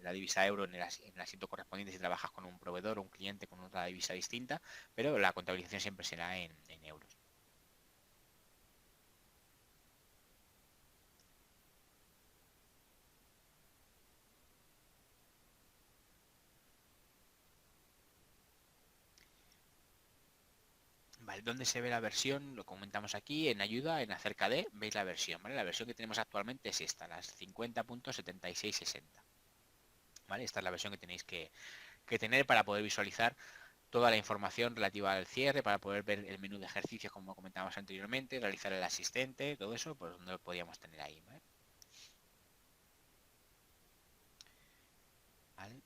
euro, en el asiento correspondiente, si trabajas con un proveedor o un cliente con otra divisa distinta, pero la contabilización siempre será en euros. Vale, ¿dónde se ve la versión? Lo comentamos aquí, en ayuda, en acerca de, veis la versión, ¿vale? La versión que tenemos actualmente es esta, las 50.7660. ¿Vale? Esta es la versión que tenéis que tener para poder visualizar toda la información relativa al cierre, para poder ver el menú de ejercicios como comentábamos anteriormente, realizar el asistente, todo eso, pues donde lo podíamos tener ahí, ¿vale? ¿Vale?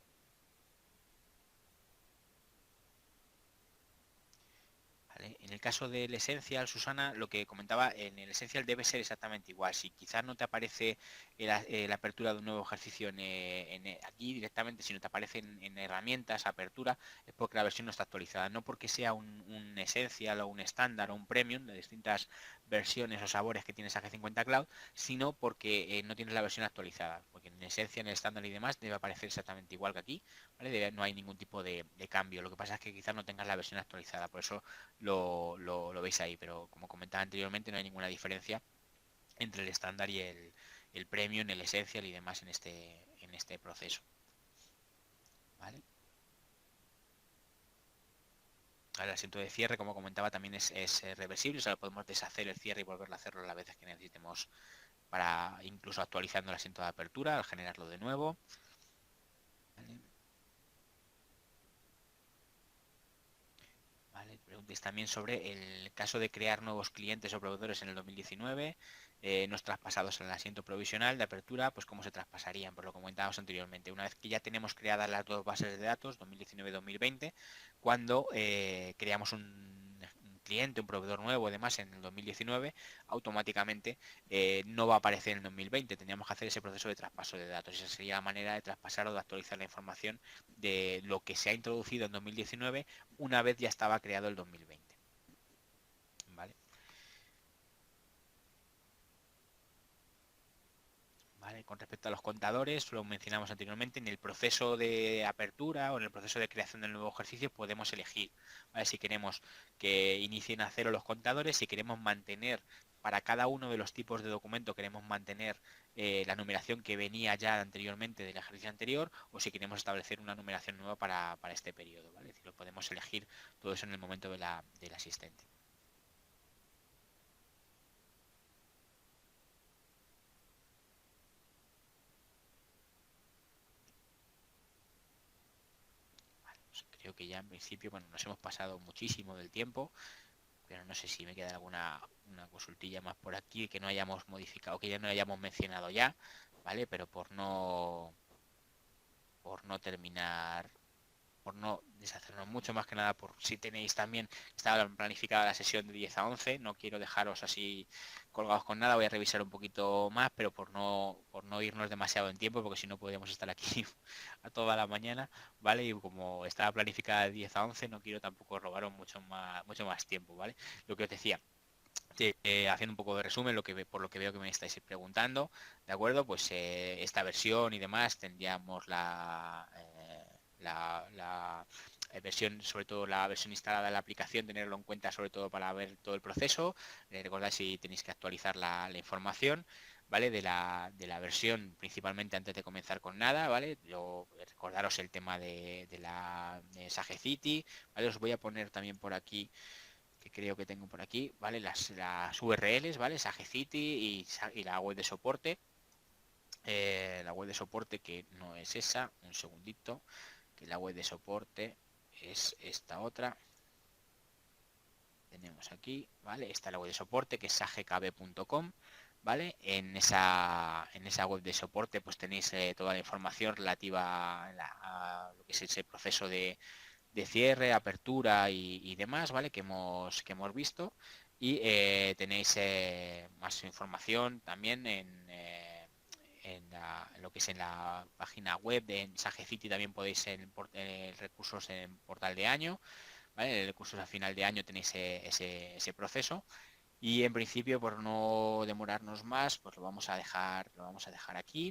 ¿Vale? el caso del Essential, Susana, lo que comentaba, en el Essential debe ser exactamente igual. Si quizás no te aparece la apertura de un nuevo ejercicio aquí directamente, sino te aparece en herramientas, apertura, es porque la versión no está actualizada. No porque sea un Essential o un estándar o un Premium de distintas versiones o sabores que tienes G50 Cloud, sino porque no tienes la versión actualizada. Porque en esencia, en el estándar y demás, debe aparecer exactamente igual que aquí, ¿vale? No hay ningún tipo de cambio. Lo que pasa es que quizás no tengas la versión actualizada, por eso lo veis ahí. Pero como comentaba anteriormente, no hay ninguna diferencia entre el estándar y el premium, el essential y demás en este proceso. ¿Vale? El asiento de cierre, como comentaba, también es reversible, o sea, podemos deshacer el cierre y volverlo a hacerlo las veces que necesitemos, para incluso actualizando el asiento de apertura al generarlo de nuevo. ¿Vale? Vale, preguntéis también sobre el caso de crear nuevos clientes o proveedores en el 2019, no traspasados en el asiento provisional de apertura, pues cómo se traspasarían, por lo que comentábamos anteriormente. Una vez que ya tenemos creadas las dos bases de datos, 2019-2020, cuando creamos un cliente, un proveedor nuevo, además en el 2019, automáticamente no va a aparecer en el 2020. Tendríamos que hacer ese proceso de traspaso de datos. Esa sería la manera de traspasar o de actualizar la información de lo que se ha introducido en 2019 una vez ya estaba creado el 2020. ¿Vale? ¿Vale? Con respecto a los contadores, lo mencionamos anteriormente, en el proceso de apertura o en el proceso de creación del nuevo ejercicio podemos elegir, ¿vale? Si queremos que inicien a cero los contadores, si queremos mantener para cada uno de los tipos de documento, queremos mantener la numeración que venía ya anteriormente del ejercicio anterior, o si queremos establecer una numeración nueva para este periodo, ¿vale? Es decir, lo podemos elegir todo eso en el momento del asistente. Pues creo que ya en principio, bueno, nos hemos pasado muchísimo del tiempo, pero no sé si me queda alguna una consultilla más por aquí que no hayamos modificado, que ya no hayamos mencionado ya, ¿vale? Pero por no terminar, por no deshacernos mucho, más que nada por si tenéis también, estaba planificada la sesión de 10 a 11, no quiero dejaros así colgados con nada, voy a revisar un poquito más, pero por no irnos demasiado en tiempo, porque si no podríamos estar aquí a toda la mañana, ¿vale? Y como estaba planificada de 10 a 11, no quiero tampoco robaros mucho más tiempo, ¿vale? Lo que os decía, haciendo un poco de resumen, por lo que veo que me estáis preguntando, ¿de acuerdo? Pues esta versión y demás tendríamos la versión, sobre todo la versión instalada en la aplicación, tenerlo en cuenta sobre todo para ver todo el proceso. Recordad si tenéis que actualizar la información, ¿vale? De la versión, principalmente antes de comenzar con nada, ¿vale? Yo recordaros el tema de la Sage City, ¿vale? Os voy a poner también por aquí, que creo que tengo por aquí, ¿vale? Las URLs, ¿vale? Sage City y la web de soporte. La web de soporte que no es esa, un segundito, que la web de soporte es esta otra. Tenemos aquí, ¿vale? Esta es la web de soporte, que es sagekb.com, ¿vale? En esa web de soporte pues tenéis toda la información relativa a lo que es ese proceso de cierre, apertura y demás, ¿vale? Que hemos visto. Y tenéis más información también en lo que es en la página web de Sage City. También podéis en recursos en portal de año, ¿vale? En recursos a final de año tenéis ese proceso. Y en principio, por no demorarnos más, pues lo vamos a dejar aquí.